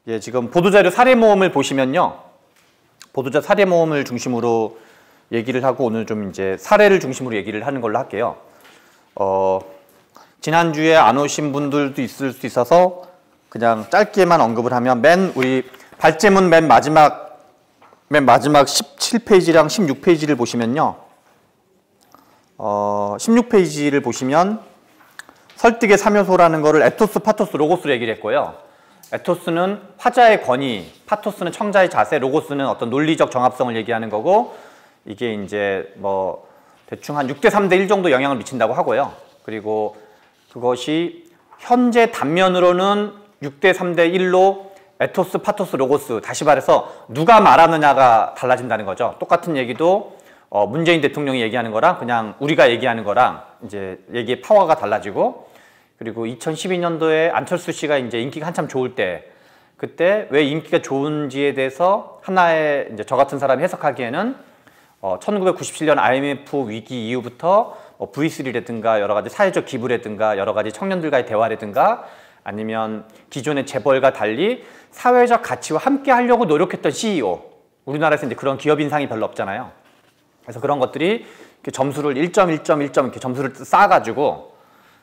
예, 지금 보도자료 사례모음을 보시면요. 보도자 사례모음을 중심으로 얘기를 하고 오늘 좀 이제 사례를 중심으로 얘기를 하는 걸로 할게요. 지난주에 안 오신 분들도 있을 수 있어서 그냥 짧게만 언급을 하면 우리 발제문 맨 마지막 17페이지랑 16페이지를 보시면요. 16페이지를 보시면 설득의 3요소라는 거를 에토스, 파토스, 로고스로 얘기를 했고요. 에토스는 화자의 권위, 파토스는 청자의 자세, 로고스는 어떤 논리적 정합성을 얘기하는 거고, 이게 이제 뭐 대충 한 6대 3대 1 정도 영향을 미친다고 하고요. 그리고 그것이 현재 단면으로는 6대 3대 1로 에토스, 파토스, 로고스, 다시 말해서 누가 말하느냐가 달라진다는 거죠. 똑같은 얘기도 문재인 대통령이 얘기하는 거랑 그냥 우리가 얘기하는 거랑 이제 얘기의 파워가 달라지고, 그리고 2012년도에 안철수 씨가 이제 인기가 한참 좋을 때, 그때 왜 인기가 좋은지에 대해서 하나의 이제 저 같은 사람이 해석하기에는 1997년 IMF 위기 이후부터 V3라든가 여러 가지 사회적 기부라든가 여러 가지 청년들과의 대화라든가 아니면 기존의 재벌과 달리 사회적 가치와 함께 하려고 노력했던 CEO, 우리나라에서 이제 그런 기업 인상이 별로 없잖아요. 그래서 그런 것들이 점수를 1점, 1점, 1점 이렇게 점수를 쌓아가지고,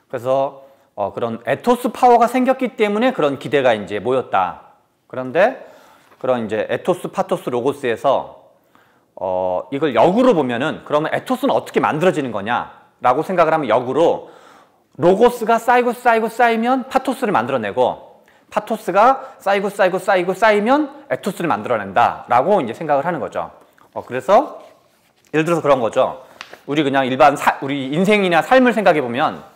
그래서 그런 에토스 파워가 생겼기 때문에 그런 기대가 이제 모였다. 그런데 그런 이제 에토스, 파토스, 로고스에서 이걸 역으로 보면은 그러면 에토스는 어떻게 만들어지는 거냐라고 생각을 하면 역으로 로고스가 쌓이면 파토스를 만들어내고, 파토스가 쌓이면 에토스를 만들어낸다라고 이제 생각을 하는 거죠. 그래서 예를 들어서 그런 거죠. 우리 그냥 일반 우리 인생이나 삶을 생각해 보면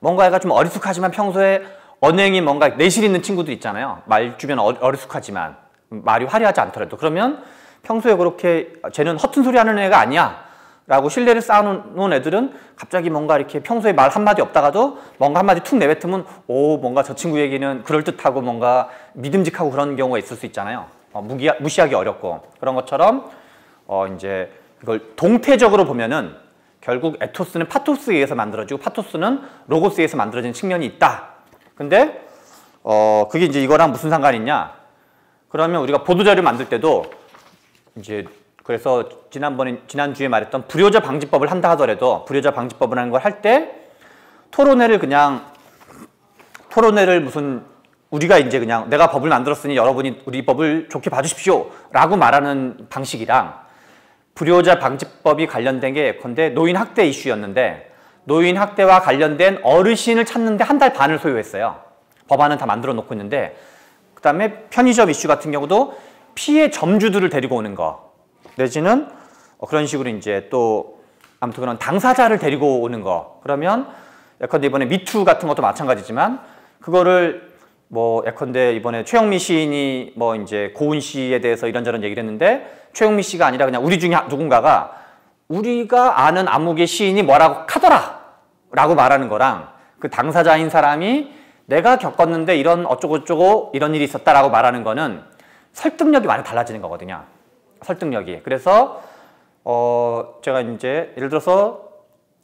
뭔가 얘가 좀 어리숙하지만 평소에 언행이 뭔가 내실 있는 친구들 있잖아요. 말 주변 어리숙하지만 말이 화려하지 않더라도, 그러면 평소에 그렇게 쟤는 허튼 소리 하는 애가 아니야 라고 신뢰를 쌓아놓은 애들은 갑자기 뭔가 이렇게 평소에 말 한마디 없다가도 뭔가 한마디 툭 내뱉으면 뭔가 저 친구 얘기는 그럴듯하고 뭔가 믿음직하고 그런 경우가 있을 수 있잖아요. 무시하기 어렵고. 그런 것처럼 이제 이걸 동태적으로 보면은 결국 에토스는 파토스에 의해서 만들어지고 파토스는 로고스에 의해서 만들어지는 측면이 있다. 근데 그게 이제 이거랑 무슨 상관이 있냐? 그러면 우리가 보도자료 만들 때도 이제 그래서 지난주에 말했던 불효자 방지법을 한다 하더라도, 불효자 방지법을 하는 걸 할 때 토론회를 무슨 우리가 이제 그냥 내가 법을 만들었으니 여러분이 우리 법을 좋게 봐주십시오 라고 말하는 방식이랑, 불효자 방지법이 관련된 게 예컨대 노인 학대 이슈였는데 노인 학대와 관련된 어르신을 찾는데 한 달 반을 소요했어요. 법안은 다 만들어 놓고 있는데, 그 다음에 편의점 이슈 같은 경우도 피해 점주들을 데리고 오는 거, 내지는 그런 식으로 이제 또 아무튼 그런 당사자를 데리고 오는 거. 그러면 예컨대 이번에 미투 같은 것도 마찬가지지만 그거를 뭐 예컨대 이번에 최영미 시인이 뭐 이제 고은 씨에 대해서 이런저런 얘기를 했는데, 최영미 씨가 아니라 그냥 우리 중에 누군가가 우리가 아는 암흑의 시인이 뭐라고 하더라 라고 말하는 거랑, 그 당사자인 사람이 내가 겪었는데 이런 어쩌고저쩌고 이런 일이 있었다라고 말하는 거는 설득력이 많이 달라지는 거거든요. 설득력이. 그래서 제가 이제 예를 들어서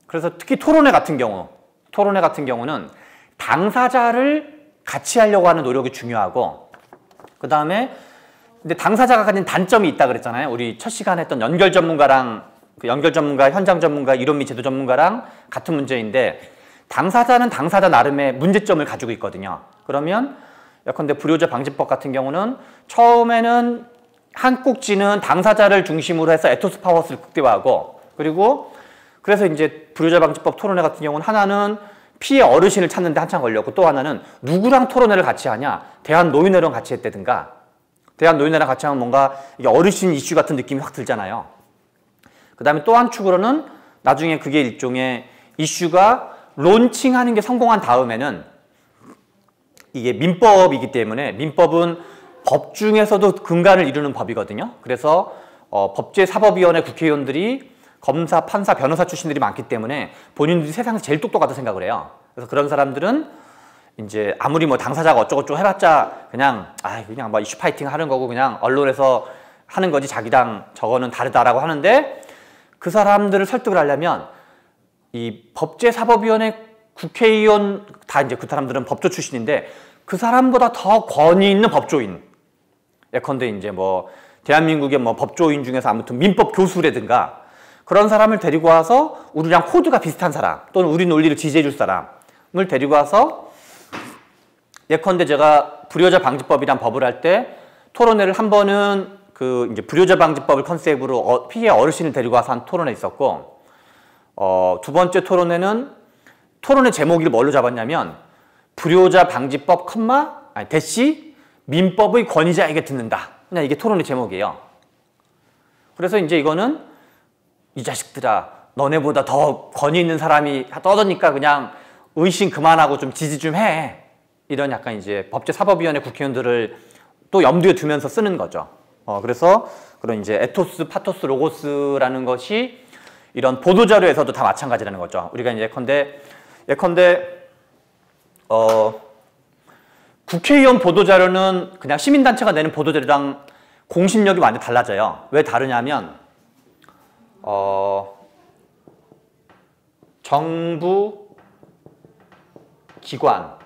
그래서 특히 토론회 같은 경우는 당사자를 같이 하려고 하는 노력이 중요하고, 그 다음에 근데 당사자가 가진 단점이 있다 그랬잖아요. 우리 첫 시간에 했던 연결 전문가랑 연결 전문가, 현장 전문가, 이론 및 제도 전문가랑 같은 문제인데, 당사자는 당사자 나름의 문제점을 가지고 있거든요. 그러면 예컨대 불효자 방지법 같은 경우는 처음에는 한 꼭지는 당사자를 중심으로 해서 에토스 파워스를 극대화하고, 그리고 그래서 이제 불효자 방지법 토론회 같은 경우는 하나는 피해 어르신을 찾는데 한참 걸렸고, 또 하나는 누구랑 토론회를 같이 하냐, 대한노인회랑 같이 했다든가. 대한노인회랑 같이 하면 뭔가 이게 어르신 이슈 같은 느낌이 확 들잖아요. 그 다음에 또 한 축으로는 나중에 그게 일종의 이슈가 론칭하는 게 성공한 다음에는, 이게 민법이기 때문에 민법은 법 중에서도 근간을 이루는 법이거든요. 그래서 법제사법위원회 국회의원들이 검사, 판사, 변호사 출신들이 많기 때문에 본인들이 세상에서 제일 똑똑하다고 생각을 해요. 그래서 그런 사람들은 이제 아무리 뭐 당사자가 어쩌고저쩌고 해봤자 그냥 뭐 이슈 파이팅 하는 거고 그냥 언론에서 하는 거지 자기랑 저거는 다르다라고 하는데, 그 사람들을 설득을 하려면 이 법제사법위원회 국회의원 다 이제 그 사람들은 법조 출신인데 그 사람보다 더 권위 있는 법조인, 예컨대 이제 뭐 대한민국의 뭐 법조인 중에서 아무튼 민법 교수라든가 그런 사람을 데리고 와서 우리랑 코드가 비슷한 사람 또는 우리 논리를 지지해 줄 사람을 데리고 와서 예컨대 제가 불효자 방지법이란 법을 할 때 토론회를 한 번은 그 이제 불효자 방지법을 컨셉으로 피해 어르신을 데리고 와서 한 토론회 있었고 두 번째 토론회는 토론회 제목을 뭘로 잡았냐면 불효자 방지법 대시 민법의 권위자에게 듣는다. 그냥 이게 토론회 제목이에요. 그래서 이제 이거는 이 자식들아 너네보다 더 권위 있는 사람이 떠드니까 그냥 의심 그만하고 좀 지지 좀 해. 이런 약간 이제 법제사법위원회 국회의원들을 또 염두에 두면서 쓰는 거죠. 그래서 그런 이제 에토스, 파토스, 로고스라는 것이 이런 보도자료에서도 다 마찬가지라는 거죠. 우리가 이제 예컨대 국회의원 보도자료는 그냥 시민단체가 내는 보도자료랑 공신력이 완전히 달라져요. 왜 다르냐면 정부 기관에서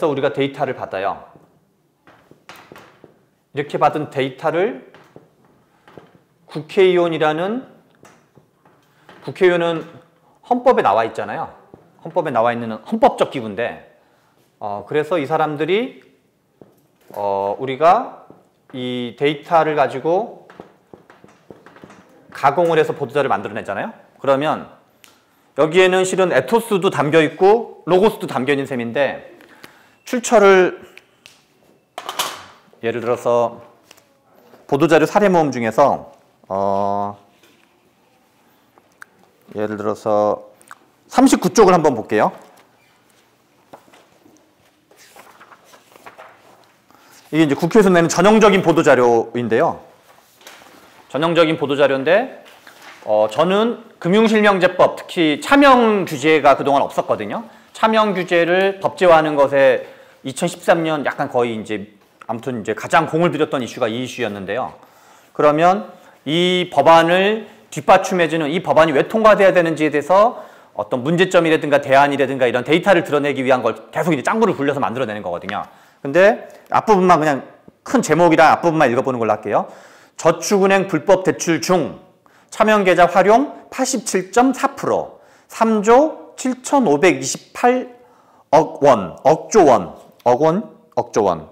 우리가 데이터를 받아요. 이렇게 받은 데이터를 국회의원은 헌법에 나와 있잖아요. 헌법에 나와 있는 헌법적 기구인데 그래서 이 사람들이 우리가 이 데이터를 가지고 가공을 해서 보도자료를 만들어내잖아요. 그러면 여기에는 실은 에토스도 담겨있고 로고스도 담겨있는 셈인데 출처를 예를 들어서 보도자료 사례모음 중에서 예를 들어서 39쪽을 한번 볼게요. 이게 이제 국회에서 내는 전형적인 보도자료인데요. 전형적인 보도자료인데 저는 금융실명제법, 특히 차명 규제가 그동안 없었거든요. 차명 규제를 법제화하는 것에 2013년 약간 거의 이제 아무튼 이제 가장 공을 들였던 이슈가 이 이슈였는데요. 그러면 이 법안을 뒷받침해주는 이 법안이 왜 통과돼야 되는지에 대해서 어떤 문제점이라든가 대안이라든가 이런 데이터를 드러내기 위한 걸 계속 이제 짱구를 굴려서 만들어내는 거거든요. 근데 앞부분만 그냥 큰 제목이랑 앞부분만 읽어보는 걸로 할게요. 저축은행 불법 대출 중 차명계좌 활용 87.4%, 3조 7,528억 원, 억조 원, 억조 원.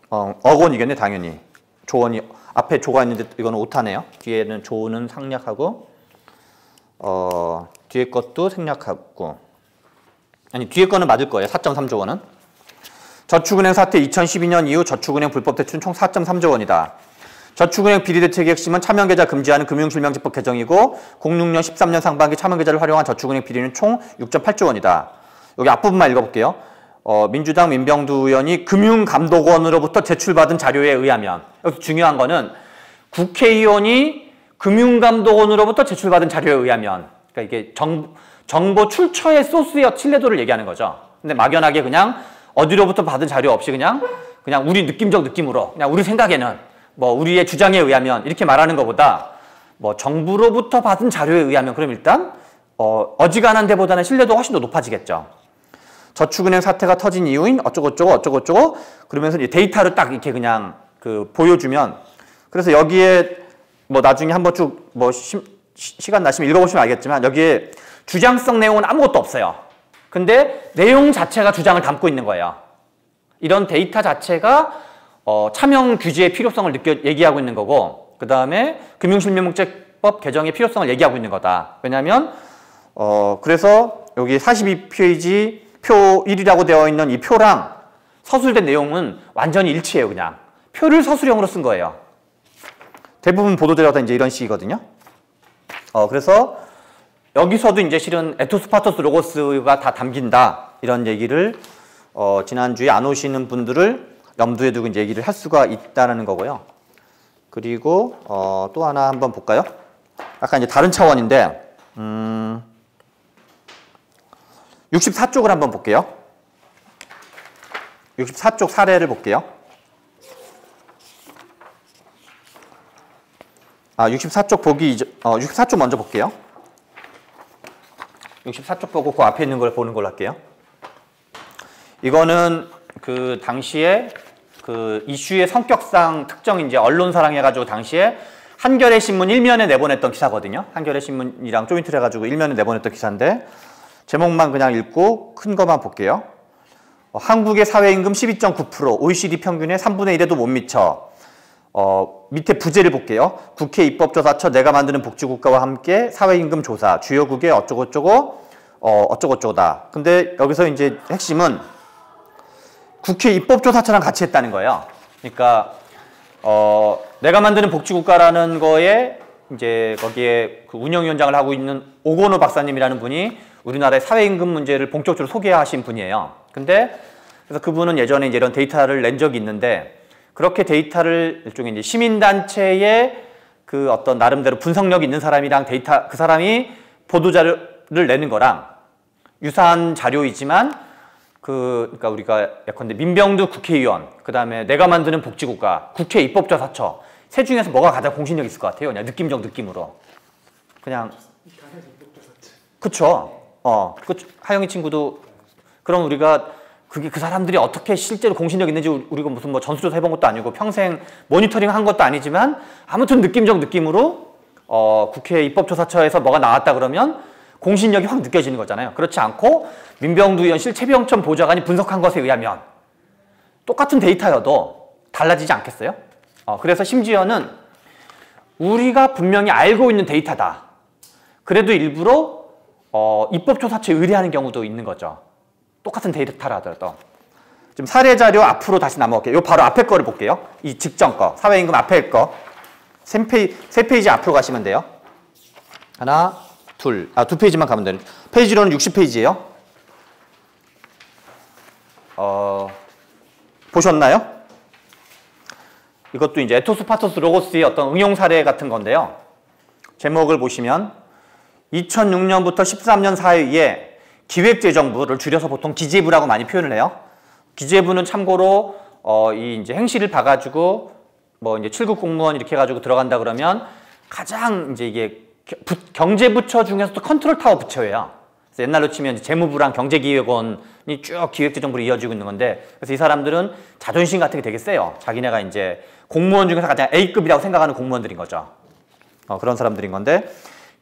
억 원이겠네, 당연히. 조원이, 앞에 조가 있는데 이거는 오타네요. 뒤에는 조는 생략하고, 뒤에 것도 생략하고. 아니, 뒤에 거는 맞을 거예요. 4.3조 원은. 저축은행 사태 2012년 이후 저축은행 불법 대출은 총 4.3조 원이다. 저축은행 비리대책의 핵심은 차명계좌 금지하는 금융실명제법 개정이고 06년 13년 상반기 차명계좌를 활용한 저축은행 비리는 총 6.8조 원이다. 여기 앞부분만 읽어볼게요. 민주당 민병두 의원이 금융감독원으로부터 제출받은 자료에 의하면 여기서 중요한 거는 국회의원이 금융감독원으로부터 제출받은 자료에 의하면 그러니까 이게 정보 출처의 소스의 신뢰도를 얘기하는 거죠. 근데 막연하게 그냥 어디로부터 받은 자료 없이 그냥 우리 느낌적 느낌으로 그냥 우리 생각에는 뭐 우리의 주장에 의하면 이렇게 말하는 것보다 뭐 정부로부터 받은 자료에 의하면 그럼 일단 어지간한 데보다는 신뢰도가 훨씬 더 높아지겠죠. 저축은행 사태가 터진 이유인 어쩌고저쩌고 그러면서 이제 데이터를 딱 이렇게 그냥 보여주면 그래서 여기에 뭐 나중에 한번 쭉 뭐 시간 나시면 읽어보시면 알겠지만 여기에 주장성 내용은 아무것도 없어요. 근데 내용 자체가 주장을 담고 있는 거예요. 이런 데이터 자체가 차명 규제의 필요성을 얘기하고 있는 거고 그 다음에 금융실명제법 개정의 필요성을 얘기하고 있는 거다. 왜냐하면 그래서 여기 42페이지 표 1이라고 되어 있는 이 표랑 서술된 내용은 완전히 일치해요. 그냥 표를 서술형으로 쓴 거예요. 대부분 보도자료가 이제 이런 식이거든요. 그래서 여기서도 이제 실은 에토스, 파토스, 로고스가 다 담긴다 이런 얘기를 지난주에 안 오시는 분들을 염두에 두고 이제 얘기를 할 수가 있다는 거고요. 그리고 또 하나 한번 볼까요? 약간 이제 다른 차원인데 64쪽을 한번 볼게요. 64쪽 사례를 볼게요. 64쪽 보기 64쪽 먼저 볼게요. 64쪽 보고 그 앞에 있는 걸 보는 걸로 할게요. 이거는 그 당시에 그 이슈의 성격상 특정 이제 언론사랑 해가지고 당시에 한겨레 신문 1면에 내보냈던 기사거든요. 한겨레 신문이랑 조인트를 해가지고 1면에 내보냈던 기사인데 제목만 그냥 읽고 큰 것만 볼게요. 한국의 사회임금 12.9%, OECD 평균의 3분의 1에도 못 미쳐. 밑에 부제를 볼게요. 국회 입법조사처 내가 만드는 복지국가와 함께 사회임금 조사, 주요국의 어쩌고저쩌고, 어쩌고저쩌고다. 근데 여기서 이제 핵심은 국회 입법조사처랑 같이 했다는 거예요. 그러니까, 내가 만드는 복지국가라는 거에 이제 거기에 그 운영위원장을 하고 있는 오건호 박사님이라는 분이 우리나라의 사회임금 문제를 본격적으로 소개하신 분이에요. 근데 그래서 그분은 예전에 이제 이런 데이터를 낸 적이 있는데 그렇게 데이터를 일종의 이제 시민단체의 그 어떤 나름대로 분석력 있는 사람이랑 데이터 그 사람이 보도자료를 내는 거랑 유사한 자료이지만 그러니까 우리가 예컨대 민병두 국회의원 그 다음에 내가 만드는 복지국가 국회 입법조사처 세 중에서 뭐가 가장 공신력 있을 것 같아요? 그냥 느낌적 느낌으로 그냥 그쵸. 하영이 친구도 그럼 우리가 그게 그 사람들이 어떻게 실제로 공신력 있는지 우리가 무슨 뭐 전수조사 해본 것도 아니고 평생 모니터링 한 것도 아니지만 아무튼 느낌적 느낌으로 국회 입법조사처에서 뭐가 나왔다 그러면 공신력이 확 느껴지는 거잖아요. 그렇지 않고 민병두 의원실 최병천 보좌관이 분석한 것에 의하면 똑같은 데이터여도 달라지지 않겠어요? 그래서 심지어는 우리가 분명히 알고 있는 데이터다. 그래도 일부러 입법조사처에 의뢰하는 경우도 있는 거죠. 똑같은 데이터라 하더라도. 지금 사례자료 앞으로 다시 넘어갈게요. 요 바로 앞에 거를 볼게요. 이 직전 거, 사회임금 앞에 거. 세 페이지 앞으로 가시면 돼요. 하나, 둘. 두 페이지만 가면 되는. 페이지로는 60페이지예요. 보셨나요? 이것도 이제 에토스, 파토스, 로고스의 어떤 응용 사례 같은 건데요. 제목을 보시면 2006년부터 13년 사이에 기획재정부를 줄여서 보통 기재부라고 많이 표현을 해요. 기재부는 참고로 이 이제 행시를 봐가지고 뭐 이제 7급 공무원 이렇게 해가지고 들어간다 그러면 가장 이제 이게 경제부처 중에서도 컨트롤 타워 부처예요. 그래서 옛날로 치면 이제 재무부랑 경제기획원이 쭉 기획재정부로 이어지고 있는 건데 그래서 이 사람들은 자존심 같은 게 되게 세요. 자기네가 이제 공무원 중에서 가장 A급이라고 생각하는 공무원들인 거죠. 그런 사람들인 건데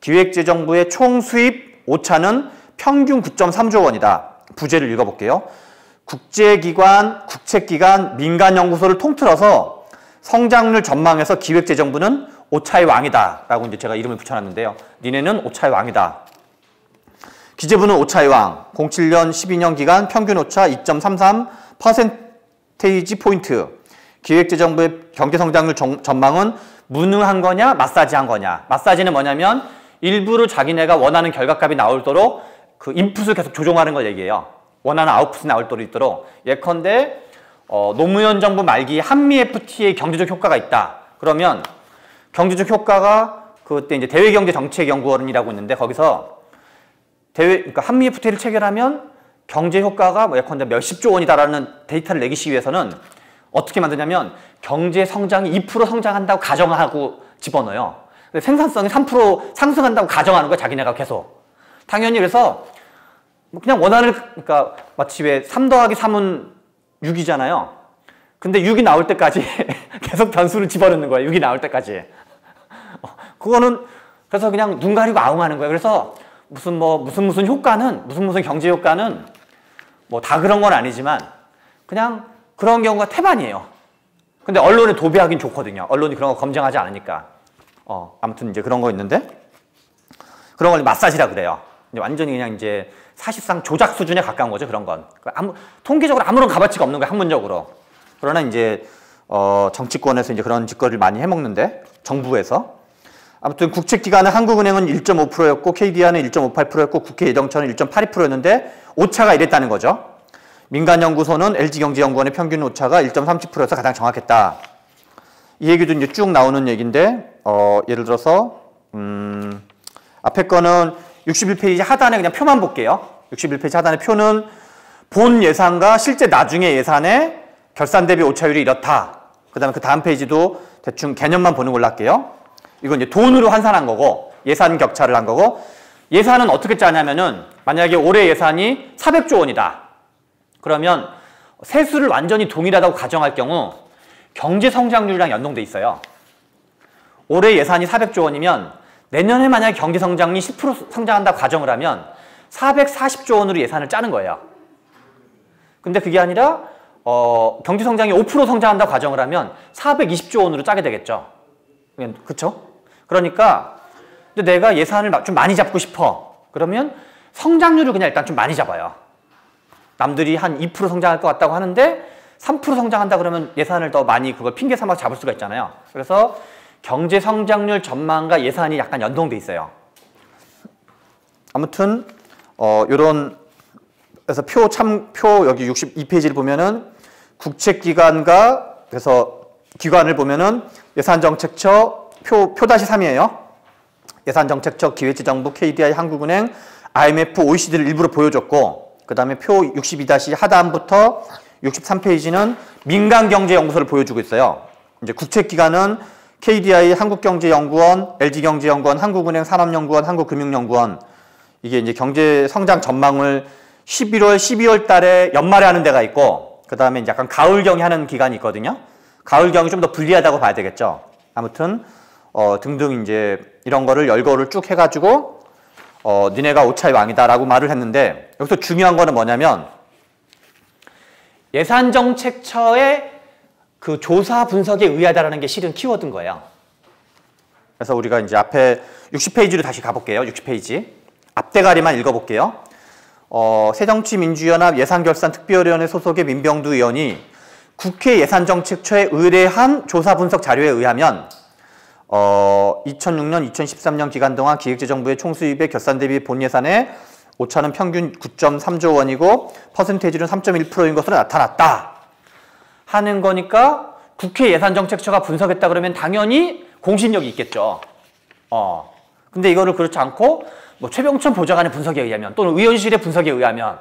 기획재정부의 총 수입 오차는 평균 9.3조 원이다. 부제를 읽어볼게요. 국제기관, 국책기관, 민간연구소를 통틀어서 성장률 전망에서 기획재정부는 오차의 왕이다. 라고 이제 제가 이름을 붙여놨는데요. 니네는 오차의 왕이다. 기재부는 오차의 왕. 07년, 12년 기간 평균 오차 2.33% 포인트. 기획재정부의 경제성장률 전망은 무능한 거냐, 마사지한 거냐. 마사지는 뭐냐면 일부러 자기네가 원하는 결과값이 나오도록 그 인풋을 계속 조종하는 걸 얘기해요. 원하는 아웃풋이 나올 수 있도록. 예컨대 노무현 정부 말기 한미 FTA의 경제적 효과가 있다. 그러면 경제적 효과가 그때 이제 대외경제정책연구원이라고 있는데 거기서 그러니까 한미 FTA를 체결하면 경제 효과가 뭐 예컨대 몇십조 원이다라는 데이터를 내기 위해서는 어떻게 만드냐면 경제 성장이 2% 성장한다고 가정하고 집어넣어요. 생산성이 3% 상승한다고 가정하는 거야, 자기네가 계속. 당연히 그래서 그냥 원하는, 그러니까 마치 왜 3 더하기 3은 6이잖아요. 근데 6이 나올 때까지 계속 변수를 집어넣는 거예요. 6이 나올 때까지. 그거는 그래서 그냥 눈 가리고 아웅하는 거예요. 그래서 무슨 효과는, 무슨 경제 효과는 뭐 다 그런 건 아니지만 그냥 그런 경우가 태반이에요. 근데 언론에 도배하긴 좋거든요. 언론이 그런 거 검증하지 않으니까. 아무튼 이제 그런 거 있는데 그런 걸 마사지라 그래요. 완전히 그냥 이제 사실상 조작 수준에 가까운 거죠. 그런 건. 통계적으로 아무런 값어치가 없는 거예요. 학문적으로. 그러나 이제 정치권에서 이제 그런 짓거리를 많이 해먹는데 정부에서 아무튼 국책기관은 한국은행은 1.5%였고 KDI는 1.58%였고 국회 예정처는 1.82%였는데 오차가 이랬다는 거죠. 민간연구소는 LG경제연구원의 평균 오차가 1.37%여서 가장 정확했다. 이 얘기도 이제 쭉 나오는 얘기인데 예를 들어서 앞에 거는 61페이지 하단에 그냥 표만 볼게요. 61페이지 하단의 표는 본 예산과 실제 나중에 예산의 결산 대비 오차율이 이렇다. 그 다음 페이지도 대충 개념만 보는 걸로 할게요. 이건 이제 돈으로 환산한 거고 예산 격차를 한 거고 예산은 어떻게 짜냐면은 만약에 올해 예산이 400조 원이다. 그러면 세수를 완전히 동일하다고 가정할 경우 경제 성장률이랑 연동돼 있어요. 올해 예산이 400조 원이면 내년에 만약에 경제 성장이 10% 성장한다고 가정을 하면 440조 원으로 예산을 짜는 거예요. 근데 그게 아니라 경제 성장이 5% 성장한다고 가정을 하면 420조 원으로 짜게 되겠죠. 그렇죠? 그러니까 근데 내가 예산을 좀 많이 잡고 싶어. 그러면 성장률을 그냥 일단 좀 많이 잡아요. 남들이 한 2% 성장할 것 같다고 하는데 3% 성장한다 그러면 예산을 더 많이 그걸 핑계 삼아 잡을 수가 있잖아요. 그래서 경제 성장률 전망과 예산이 약간 연동돼 있어요. 아무튼 요런 그래서 표 여기 62페이지를 보면은 국책기관과 그래서 기관을 보면은 예산정책처 표-3이에요. 예산정책처 기획재정부 KDI 한국은행 IMF OECD를 일부러 보여줬고 그 다음에 표 62- 하단부터 63페이지는 민간경제연구소를 보여주고 있어요. 이제 국책기관은 KDI 한국경제연구원, LG경제연구원, 한국은행 산업연구원, 한국금융연구원 이게 이제 경제 성장 전망을 11월, 12월 달에 연말에 하는 데가 있고 그 다음에 이제 약간 가을경에 하는 기간이 있거든요. 가을경이 좀 더 불리하다고 봐야 되겠죠. 아무튼 등등 이제 이런 거를 열거를 쭉 해가지고 니네가 오차의 왕이다라고 말을 했는데 여기서 중요한 거는 뭐냐면 예산정책처의 그 조사 분석에 의하다라는 게 실은 키워드인 거예요. 그래서 우리가 이제 앞에 60페이지로 다시 가볼게요. 60페이지. 앞대가리만 읽어볼게요. 새정치민주연합 예산결산특별위원회 소속의 민병두 의원이 국회 예산정책처에 의뢰한 조사 분석 자료에 의하면 2006년, 2013년 기간 동안 기획재정부의 총수입의 결산 대비 본예산의 오차는 평균 9.3조 원이고 퍼센테이지는 3.1%인 것으로 나타났다 하는 거니까 국회 예산정책처가 분석했다 그러면 당연히 공신력이 있겠죠. 근데 이거를 그렇지 않고 뭐 최병천 보좌관의 분석에 의하면 또는 의원실의 분석에 의하면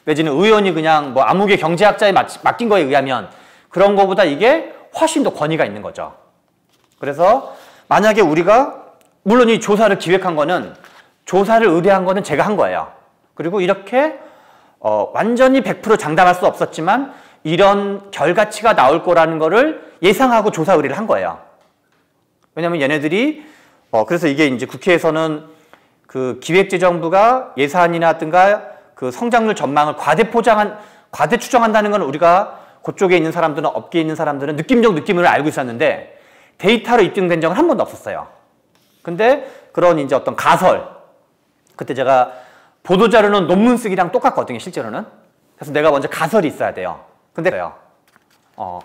내지는 의원이 그냥 뭐 아무개 경제학자에 맡긴 거에 의하면 그런 거보다 이게 훨씬 더 권위가 있는 거죠. 그래서 만약에 우리가 물론 이 조사를 기획한 거는 조사를 의뢰한 거는 제가 한 거예요. 그리고 이렇게 완전히 100% 장담할 수 없었지만 이런 결과치가 나올 거라는 거를 예상하고 조사 의뢰를 한 거예요. 왜냐면 얘네들이 그래서 이게 이제 국회에서는 그 기획재정부가 예산이라든가 그 성장률 전망을 과대 추정한다는 건 우리가 그쪽에 있는 사람들은 업계에 있는 사람들은 느낌을 알고 있었는데 데이터로 입증된 적은 한 번도 없었어요. 근데 그런 이제 어떤 가설 그때 제가 보도자료는 논문 쓰기랑 똑같거든요, 실제로는. 그래서 내가 먼저 가설이 있어야 돼요. 근데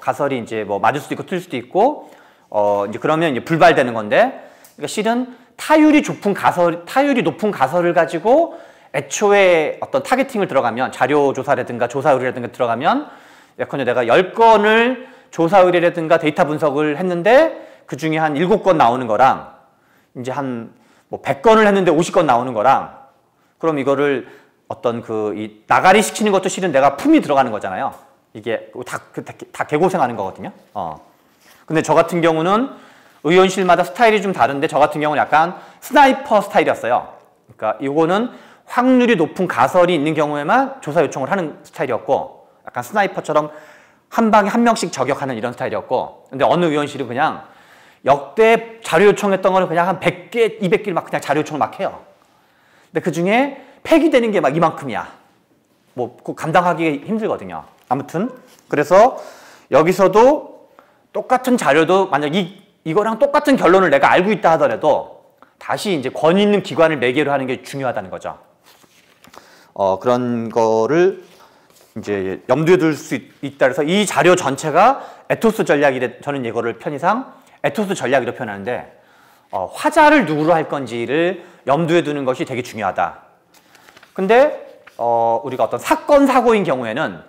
가설이 이제 뭐 맞을 수도 있고 틀릴 수도 있고 이제 그러면 이제 불발되는 건데 그러니까 실은 타율이 높은 가설을 가지고 애초에 어떤 타겟팅을 들어가면 자료 조사라든가 조사 의뢰라든가 들어가면 예컨대 내가 10건을 조사 의뢰라든가 데이터 분석을 했는데 그 중에 한 7건 나오는 거랑 이제 한 뭐 100건을 했는데 50건 나오는 거랑 그럼 이거를 어떤 이 나가리 시키는 것도 실은 내가 품이 들어가는 거잖아요. 이게 다 개고생하는 거거든요. 근데 저 같은 경우는 의원실마다 스타일이 좀 다른데 저 같은 경우는 약간 스나이퍼 스타일이었어요. 그러니까 이거는 확률이 높은 가설이 있는 경우에만 조사 요청을 하는 스타일이었고 약간 스나이퍼처럼 한 방에 한 명씩 저격하는 이런 스타일이었고 근데 어느 의원실은 그냥 역대 자료 요청했던 거는 그냥 한 100개, 200개를 막 그냥 자료 요청을 막 해요. 근데 그 중에 폐기되는 게 막 이만큼이야. 뭐 감당하기 힘들거든요. 아무튼 그래서 여기서도 똑같은 자료도 만약 이거랑 똑같은 결론을 내가 알고 있다 하더라도 다시 이제 권위 있는 기관을 매개로 하는 게 중요하다는 거죠. 그런 거를 이제 염두에 둘 수 있다 그래서 이 자료 전체가 에토스 전략이래 저는 이거를 편의상 에토스 전략이라고 표현하는데 화자를 누구로 할 건지를 염두에 두는 것이 되게 중요하다. 근데 우리가 어떤 사건 사고인 경우에는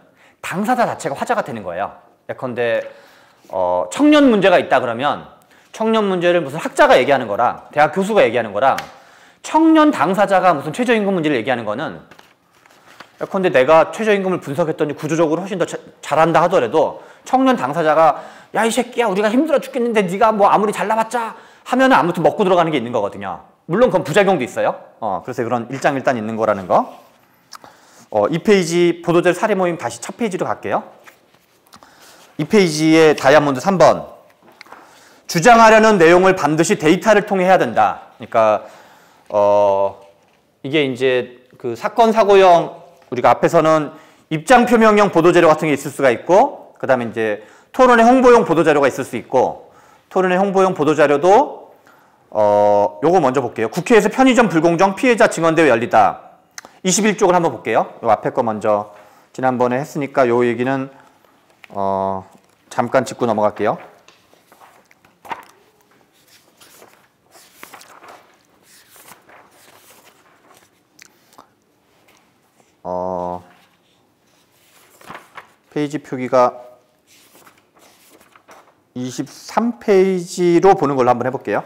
당사자 자체가 화자가 되는 거예요. 예컨대 청년 문제가 있다 그러면 청년 문제를 무슨 학자가 얘기하는 거랑 대학 교수가 얘기하는 거랑 청년 당사자가 무슨 최저임금 문제를 얘기하는 거는 예컨대 내가 최저임금을 분석했더니 구조적으로 훨씬 더 잘한다 하더라도 청년 당사자가 야 이 새끼야 우리가 힘들어 죽겠는데 네가 뭐 아무리 잘나봤자 하면은 아무튼 먹고 들어가는 게 있는 거거든요. 물론 그건 부작용도 있어요. 그래서 그런 일장일단 있는 거라는 거. 2페이지 보도자료 사례 모임 다시 첫 페이지로 갈게요. 이 페이지의 다이아몬드 3번. 주장하려는 내용을 반드시 데이터를 통해 해야 된다. 그러니까 이게 이제 그 사건 사고형 우리가 앞에서는 입장 표명형 보도자료 같은 게 있을 수가 있고, 그 다음에 이제 토론의 홍보용 보도자료가 있을 수 있고, 토론의 홍보용 보도자료도 요거 먼저 볼게요. 국회에서 편의점 불공정 피해자 증언대회 열리다. 21쪽을 한번 볼게요. 요 앞에 거 먼저 지난번에 했으니까 요 얘기는 잠깐 짚고 넘어갈게요. 페이지 표기가 23페이지로 보는 걸로 한번 해볼게요.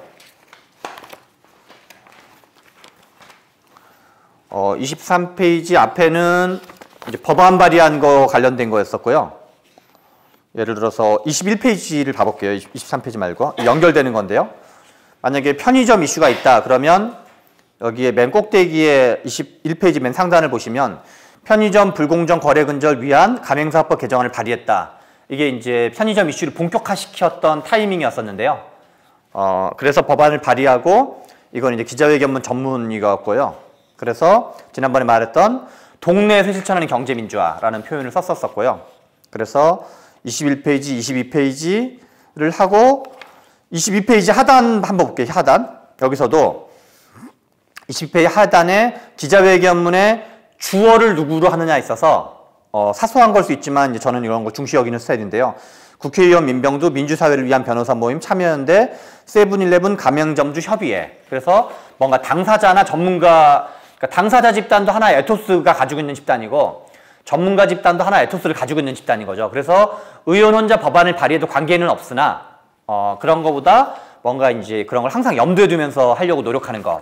23페이지 앞에는 이제 법안 발의한 거 관련된 거였었고요. 예를 들어서 21페이지를 봐볼게요. 23페이지 말고. 연결되는 건데요. 만약에 편의점 이슈가 있다 그러면 여기에 맨 꼭대기에 21페이지 맨 상단을 보시면 편의점 불공정 거래 근절 위한 가맹사업법 개정안을 발의했다. 이게 이제 편의점 이슈를 본격화시켰던 타이밍이었었는데요. 그래서 법안을 발의하고 이건 이제 기자회견문 전문이었고요. 그래서 지난번에 말했던 동네에서 실천하는 경제민주화라는 표현을 썼었고요. 그래서 21페이지, 22페이지를 하고 22페이지 하단 한번 볼게요. 하단. 여기서도 22페이지 하단에 기자회견문에 주어를 누구로 하느냐에 있어서 사소한 걸 수 있지만 이제 저는 이런 걸 중시 여기는 스타일인데요. 국회의원 민병두 민주사회를 위한 변호사 모임 참여연대 세븐일레븐 가맹점주 협의회. 그래서 뭔가 당사자나 전문가, 그러니까 당사자 집단도 하나의 에토스가 가지고 있는 집단이고 전문가 집단도 하나의 에토스를 가지고 있는 집단인 거죠. 그래서 의원 혼자 법안을 발의해도 관계는 없으나 그런 거보다 뭔가 이제 그런 걸 항상 염두에 두면서 하려고 노력하는 것.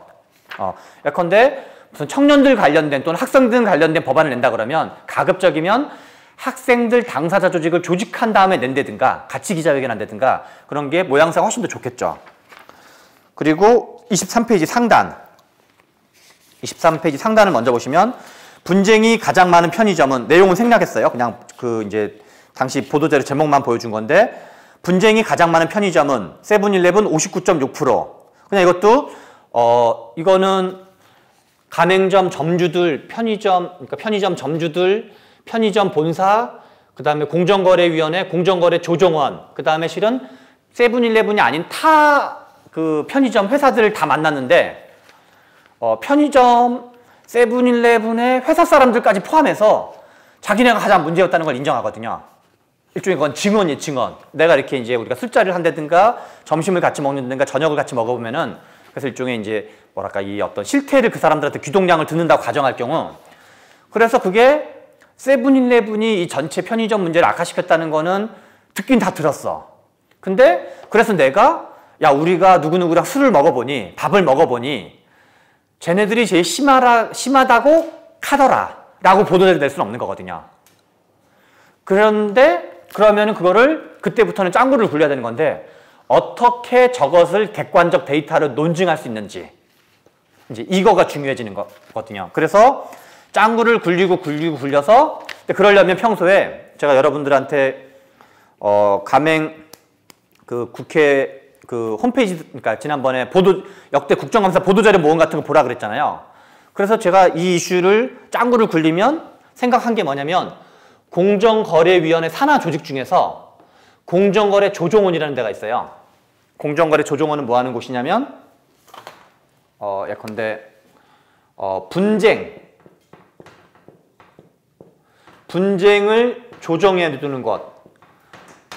예컨대 무슨 청년들 관련된 또는 학생들 관련된 법안을 낸다 그러면 가급적이면 학생들 당사자 조직을 조직한 다음에 낸다든가 같이 기자회견 한다든가 그런 게 모양새가 훨씬 더 좋겠죠. 그리고 23페이지 상단. 23페이지 상단을 먼저 보시면 분쟁이 가장 많은 편의점은 내용은 생략했어요. 그냥 그 이제 당시 보도자료 제목만 보여준 건데 분쟁이 가장 많은 편의점은 세븐일레븐 59.6%. 그냥 이것도 이거는 가맹점 점주들, 그러니까 편의점 점주들, 편의점 본사, 그 다음에 공정거래위원회, 공정거래 조정원, 그 다음에 실은 세븐일레븐이 아닌 타 그 편의점 회사들을 다 만났는데 편의점 세븐일레븐의 회사 사람들까지 포함해서 자기네가 가장 문제였다는 걸 인정하거든요. 일종의 그건 증언이에요, 증언. 내가 이렇게 이제 우리가 술자리를 한다든가 점심을 같이 먹는다든가 저녁을 같이 먹어보면은 그래서 일종의 이제 뭐랄까 이 어떤 실태를 그 사람들한테 귀동량을 듣는다고 가정할 경우 그래서 그게 세븐일레븐이 이 전체 편의점 문제를 악화시켰다는 거는 듣긴 다 들었어. 근데 그래서 내가 야 우리가 누구누구랑 술을 먹어보니 밥을 먹어보니 쟤네들이 제일 심하다고 카더라 라고 보도를 낼 수는 없는 거거든요. 그런데 그러면은 그거를 그때부터는 짱구를 굴려야 되는 건데 어떻게 저것을 객관적 데이터로 논증할 수 있는지 이제 이거가 중요해지는 거거든요. 그래서 짱구를 굴려서 그러려면 평소에 제가 여러분들한테 가맹 그 국회 그 홈페이지 그러니까 지난번에 역대 국정감사 보도자료 모음 같은 거 보라 그랬잖아요. 그래서 제가 이 이슈를 짱구를 굴리면 생각한 게 뭐냐면 공정거래위원회 산하 조직 중에서 공정거래 조정원이라는 데가 있어요. 공정거래 조정원은 뭐 하는 곳이냐면 예컨대 분쟁을 조정해 두는 것.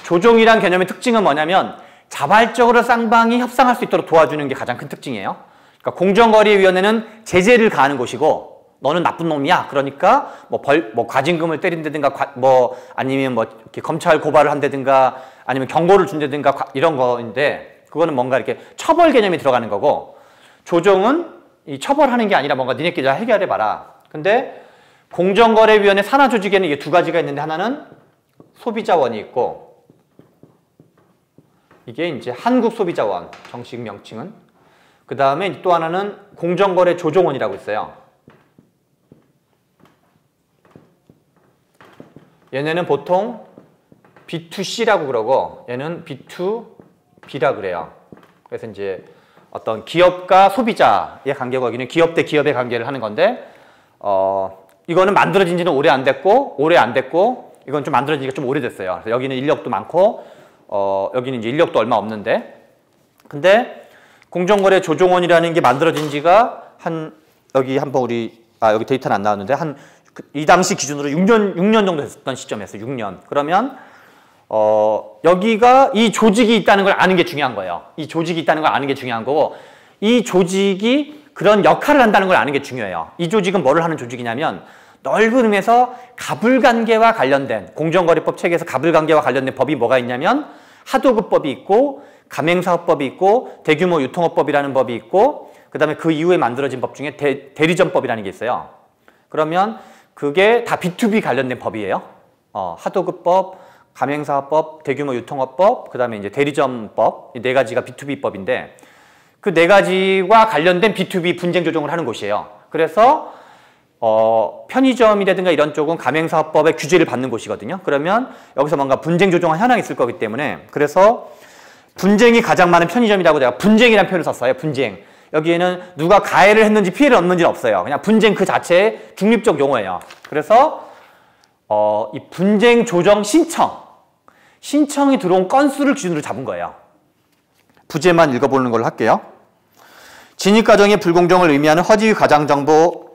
조정이란 개념의 특징은 뭐냐면 자발적으로 쌍방이 협상할 수 있도록 도와주는 게 가장 큰 특징이에요. 그러니까 공정거래위원회는 제재를 가하는 곳이고 너는 나쁜 놈이야. 그러니까 뭐 과징금을 때린다든가 아니면 뭐 이렇게 검찰 고발을 한다든가 아니면 경고를 준다든가 이런 거인데 그거는 뭔가 이렇게 처벌 개념이 들어가는 거고 조정은 이 처벌하는 게 아니라 뭔가 니네끼리 다 해결해 봐라. 근데 공정거래위원회 산하 조직에는 이게 두 가지가 있는데 하나는 소비자원이 있고 이게 이제 한국소비자원 정식 명칭은 그 다음에 또 하나는 공정거래 조정원이라고 있어요. 얘네는 보통 B2C라고 그러고 얘는 B2B라 그래요. 그래서 이제 어떤 기업과 소비자의 관계가 여기는 기업 대 기업의 관계를 하는 건데 이거는 만들어진 지는 오래 안 됐고 이건 좀 만들어진 지가 좀 오래됐어요. 그래서 여기는 인력도 많고 여기는 이제 인력도 얼마 없는데 근데 공정거래 조정원이라는 게 만들어진 지가 여기 한번 여기 데이터는 안 나왔는데 이 당시 기준으로 6년 정도 됐던 시점이었어요. 6년. 그러면 여기가 이 조직이 있다는 걸 아는 게 중요한 거예요. 이 조직이 있다는 걸 아는 게 중요한 거고 이 조직이 그런 역할을 한다는 걸 아는 게 중요해요. 이 조직은 뭐를 하는 조직이냐면 넓은 의미에서 가불관계와 관련된 공정거래법 체계에서 가불관계와 관련된 법이 뭐가 있냐면 하도급법이 있고 가맹사업법이 있고 대규모 유통업법이라는 법이 있고 그 다음에 그 이후에 만들어진 법 중에 대리점법이라는 게 있어요. 그러면 그게 다 B2B 관련된 법이에요. 하도급법, 가맹사업법, 대규모 유통업법, 그 다음에 이제 대리점법, 이 네 가지가 B2B법인데 그 네 가지와 관련된 B2B 분쟁 조정을 하는 곳이에요. 그래서 편의점이라든가 이런 쪽은 가맹사업법의 규제를 받는 곳이거든요. 그러면 여기서 뭔가 분쟁 조정한 현황이 있을 거기 때문에 그래서 분쟁이 가장 많은 편의점이라고 내가 분쟁이라는 표현을 썼어요. 분쟁. 여기에는 누가 가해를 했는지 피해를 얻는지는 없어요. 그냥 분쟁 그 자체의 중립적 용어예요. 그래서 이 분쟁 조정 신청이 들어온 건수를 기준으로 잡은 거예요. 부제만 읽어보는 걸로 할게요. 진입과정의 불공정을 의미하는 허위 가장 정보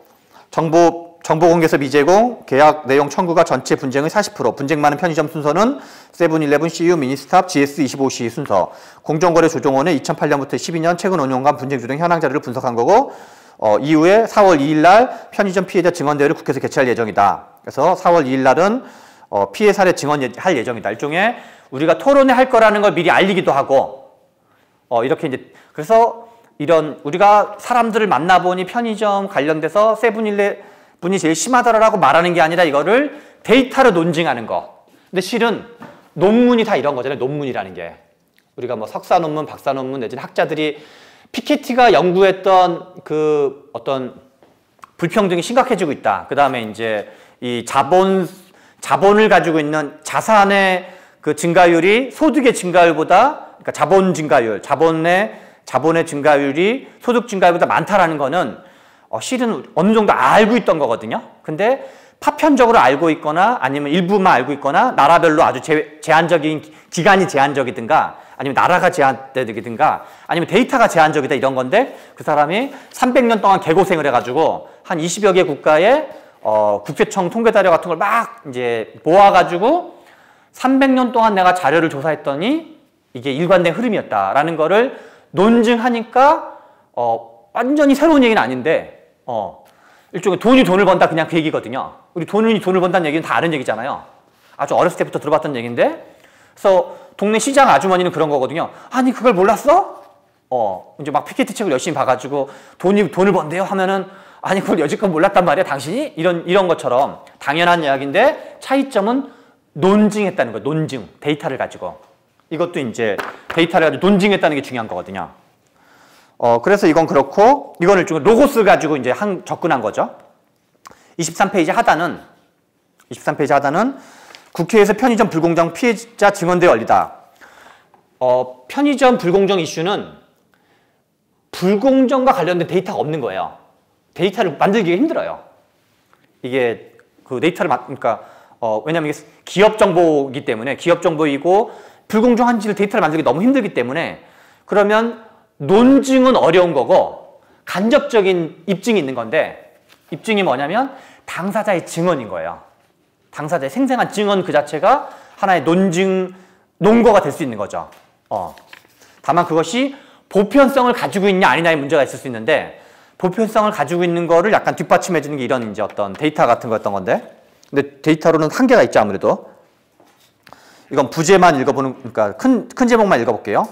공개서 미제공, 계약 내용 청구가 전체 분쟁의 40%, 분쟁 많은 편의점 순서는 세븐일레븐, CU, 미니스탑, GS25C 순서. 공정거래 조정원의 2008년부터 12년 최근 5년간 분쟁 조정 현황 자료를 분석한 거고 이후에 4월 2일 날 편의점 피해자 증언대회를 국회에서 개최할 예정이다. 그래서 4월 2일 날은 피해 사례 증언할 예정이다. 일종의 우리가 토론회 할 거라는 걸 미리 알리기도 하고 이렇게 이제 그래서 이런 우리가 사람들을 만나보니 편의점 관련돼서 세븐일레븐이 제일 심하더라라고 말하는 게 아니라 이거를 데이터로 논증하는 거. 근데 실은 논문이 다 이런 거잖아요. 논문이라는 게. 우리가 뭐 석사 논문, 박사 논문 내지는 학자들이 피케티가 연구했던 그 어떤 불평등이 심각해지고 있다. 그 다음에 이제 이 자본을 가지고 있는 자산의 그 증가율이 소득의 증가율보다 그러니까 자본 증가율, 자본의 증가율이 소득 증가율보다 많다라는 거는 실은 어느 정도 알고 있던 거거든요. 근데 파편적으로 알고 있거나 아니면 일부만 알고 있거나 나라별로 아주 제한적인 기간이 제한적이든가 아니면 나라가 제한되든가 아니면 데이터가 제한적이다 이런 건데 그 사람이 300년 동안 개고생을 해가지고 한 20여 개 국가의 국세청 통계자료 같은 걸 막 이제 모아가지고 300년 동안 내가 자료를 조사했더니 이게 일관된 흐름이었다라는 거를 논증하니까 완전히 새로운 얘기는 아닌데 일종의 돈이 돈을 번다 그냥 그 얘기거든요. 우리 돈이 돈을 번다는 얘기는 다 아는 얘기잖아요. 아주 어렸을 때부터 들어봤던 얘기인데 그래서 동네 시장 아주머니는 그런 거거든요. 아니 그걸 몰랐어? 이제 막 피케티 책을 열심히 봐가지고 돈을 번대요 하면은 아니 그걸 여지껏 몰랐단 말이야 당신이? 이런 것처럼 당연한 이야기인데 차이점은 논증했다는 거예요. 논증, 데이터를 가지고. 이것도 이제 데이터를 가지고 논증했다는 게 중요한 거거든요. 그래서 이건 그렇고 이건 일종의 로고스 가지고 이제 접근한 거죠. 23페이지 하단은 국회에서 편의점 불공정 피해자 증언대회 열리다. 편의점 불공정 이슈는 불공정과 관련된 데이터가 없는 거예요. 데이터를 만들기가 힘들어요. 이게 그 데이터를 그러니까 왜냐하면 이게 기업 정보이기 때문에 기업 정보이고 불공정한지를 데이터를 만들기 너무 힘들기 때문에 그러면 논증은 어려운 거고 간접적인 입증이 있는 건데 입증이 뭐냐면 당사자의 증언인 거예요. 당사자의 생생한 증언 그 자체가 하나의 논거가 될 수 있는 거죠. 다만 그것이 보편성을 가지고 있냐 아니냐의 문제가 있을 수 있는데 보편성을 가지고 있는 거를 약간 뒷받침해 주는 게 이런 이제 어떤 데이터 같은 거였던 건데 근데 데이터로는 한계가 있죠 아무래도. 이건 부제만 읽어보는 그러니까 큰 제목만 읽어볼게요.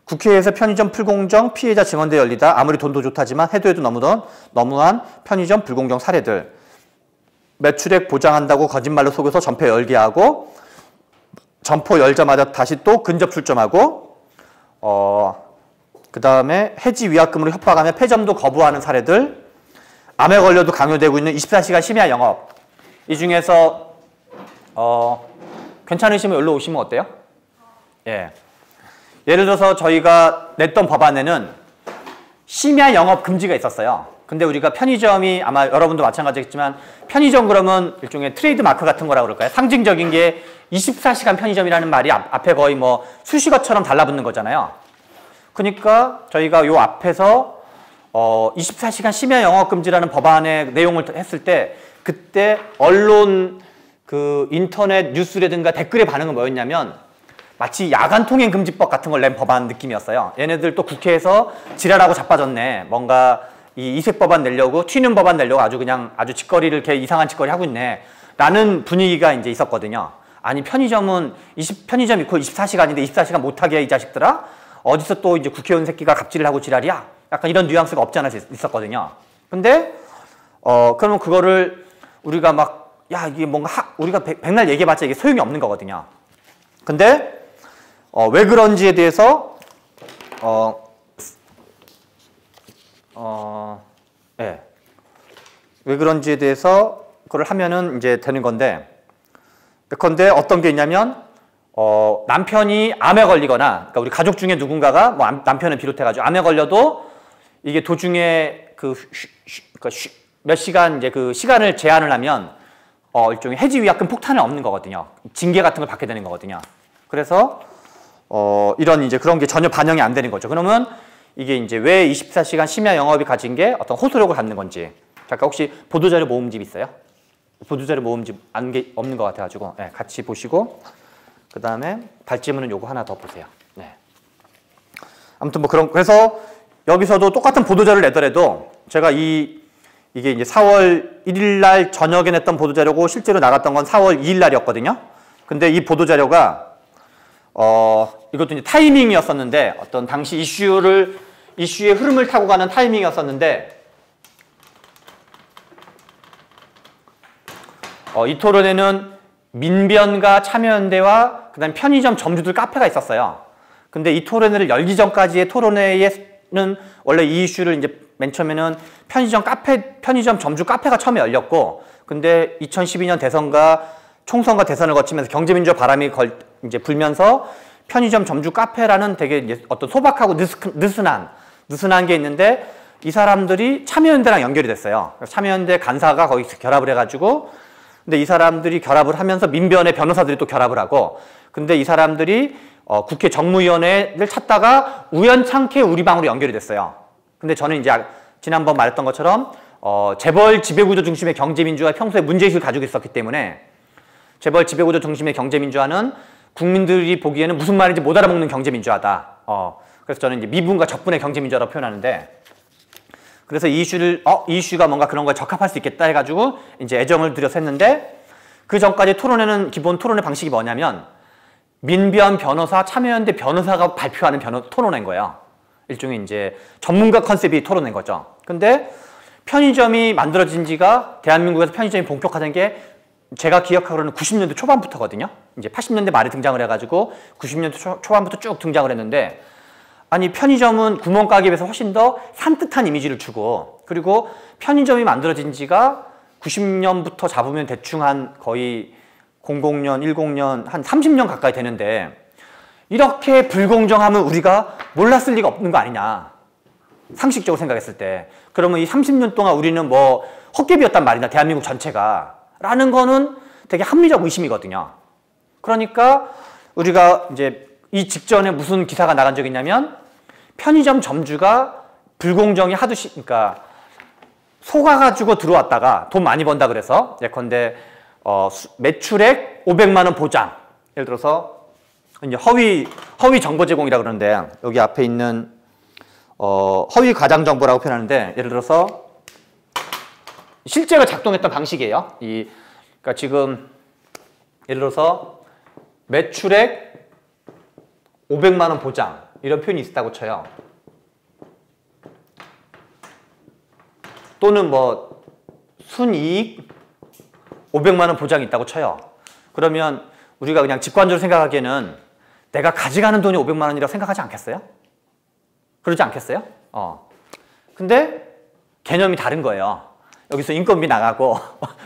국회에서 편의점 불공정 피해자 증언대회 열리다. 아무리 돈도 좋다지만 해도 너무한 편의점 불공정 사례들. 매출액 보장한다고 거짓말로 속여서 점포 열게 하고 점포 열자마자 다시 또 근접 출점하고 그 다음에 해지 위약금으로 협박하며 폐점도 거부하는 사례들. 암에 걸려도 강요되고 있는 24시간 심야 영업. 이 중에서 괜찮으시면 여기로 오시면 어때요? 예. 예를 들어서 저희가 냈던 법안에는 심야 영업 금지가 있었어요. 근데 우리가 편의점이 아마 여러분도 마찬가지겠지만 편의점 그러면 일종의 트레이드 마크 같은 거라고 그럴까요? 상징적인 게 24시간 편의점이라는 말이 앞에 거의 뭐 수식어처럼 달라붙는 거잖아요. 그러니까 저희가 요 앞에서 24시간 심야 영업 금지라는 법안의 내용을 했을 때 그때 언론 그 인터넷 뉴스라든가 댓글의 반응은 뭐였냐면 마치 야간 통행 금지법 같은 걸 낸 법안 느낌이었어요. 얘네들 또 국회에서 지랄하고 자빠졌네. 뭔가 이 이색 법안 내려고 튀는 법안 내려고 아주 그냥 아주 짓거리를 이렇게 이상한 짓거리 하고 있네. 라는 분위기가 이제 있었거든요. 아니 편의점은 편의점 이퀄 24시간인데 24시간 못하게 해, 이 자식들아? 어디서 또 이제 국회의원 새끼가 갑질을 하고 지랄이야? 약간 이런 뉘앙스가 없지 않아 있었거든요. 근데 그러면 그거를 우리가 막 야 이게 뭔가 우리가 백날 얘기해봤자 이게 소용이 없는 거거든요. 근데 왜 그런지에 대해서 예. 왜 그런지에 대해서 그걸 하면은 이제 되는 건데, 근데 어떤 게 있냐면 남편이 암에 걸리거나, 그러니까 우리 가족 중에 누군가가 뭐 남편을 비롯해가지고 암에 걸려도 이게 도중에 몇 시간 이제 그 시간을 제한을 하면 일종의 해지위약금 폭탄을 얻는 거거든요. 징계 같은 걸 받게 되는 거거든요. 그래서 이런 이제 그런 게 전혀 반영이 안 되는 거죠. 그러면 이게 이제 왜 24시간 심야 영업이 가진 게 어떤 호소력을 갖는 건지. 잠깐 혹시 보도자료 모음집 있어요? 보도자료 모음집 없는 것 같아가지고 네, 같이 보시고 그 다음에 발제문은 요거 하나 더 보세요. 네. 아무튼 뭐 그래서 여기서도 똑같은 보도자료를 내더라도 제가 이게 이제 4월 1일 날 저녁에 냈던 보도자료고 실제로 나갔던 건 4월 2일 날이었거든요. 근데 이 보도자료가 이것도 이제 타이밍이었었는데 어떤 당시 이슈의 흐름을 타고 가는 타이밍이었었는데 이 토론회는 민변과 참여연대와 그다음 편의점 점주들 카페가 있었어요. 근데 이 토론회를 열기 전까지의 토론회에는 원래 이 이슈를 이제 맨 처음에는 편의점 점주 카페가 처음에 열렸고, 근데 2012년 총선과 대선을 거치면서 경제민주화 바람이 이제 불면서 편의점 점주 카페라는 되게 이제 어떤 소박하고 느슨한 게 있는데 이 사람들이 참여연대랑 연결이 됐어요. 참여연대 간사가 거기서 결합을 해가지고, 근데 이 사람들이 결합을 하면서 민변의 변호사들이 또 결합을 하고, 근데 이 사람들이 국회 정무위원회를 찾다가 우연찮게 우리 방으로 연결이 됐어요. 근데 저는 이제 지난번 말했던 것처럼 재벌 지배구조 중심의 경제민주화 평소에 문제의식을 가지고 있었기 때문에 재벌 지배구조 중심의 경제민주화는 국민들이 보기에는 무슨 말인지 못 알아먹는 경제민주화다. 그래서 저는 이제 미분과 적분의 경제민주화라고 표현하는데, 그래서 이 이슈가 뭔가 그런 거에 적합할 수 있겠다 해가지고 이제 애정을 들여서 했는데, 그 전까지 토론회는 기본 토론회 방식이 뭐냐면 민변 변호사, 참여연대 변호사가 발표하는 토론회인 거예요. 일종의 이제 전문가 컨셉이 토론인 거죠. 근데 편의점이 만들어진 지가 대한민국에서 편의점이 본격화된 게 제가 기억하기로는 90년대 초반부터거든요. 이제 80년대 말에 등장을 해가지고 90년대 초반부터 쭉 등장을 했는데, 아니 편의점은 구멍가게에 비해서 훨씬 더 산뜻한 이미지를 주고, 그리고 편의점이 만들어진 지가 90년부터 잡으면 대충 한 거의 00년, 10년, 한 30년 가까이 되는데 이렇게 불공정함을 우리가 몰랐을 리가 없는 거 아니냐. 상식적으로 생각했을 때. 그러면 이 30년 동안 우리는 뭐 헛개비였단 말이냐, 대한민국 전체가. 라는 거는 되게 합리적 의심이거든요. 그러니까 우리가 이제 이 직전에 무슨 기사가 나간 적이 있냐면 편의점 점주가 불공정이 그러니까 속아가지고 들어왔다가 돈 많이 번다 그래서 예컨대 매출액 500만 원 보장. 예를 들어서 이제 허위 정보 제공이라고 그러는데 여기 앞에 있는 허위 과장 정보라고 표현하는데, 예를 들어서 실제로 작동했던 방식이에요. 그러니까 지금 예를 들어서 매출액 500만 원 보장 이런 표현이 있었다고 쳐요. 또는 뭐 순이익 500만 원 보장이 있다고 쳐요. 그러면 우리가 그냥 직관적으로 생각하기에는 내가 가져가는 돈이 500만 원이라고 생각하지 않겠어요? 그러지 않겠어요? 근데 개념이 다른 거예요. 여기서 인건비 나가고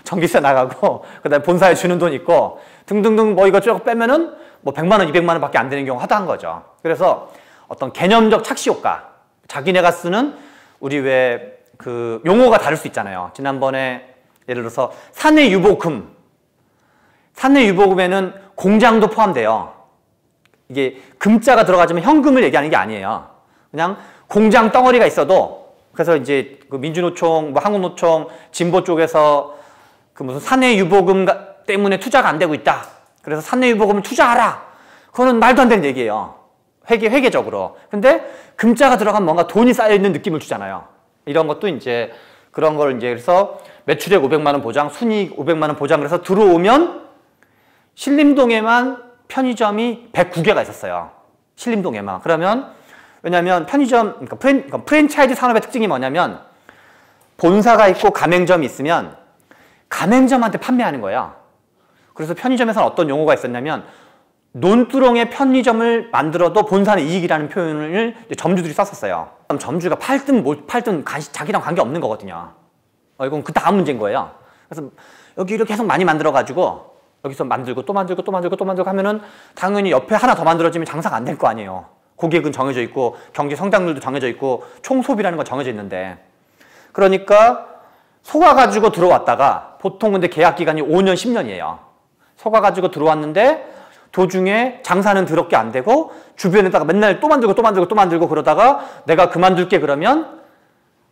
전기세 나가고 그다음에 본사에 주는 돈 있고 등등등 뭐 이거 쭉 빼면은 뭐 100만 원, 200만 원밖에 안 되는 경우가 하다한 거죠. 그래서 어떤 개념적 착시 효과, 자기네가 쓰는 우리 왜 그 용어가 다를 수 있잖아요. 지난번에 예를 들어서 사내유보금, 사내유보금에는 공장도 포함돼요. 이게 금자가 들어가지만 현금을 얘기하는 게 아니에요. 그냥 공장 덩어리가 있어도 그래서 이제 그 민주노총, 뭐 한국노총, 진보 쪽에서 그 무슨 사내유보금 때문에 투자가 안 되고 있다. 그래서 사내유보금을 투자하라. 그거는 말도 안 되는 얘기예요. 회계적으로. 근데 금자가 들어가면 뭔가 돈이 쌓여있는 느낌을 주잖아요. 이런 것도 이제 그런 걸 이제 그래서 매출액 500만 원 보장, 순이익 500만 원 보장 그래서 들어오면 신림동에만 편의점이 109개가 있었어요. 신림동에만. 그러면 왜냐하면 편의점, 그러니까 프랜차이즈 산업의 특징이 뭐냐면 본사가 있고 가맹점이 있으면 가맹점한테 판매하는 거야. 그래서 편의점에서는 어떤 용어가 있었냐면 논두렁의 편의점을 만들어도 본사는 이익이라는 표현을 점주들이 썼었어요. 점주가 팔든 못 팔든 자기랑 관계없는 거거든요. 이건 그 다음 문제인 거예요. 그래서 여기를 계속 많이 만들어가지고 여기서 만들고 또 만들고 또 만들고 또 만들고 하면은 당연히 옆에 하나 더 만들어지면 장사가 안 될 거 아니에요. 고객은 정해져 있고 경제 성장률도 정해져 있고 총 소비라는 건 정해져 있는데 그러니까 속아가지고 들어왔다가 보통 근데 계약 기간이 5년, 10년이에요. 속아가지고 들어왔는데 도중에 장사는 더럽게 안 되고 주변에다가 맨날 또 만들고 또 만들고 또 만들고 그러다가 내가 그만둘게 그러면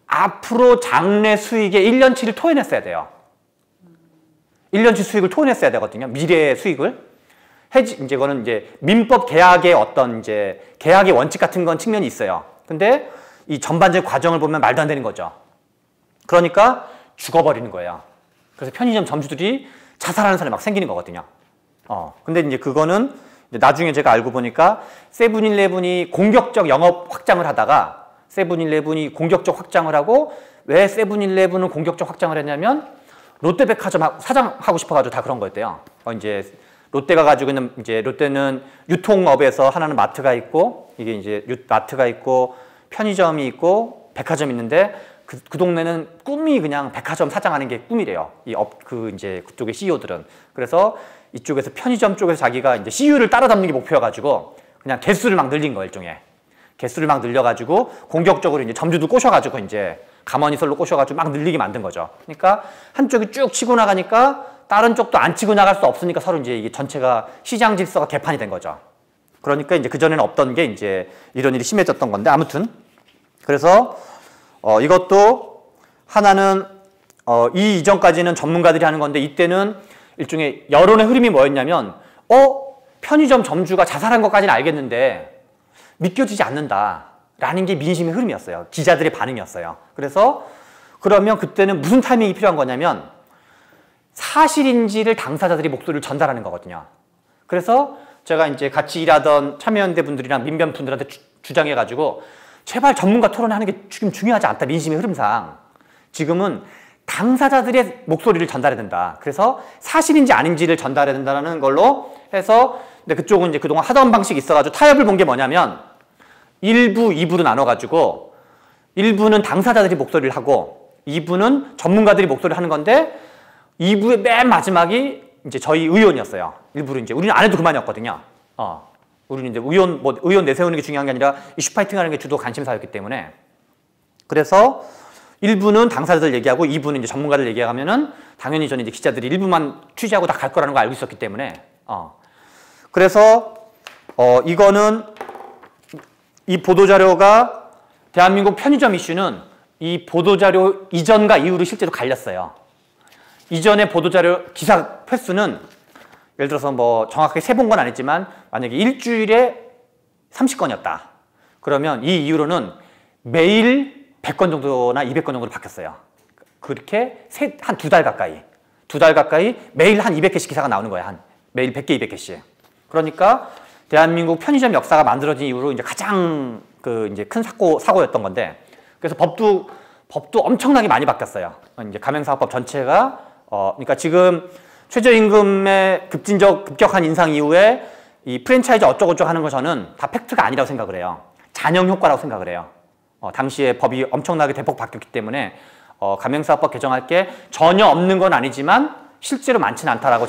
앞으로 장래 수익의 1년치를 토해냈어야 돼요. 1년치 수익을 토해냈어야 되거든요. 미래의 수익을. 이제 그거는 이제 민법 계약의 어떤 이제 계약의 원칙 같은 건 측면이 있어요. 근데 이 전반적인 과정을 보면 말도 안 되는 거죠. 그러니까 죽어버리는 거예요. 그래서 편의점 점주들이 자살하는 사람이 막 생기는 거거든요. 근데 이제 그거는 이제 나중에 제가 알고 보니까 세븐일레븐이 공격적 영업 확장을 하다가 세븐일레븐이 공격적 확장을 하고 왜 세븐일레븐은 공격적 확장을 했냐면 롯데백화점 사장하고 싶어가지고 다 그런 거였대요. 이제 롯데가 가지고 있는 이제 롯데는 유통업에서 하나는 마트가 있고 이게 이제 마트가 있고 편의점이 있고 백화점이 있는데 그 동네는 꿈이 그냥 백화점 사장하는 게 꿈이래요. 이제 그쪽의 CEO들은. 그래서 이쪽에서 편의점 쪽에서 자기가 이제 CU를 따라잡는 게 목표여가지고 그냥 개수를 막 늘린 거예요, 일종의. 개수를 막 늘려가지고 공격적으로 이제 점주도 꼬셔가지고 이제 가머니설로 꼬셔가지고 막 늘리게 만든 거죠. 그러니까 한쪽이 쭉 치고 나가니까 다른 쪽도 안 치고 나갈 수 없으니까 서로 이제 이게 전체가 시장 질서가 개판이 된 거죠. 그러니까 이제 그전에는 없던 게 이제 이런 일이 심해졌던 건데 아무튼 그래서 이것도 하나는 이 이전까지는 전문가들이 하는 건데 이때는 일종의 여론의 흐름이 뭐였냐면 편의점 점주가 자살한 것까지는 알겠는데 믿겨지지 않는다라는 게 민심의 흐름이었어요. 기자들의 반응이었어요. 그래서 그러면 그때는 무슨 타이밍이 필요한 거냐면 사실인지를 당사자들이 목소리를 전달하는 거거든요. 그래서 제가 이제 같이 일하던 참여연대 분들이랑 민변 분들한테 주장해가지고 제발 전문가 토론하는 게 지금 중요하지 않다. 민심의 흐름상. 지금은 당사자들의 목소리를 전달해야 된다. 그래서 사실인지 아닌지를 전달해야 된다는 걸로 해서 근데 그쪽은 이제 그동안 하던 방식이 있어가지고 타협을 본 게 뭐냐면 1부, 2부로 나눠가지고 1부는 당사자들이 목소리를 하고 2부는 전문가들이 목소리를 하는 건데 2부의 맨 마지막이 이제 저희 의원이었어요. 일부러 이제 우리는 안 해도 그만이었거든요. 우리는 이제 의원 내세우는 게 중요한 게 아니라 이슈 파이팅 하는 게 주도 관심사였기 때문에 그래서 1부는 당사자들 얘기하고 2부는 이제 전문가들 얘기하면은 당연히 저는 이제 기자들이 1부만 취재하고 다 갈 거라는 걸 알고 있었기 때문에 그래서 이거는 이 보도자료가 대한민국 편의점 이슈는 이 보도자료 이전과 이후로 실제로 갈렸어요. 이전의 보도자료 기사 횟수는 예를 들어서 뭐 정확하게 세본 건 아니지만 만약에 일주일에 30건이었다. 그러면 이 이후로는 매일 100건 정도나 200건 정도로 바뀌었어요. 그렇게 한 두 달 가까이 매일 한 200개씩 기사가 나오는 거예요. 매일 100개, 200개씩. 그러니까 대한민국 편의점 역사가 만들어진 이후로 이제 가장 이제 큰 사고였던 건데 그래서 법도 엄청나게 많이 바뀌었어요. 이제 가맹사업법 전체가 그러니까 지금 최저임금의 급격한 인상 이후에 이 프랜차이즈 어쩌고저쩌고 하는 거 저는 다 팩트가 아니라고 생각을 해요. 잔영 효과라고 생각을 해요. 당시에 법이 엄청나게 대폭 바뀌었기 때문에 가맹사업법 개정할 게 전혀 없는 건 아니지만 실제로 많지는 않다라고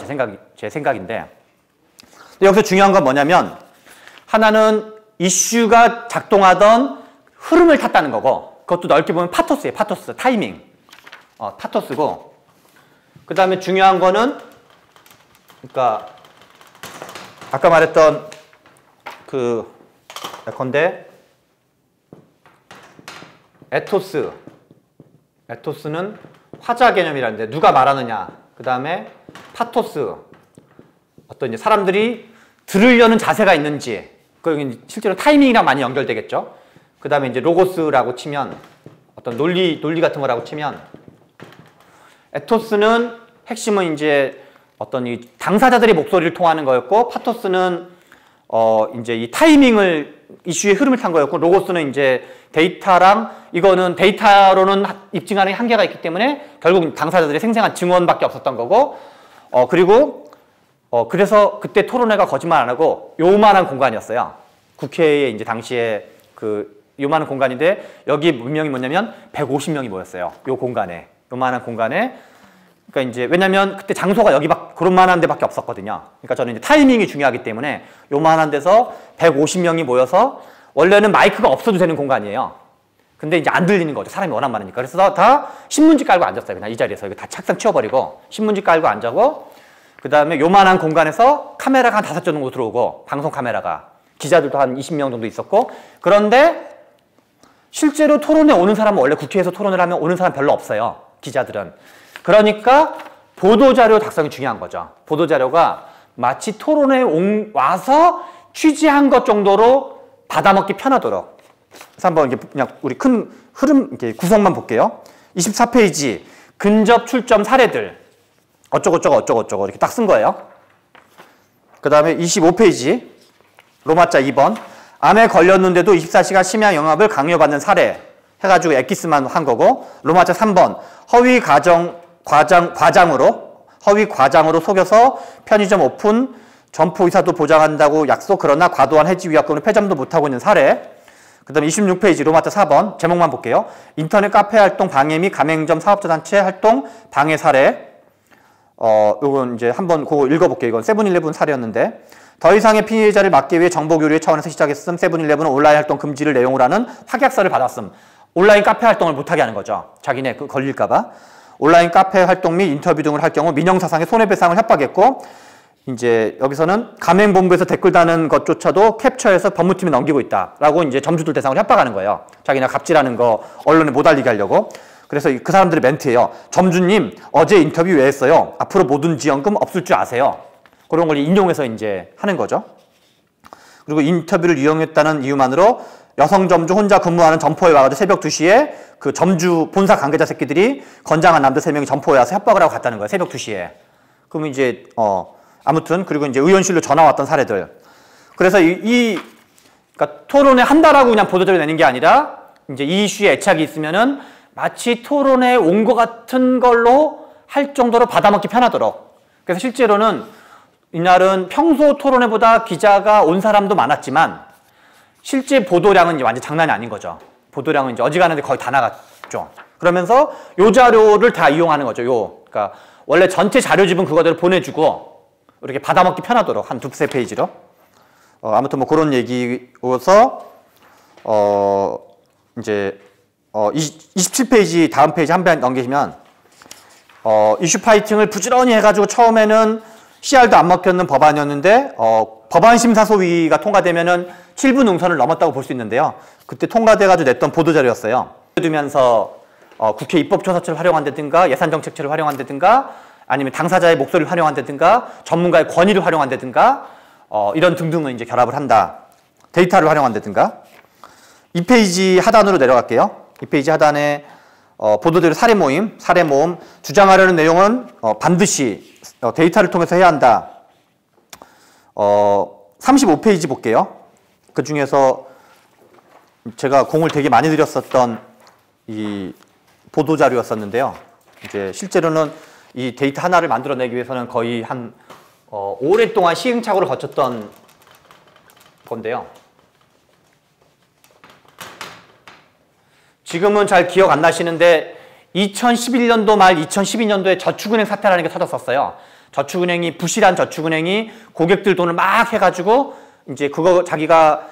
제 생각인데, 여기서 중요한 건 뭐냐면 하나는 이슈가 작동하던 흐름을 탔다는 거고, 그것도 넓게 보면 파토스예요. 파토스, 타이밍. 파토스고, 그 다음에 중요한 거는 그러니까 아까 말했던 예컨대 에토스는 화자 개념이라는데 누가 말하느냐, 그 다음에 파토스, 어떤 이제 사람들이 들으려는 자세가 있는지, 그 실제로 타이밍이랑 많이 연결되겠죠. 그 다음에 이제 로고스라고 치면 어떤 논리 같은 거라고 치면, 에토스는 핵심은 이제 어떤 이 당사자들의 목소리를 통하는 거였고, 파토스는 이제 이 타이밍을 이슈의 흐름을 탄 거였고, 로고스는 이제 데이터랑, 이거는 데이터로는 입증하는 한계가 있기 때문에 결국 당사자들의 생생한 증언밖에 없었던 거고, 그리고 그래서 그때 토론회가 거짓말 안 하고 요만한 공간이었어요. 국회에 이제 당시에 요만한 공간인데, 여기 문명이 뭐냐면 150명이 모였어요. 요 공간에, 요만한 공간에. 그러니까 이제 왜냐면 그때 장소가 그런만한 데밖에 없었거든요. 그러니까 저는 이제 타이밍이 중요하기 때문에 요만한 데서 150명이 모여서, 원래는 마이크가 없어도 되는 공간이에요. 근데 이제 안 들리는 거죠. 사람이 워낙 많으니까. 그래서 다 신문지 깔고 앉았어요. 그냥 이 자리에서. 이거 다 책상 치워버리고 신문지 깔고 앉아고, 그 다음에 요만한 공간에서 카메라가 한 5대 정도 들어오고, 방송 카메라가, 기자들도 한 20명 정도 있었고, 그런데 실제로 토론에 오는 사람은, 원래 국회에서 토론을 하면 오는 사람 별로 없어요. 기자들은. 그러니까 보도자료 작성이 중요한 거죠. 보도자료가 마치 토론에 와서 취재한 것 정도로 받아먹기 편하도록. 그래서 한번 이렇게 그냥 우리 큰 흐름, 이렇게 구성만 볼게요. 24페이지, 근접 출점 사례들. 어쩌고저쩌고 이렇게 딱 쓴 거예요. 그 다음에 25페이지, 로마자 2번. 암에 걸렸는데도 24시간 심야 영업을 강요받는 사례. 해가지고 엑기스만 한 거고, 로마자 3번. 허위 과장으로 속여서 편의점 오픈, 점포 이사도 보장한다고 약속, 그러나 과도한 해지 위약금으로 폐점도 못하고 있는 사례. 그 다음에 26페이지 로마자 4번. 제목만 볼게요. 인터넷 카페 활동 방해 및 가맹점 사업자 단체 활동 방해 사례. 요건 이제 한번 그거 읽어볼게요. 이건 세븐일레븐 사례였는데, 더 이상의 피해자를 막기 위해 정보 교류의 차원에서 시작했음. 세븐일레븐은 온라인 활동 금지를 내용으로 하는 확약서를 받았음. 온라인 카페 활동을 못하게 하는 거죠. 자기네 걸릴까봐. 온라인 카페 활동 및 인터뷰 등을 할 경우 민형사상의 손해배상을 협박했고, 이제 여기서는 가맹본부에서 댓글 다는 것조차도 캡처해서 법무팀에 넘기고 있다라고 이제 점주들 대상으로 협박하는 거예요. 자기네 갑질하는 거 언론에 못 알리게 하려고. 그래서 그 사람들의 멘트예요. 점주님, 어제 인터뷰 왜 했어요? 앞으로 모든 지원금 없을 줄 아세요? 그런 걸 인용해서 이제 하는 거죠. 그리고 인터뷰를 이용했다는 이유만으로 여성 점주 혼자 근무하는 점포에 와가지고 새벽 2시에 그 점주 본사 관계자 새끼들이 건장한 남자 3명이 점포에 와서 협박을 하고 갔다는 거예요. 새벽 2시에. 그러면 이제 아무튼, 그리고 이제 의원실로 전화 왔던 사례들. 그래서 그러니까 토론회 한다라고 그냥 보도자료 내는 게 아니라, 이제 이 이슈에 애착이 있으면은 마치 토론회 온 것 같은 걸로 할 정도로 받아먹기 편하도록. 그래서 실제로는 이날은 평소 토론회보다 기자가 온 사람도 많았지만, 실제 보도량은 이제 완전 장난이 아닌 거죠. 보도량은 이제 어지간한데 거의 다 나갔죠. 그러면서 요 자료를 다 이용하는 거죠. 그러니까 원래 전체 자료집은 그거대로 보내주고 이렇게 받아먹기 편하도록 한 2-3페이지로. 아무튼 뭐 그런 얘기여서 이제 27페이지 다음 페이지 한 번 넘기시면, 이슈 파이팅을 부지런히 해가지고 처음에는 CR도 안 먹혔는 법안이었는데, 법안심사소위가 통과되면은 7부 능선을 넘었다고 볼 수 있는데요. 그때 통과돼가지고 냈던 보도자료였어요. 두면서 국회 입법조사처를 활용한다든가, 예산정책처를 활용한다든가, 아니면 당사자의 목소리를 활용한다든가, 전문가의 권위를 활용한다든가, 이런 등등을 이제 결합을 한다. 데이터를 활용한다든가. 2페이지 하단으로 내려갈게요. 2페이지 하단에 보도자료 사례 모임 주장하려는 내용은 반드시 데이터를 통해서 해야 한다. 35페이지 볼게요. 그 중에서 제가 공을 되게 많이 들였었던 이 보도자료였었는데요. 이제 실제로는 이 데이터 하나를 만들어내기 위해서는 거의 한 오랫동안 시행착오를 거쳤던 건데요. 지금은 잘 기억 안 나시는데 2011년도 말 2012년도에 저축은행 사태라는 게 터졌었어요. 저축은행이, 부실한 저축은행이 고객들 돈을 막 해가지고 이제 그거 자기가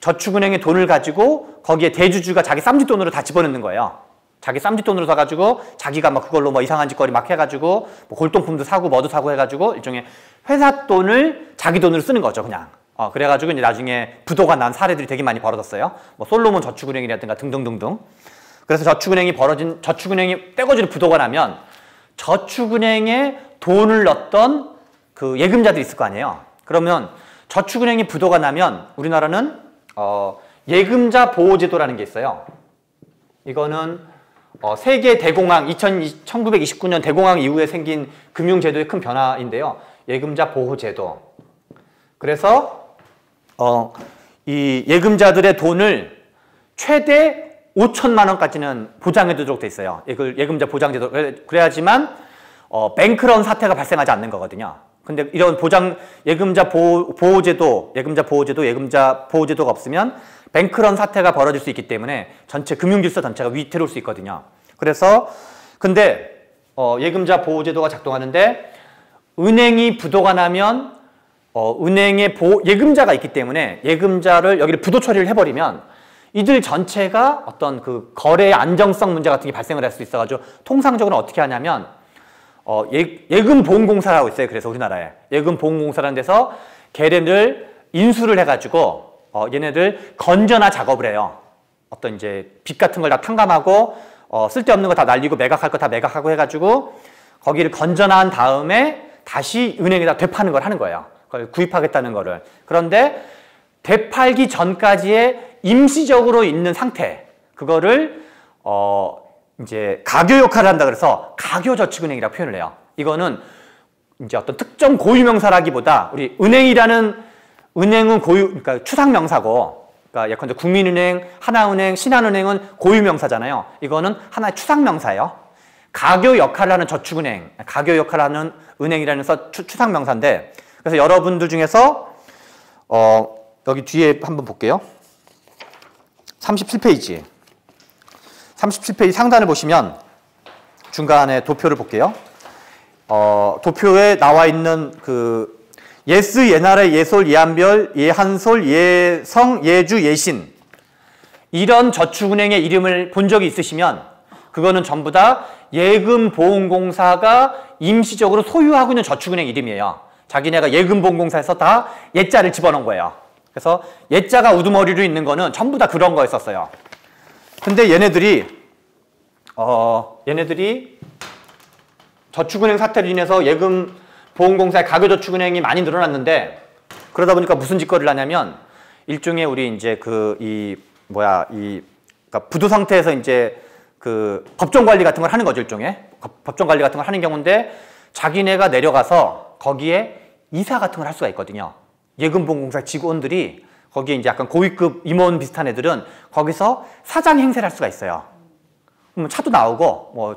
저축은행의 돈을 가지고 거기에 대주주가 자기 쌈짓돈으로 다 집어넣는 거예요. 자기 쌈짓돈으로 사가지고 자기가 막 그걸로 뭐 이상한 짓거리 막 해가지고 뭐 골동품도 사고 뭐도 사고 해가지고 일종의 회사 돈을 자기 돈으로 쓰는 거죠, 그냥. 그래가지고 이제 나중에 부도가 난 사례들이 되게 많이 벌어졌어요. 뭐 솔로몬 저축은행이라든가 등등등등. 그래서 저축은행이 떼거지로 부도가 나면 저축은행에 돈을 넣었던 그 예금자들이 있을 거 아니에요. 그러면 저축은행이 부도가 나면 우리나라는 예금자 보호제도라는 게 있어요. 이거는 세계 대공황 1929년 대공황 이후에 생긴 금융제도의 큰 변화인데요. 예금자 보호제도. 그래서 이 예금자들의 돈을 최대 5천만 원까지는 보장해 두도록 돼 있어요. 이걸 예금자 보장제도. 그래야지만 뱅크런 사태가 발생하지 않는 거거든요. 근데 이런 예금자 보호제도가 없으면 뱅크런 사태가 벌어질 수 있기 때문에 전체 금융질서 전체가 위태로울 수 있거든요. 그래서 근데 예금자 보호제도가 작동하는데 은행이 부도가 나면 은행에 예금자가 있기 때문에 예금자를 여기를 부도 처리를 해버리면 이들 전체가 어떤 그 거래의 안정성 문제 같은 게 발생을 할 수 있어가지고 통상적으로 어떻게 하냐면 예금보험공사라고 있어요. 그래서 우리나라에 예금보험공사라는 데서 걔네들 인수를 해가지고 얘네들 건전화 작업을 해요. 어떤 이제 빚 같은 걸 다 탕감하고 쓸데없는 거 다 날리고 매각할 거 다 매각하고 해가지고 거기를 건전화한 다음에 다시 은행에다 되파는 걸 하는 거예요. 그걸 구입하겠다는 거를. 그런데 되팔기 전까지의 임시적으로 있는 상태, 그거를 이제 가교 역할을 한다 그래서 가교저축은행이라고 표현을 해요. 이거는 이제 어떤 특정 고유명사라기보다 우리 은행이라는 은행은 그러니까 추상명사고, 그러니까 예컨대 국민은행, 하나은행, 신한은행은 고유명사잖아요. 이거는 하나의 추상명사예요. 가교 역할을 하는 저축은행, 가교 역할을 하는 은행이라는 추상명사인데, 그래서 여러분들 중에서 여기 뒤에 한번 볼게요. 37페이지. 37페이지 상단을 보시면 중간에 도표를 볼게요. 도표에 나와 있는 그 예스, 예나래, 예솔, 예한별, 예한솔, 예성, 예주, 예신, 이런 저축은행의 이름을 본 적이 있으시면 그거는 전부 다 예금보험공사가 임시적으로 소유하고 있는 저축은행 이름이에요. 자기네가 예금보험공사에서 다 예자를 집어넣은 거예요. 그래서 예자가 우두머리로 있는 거는 전부 다 그런 거였었어요. 근데 얘네들이 저축은행 사태로 인해서 예금보험공사의 가교저축은행이 많이 늘어났는데, 그러다 보니까 무슨 짓거리를 하냐면 일종의 우리 이제 그러니까 부도 상태에서 이제 그 법정 관리 같은 걸 하는 거죠. 일종의 법정 관리 같은 걸 하는 경우인데 자기네가 내려가서 거기에 이사 같은 걸 할 수가 있거든요. 예금보험공사 직원들이 거기에 이제 약간 고위급 임원 비슷한 애들은 거기서 사장 행세를 할 수가 있어요. 그러면 차도 나오고 뭐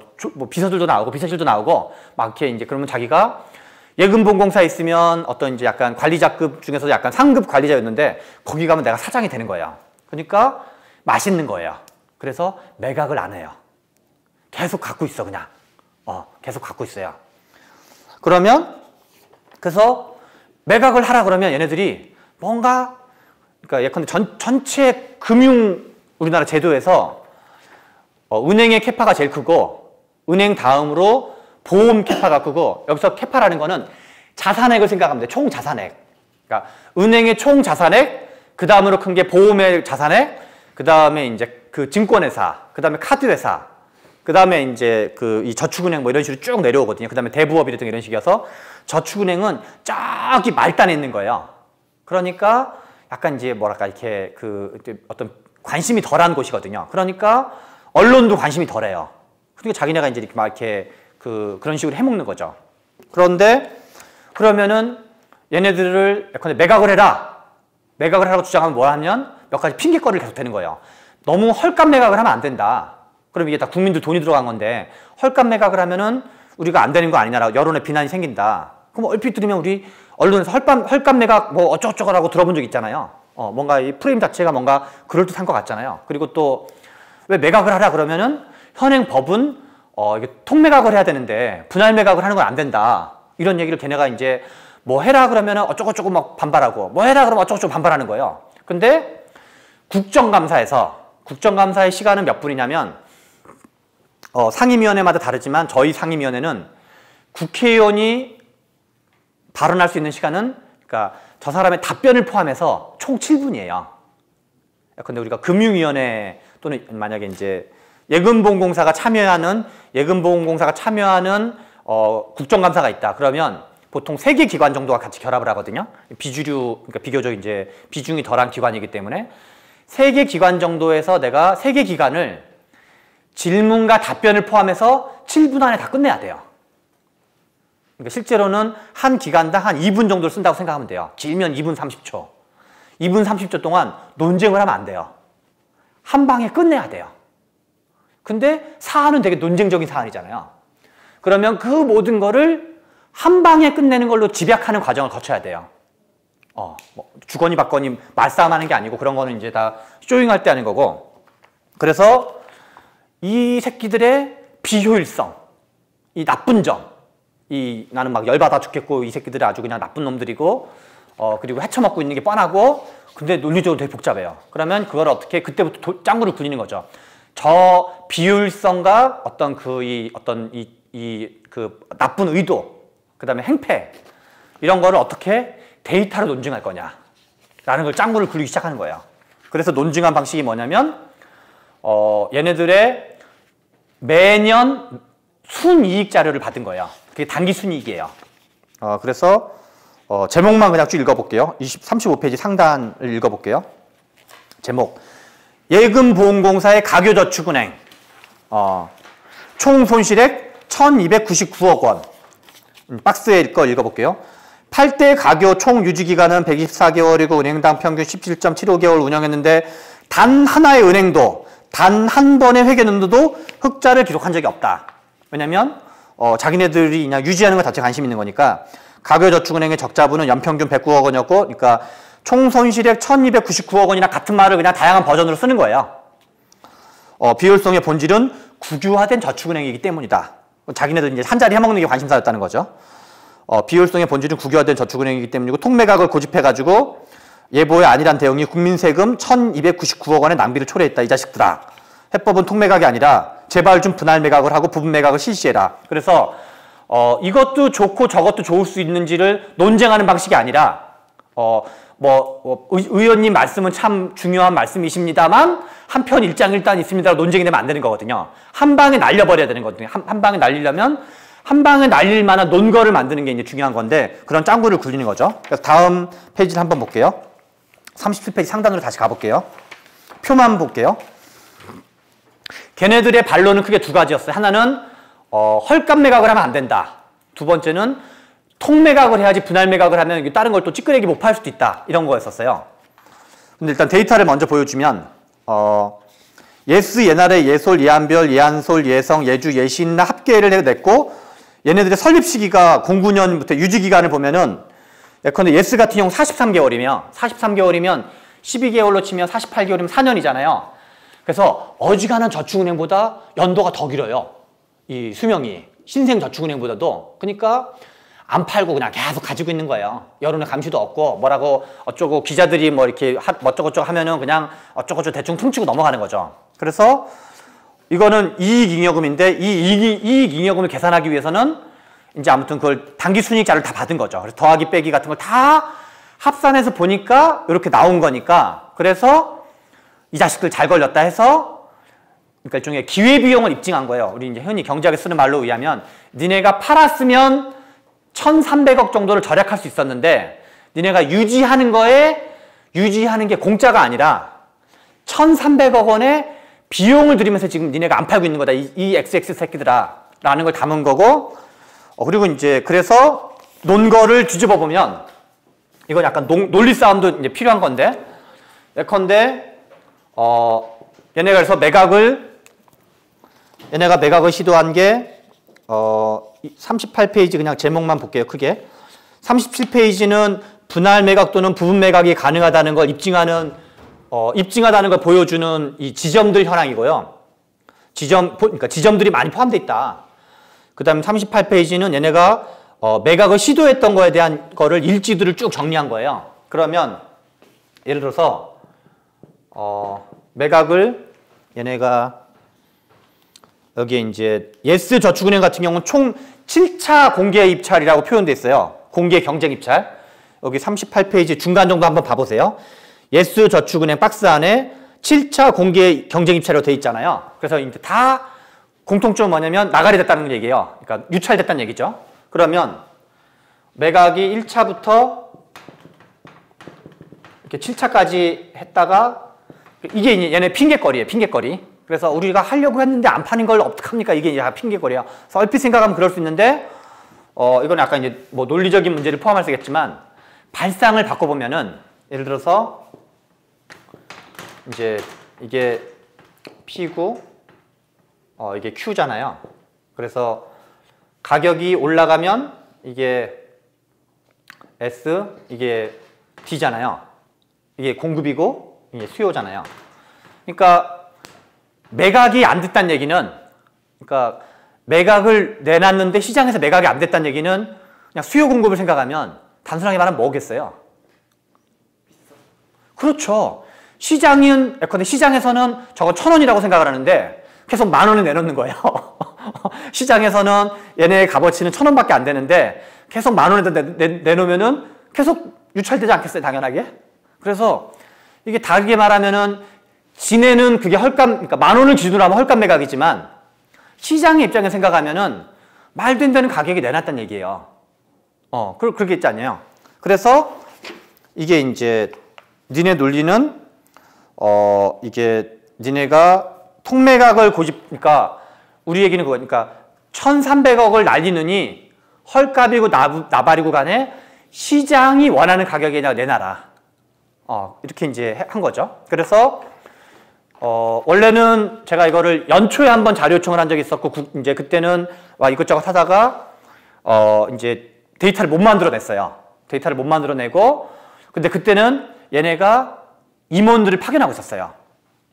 비서들도 나오고 비서실도 나오고 막 이렇게 이제 그러면 자기가 예금보험공사에 있으면 어떤 이제 약간 관리자급 중에서도 약간 상급 관리자였는데 거기 가면 내가 사장이 되는 거예요. 그러니까 맛있는 거예요. 그래서 매각을 안 해요. 계속 갖고 있어, 그냥. 계속 갖고 있어요. 그래서 매각을 하라 그러면 얘네들이 뭔가, 그러니까 예컨대 전체 우리나라 제도에서 은행의 캐파가 제일 크고 은행 다음으로 보험 캐파가 크고, 여기서 캐파라는 거는 자산액을 생각하면 돼. 총 자산액. 그러니까 은행의 총 자산액, 그 다음으로 큰 게 보험의 자산액, 그 다음에 이제 그 증권회사, 그 다음에 카드회사, 그 다음에 이제 이 저축은행 뭐 이런 식으로 쭉 내려오거든요. 그 다음에 대부업이라든가 이런 식이어서 저축은행은 저기 말단에 있는 거예요. 그러니까 약간 이제 뭐랄까 이렇게 어떤 관심이 덜한 곳이거든요. 그러니까 언론도 관심이 덜해요. 그러니까 자기네가 이제 이렇게 막 이렇게 그런 식으로 해먹는 거죠. 그러면은 얘네들을 예컨대 매각을 해라. 매각을 하라고 주장하면 뭐 하면 몇 가지 핑계거리를 계속 되는 거예요. 너무 헐값 매각을 하면 안 된다. 그럼 이게 다 국민들 돈이 들어간 건데 헐값 매각을 하면은 우리가 안 되는 거 아니냐라고 여론의 비난이 생긴다. 그럼 얼핏 들으면 우리 언론에서 헐값 매각 뭐 어쩌고저쩌고라고 들어본 적 있잖아요. 뭔가 이 프레임 자체가 뭔가 그럴듯한 것 같잖아요. 그리고 또 왜 매각을 하라 그러면은 현행 법은 이게 통매각을 해야 되는데 분할 매각을 하는 건 안 된다. 이런 얘기를 걔네가 이제 뭐 해라 그러면 어쩌고저쩌고 막 반발하고 뭐 해라 그러면 어쩌고저쩌고 반발하는 거예요. 근데 국정감사의 시간은 몇 분이냐면 상임위원회마다 다르지만 저희 상임위원회는 국회의원이 발언할 수 있는 시간은 그러니까 저 사람의 답변을 포함해서 총 7분이에요. 근데 우리가 금융위원회 또는 만약에 이제 예금보험공사가 참여하는 국정감사가 있다. 그러면 보통 3개 기관 정도가 같이 결합을 하거든요. 비주류, 그러니까 비교적 이제 비중이 덜한 기관이기 때문에 3개 기관 정도에서 내가 3개 기관을 질문과 답변을 포함해서 7분 안에 다 끝내야 돼요. 그러니까 실제로는 한 기관당 한 2분 정도를 쓴다고 생각하면 돼요. 길면 2분 30초. 2분 30초 동안 논쟁을 하면 안 돼요. 한 방에 끝내야 돼요. 근데 사안은 되게 논쟁적인 사안이잖아요. 그러면 그 모든 거를 한 방에 끝내는 걸로 집약하는 과정을 거쳐야 돼요. 뭐 주거니 받거니 말싸움하는 게 아니고 그런 거는 이제 다 쇼잉할 때 하는 거고. 그래서 이 새끼들의 비효율성, 이 나쁜 점, 나는 막 열받아 죽겠고 이 새끼들이 아주 그냥 나쁜 놈들이고 그리고 헤쳐먹고 있는 게 뻔하고 근데 논리적으로 되게 복잡해요. 그러면 그걸 어떻게 그때부터 짱구를 굴리는 거죠. 저 비효율성과 어떤 그 나쁜 의도, 그 다음에 행패 이런 거를 어떻게 데이터로 논증할 거냐라는 걸 짱구를 굴리기 시작하는 거예요. 그래서 논증한 방식이 뭐냐면 얘네들의 매년 순이익 자료를 받은 거예요. 그게 단기 순이익이에요. 그래서 제목만 그냥 쭉 읽어볼게요. 35페이지 상단을 읽어볼게요. 제목 예금보험공사의 가교저축은행 총 손실액 1299억 원. 박스에 거 읽어볼게요. 8대 가교 총 유지기간은 124개월이고 은행당 평균 17.75개월 운영했는데 단 하나의 은행도 단 한 번의 회계연도도 흑자를 기록한 적이 없다. 왜냐면 자기네들이 그냥 유지하는 거 자체 관심 있는 거니까. 가교저축은행의 적자분은 연평균 109억 원이었고 그러니까 총 손실액 1299억 원이나 같은 말을 그냥 다양한 버전으로 쓰는 거예요. 비효율성의 본질은 국유화된 저축은행이기 때문이다. 자기네들 이제 한 자리 해먹는 게 관심사였다는 거죠. 비효율성의 본질은 국유화된 저축은행이기 때문이고 통매각을 고집해가지고 예보의 안일한 대응이 국민 세금 1299억 원의 낭비를 초래했다. 이 자식들아. 해법은 통매각이 아니라 제발 좀 분할 매각을 하고 부분 매각을 실시해라. 그래서 이것도 좋고 저것도 좋을 수 있는지를 논쟁하는 방식이 아니라 의원님 말씀은 참 중요한 말씀이십니다만 한편 일장일단 있습니다. 논쟁이 되면 안 되는 거거든요. 한 방에 날려버려야 되는 거거든요. 한 방에 날리려면 한 방에 날릴 만한 논거를 만드는 게 이제 중요한 건데 그런 짱구를 굴리는 거죠. 그래서 다음 페이지를 한번 볼게요. 37페이지 상단으로 다시 가볼게요. 표만 볼게요. 걔네들의 반론은 크게 두 가지였어요. 하나는 헐값 매각을 하면 안 된다. 두 번째는 통매각을 해야지 분할 매각을 하면 다른 걸 또 찌끄레기 못 팔 수도 있다. 이런 거였었어요. 근데 일단 데이터를 먼저 보여주면 예스, 예나래, 예솔, 예한별, 예한솔, 예성, 예주, 예신나 합계를 냈고 얘네들의 설립 시기가 09년부터 유지기간을 보면은 예컨대 예스 같은 경우 43개월이면 12개월로 치면 48개월이면 4년이잖아요. 그래서 어지간한 저축은행보다 연도가 더 길어요. 이 수명이 신생저축은행보다도. 그러니까 안 팔고 그냥 계속 가지고 있는 거예요. 여론의 감시도 없고 뭐라고 어쩌고 기자들이 뭐 이렇게 어쩌고저쩌고 하면은 그냥 어쩌고저쩌고 대충 퉁치고 넘어가는 거죠. 그래서 이거는 이익잉여금인데 이 이익잉여금을 계산하기 위해서는 이제 아무튼 그걸 단기 순이익자를 다 받은 거죠. 그래서 더하기 빼기 같은 걸 다 합산해서 보니까 이렇게 나온 거니까 그래서 이 자식들 잘 걸렸다 해서 그러니까 일종의 기회비용을 입증한 거예요. 우리 이제 흔히 경제학에 쓰는 말로 의하면 니네가 팔았으면 1,300억 정도를 절약할 수 있었는데 니네가 유지하는 게 공짜가 아니라 1,300억 원의 비용을 들이면서 지금 니네가 안 팔고 있는 거다. 이 XX 새끼들아 라는 걸 담은 거고 그리고 이제 그래서 논거를 뒤집어 보면 이건 약간 논리 싸움도 이제 필요한 건데 예컨대 얘네가 그래서 얘네가 매각을 시도한 게 38페이지 그냥 제목만 볼게요. 크게 37페이지는 분할 매각 또는 부분 매각이 가능하다는 걸 입증하다는 걸 보여주는 이 지점들 현황이고요. 그러니까 지점들이 많이 포함되어 있다. 그 다음에 38페이지는 얘네가 매각을 시도했던 거에 대한 거를 일지들을 쭉 정리한 거예요. 그러면 예를 들어서 매각을 얘네가 여기에 이제 예스저축은행 같은 경우는 총 7차 공개 입찰이라고 표현되어 있어요. 공개 경쟁 입찰. 여기 38페이지 중간 정도 한번 봐보세요. 예스저축은행 박스 안에 7차 공개 경쟁 입찰로 되어 있잖아요. 그래서 이제 다 공통점은 뭐냐면 나가리 됐다는 얘기예요. 그러니까 유찰됐다는 얘기죠. 그러면 매각이 1차부터 이렇게 7차까지 했다가 이게 이제 얘네 핑계거리예요. 핑계거리. 그래서 우리가 하려고 했는데 안 파는 걸 어떡합니까? 이게 이제 핑계거리야. 그래서 얼핏 생각하면 그럴 수 있는데 이건 약간 이제 뭐 논리적인 문제를 포함할 수 있겠지만 발상을 바꿔보면은 예를 들어서 이제 이게 P고 이게 Q잖아요. 그래서 가격이 올라가면 이게 S, 이게 D잖아요. 이게 공급이고 이게 수요잖아요. 그러니까 매각이 안 됐다는 얘기는, 그러니까 매각을 내놨는데 시장에서 매각이 안 됐다는 얘기는 그냥 수요 공급을 생각하면 단순하게 말하면 뭐겠어요? 그렇죠. 시장은 예컨대 시장에서는 저거 1,000원이라고 생각을 하는데 계속 10,000원에 내놓는 거예요. 시장에서는 얘네의 값어치는 1,000원밖에 안 되는데 계속 10,000원에 내놓으면은 계속 유찰되지 않겠어요, 당연하게? 그래서 이게 다르게 말하면은 지네는 그게 그러니까 10,000원을 기준으로 하면 헐값 매각이지만 시장의 입장에 생각하면은 말도 안 되는 가격이 내놨다는 얘기예요. 그렇게 있지 않나요? 그래서 이게 이제 니네 논리는 이게 니네가 통매각을 그러니까 우리 얘기는 그거니까 1,300억을 날리느니 헐값이고 나발이고 간에 시장이 원하는 가격에 내놔라. 이렇게 이제 한 거죠. 그래서 원래는 제가 이거를 연초에 한번 자료 요청을 한 적이 있었고 이제 그때는 이것저것 하다가 이제 데이터를 못 만들어냈어요. 데이터를 못 만들어내고 근데 그때는 얘네가 임원들을 파견하고 있었어요.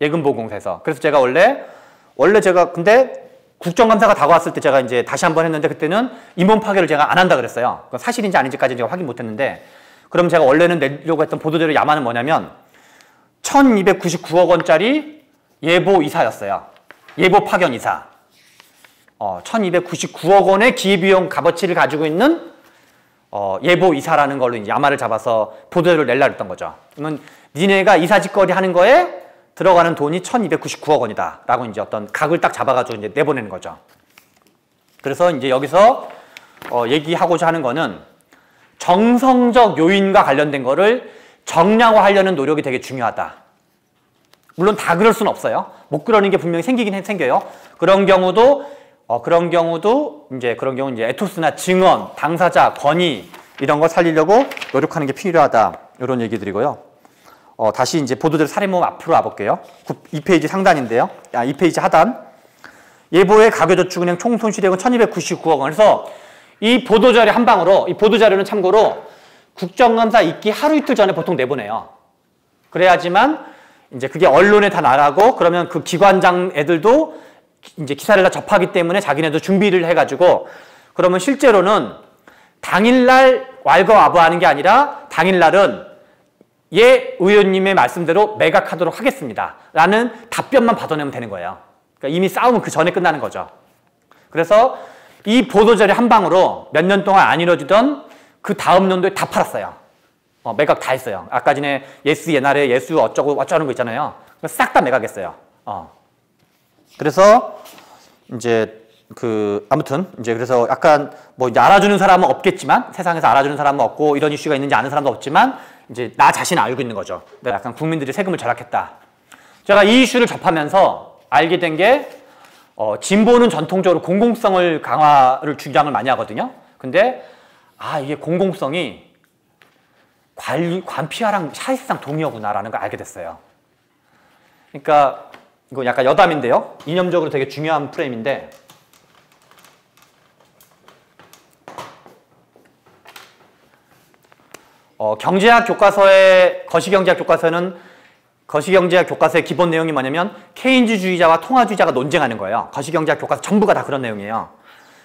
예금보공사에서. 그래서 제가 원래 제가 근데 국정감사가 다가왔을 때 제가 이제 다시 한번 했는데 그때는 임원 파견을 제가 안 한다 그랬어요. 그건 사실인지 아닌지까지는 제가 확인 못 했는데 그럼 제가 원래는 내려고 했던 보도자료 야만은 뭐냐면 1,299억 원짜리 예보 이사였어요. 예보 파견 이사. 1,299억 원의 기회비용 값어치를 가지고 있는 예보 이사라는 걸로 이제 야마를 잡아서 보도자료를 내려고 했던 거죠. 그러면 니네가 이사직거리 하는 거에 들어가는 돈이 1,299억 원이다. 라고 이제 어떤 각을 딱 잡아가지고 이제 내보내는 거죠. 그래서 이제 여기서 얘기하고자 하는 거는 정성적 요인과 관련된 거를 정량화하려는 노력이 되게 중요하다. 물론 다 그럴 수는 없어요. 못 그러는 게 분명히 생겨요. 그런 경우는 이제 에토스나 증언, 당사자, 권위 이런 거 살리려고 노력하는 게 필요하다. 이런 얘기들이고요. 다시 이제 보도자료 사례모음 앞으로 와볼게요. 2페이지 상단인데요. 2페이지 하단. 예보의 가계저축은행 총 손실액은 1,299억 원. 그래서 이 보도자료 한 방으로, 이 보도자료는 참고로 국정감사 있기 하루 이틀 전에 보통 내보내요. 그래야지만 이제 그게 언론에 다 나가고 그러면 그 기관장 애들도 이제 기사를 다 접하기 때문에 자기네도 준비를 해가지고 그러면 실제로는 당일날 왈가왈부하는 게 아니라 당일날은 예 의원님의 말씀대로 매각하도록 하겠습니다. 라는 답변만 받아내면 되는 거예요. 그러니까 이미 싸움은 그 전에 끝나는 거죠. 그래서 이 보도자료 한 방으로 몇 년 동안 안 이루어지던 그 다음 년도에 다 팔았어요. 매각 다 했어요. 아까 전에 예스 옛날에 예수 어쩌고 어쩌는 거 있잖아요. 싹 다 매각했어요. 그래서 이제 아무튼 이제 그래서 약간 뭐 이제 알아주는 사람은 없겠지만 세상에서 알아주는 사람은 없고 이런 이슈가 있는지 아는 사람도 없지만 이제 나 자신 알고 있는 거죠. 내가 약간 국민들이 세금을 절약했다. 제가 이 이슈를 접하면서 알게 된 게 진보는 전통적으로 공공성을 강화를 주장을 많이 하거든요. 근데 이게 공공성이 관피화랑 사실상 동의어구나라는 걸 알게 됐어요. 그러니까 이거 약간 여담인데요. 이념적으로 되게 중요한 프레임인데 경제학 교과서의 거시경제학 교과서는 거시경제학 교과서의 기본 내용이 뭐냐면 케인즈주의자와 통화주의자가 논쟁하는 거예요. 거시경제학 교과서 전부가 다 그런 내용이에요.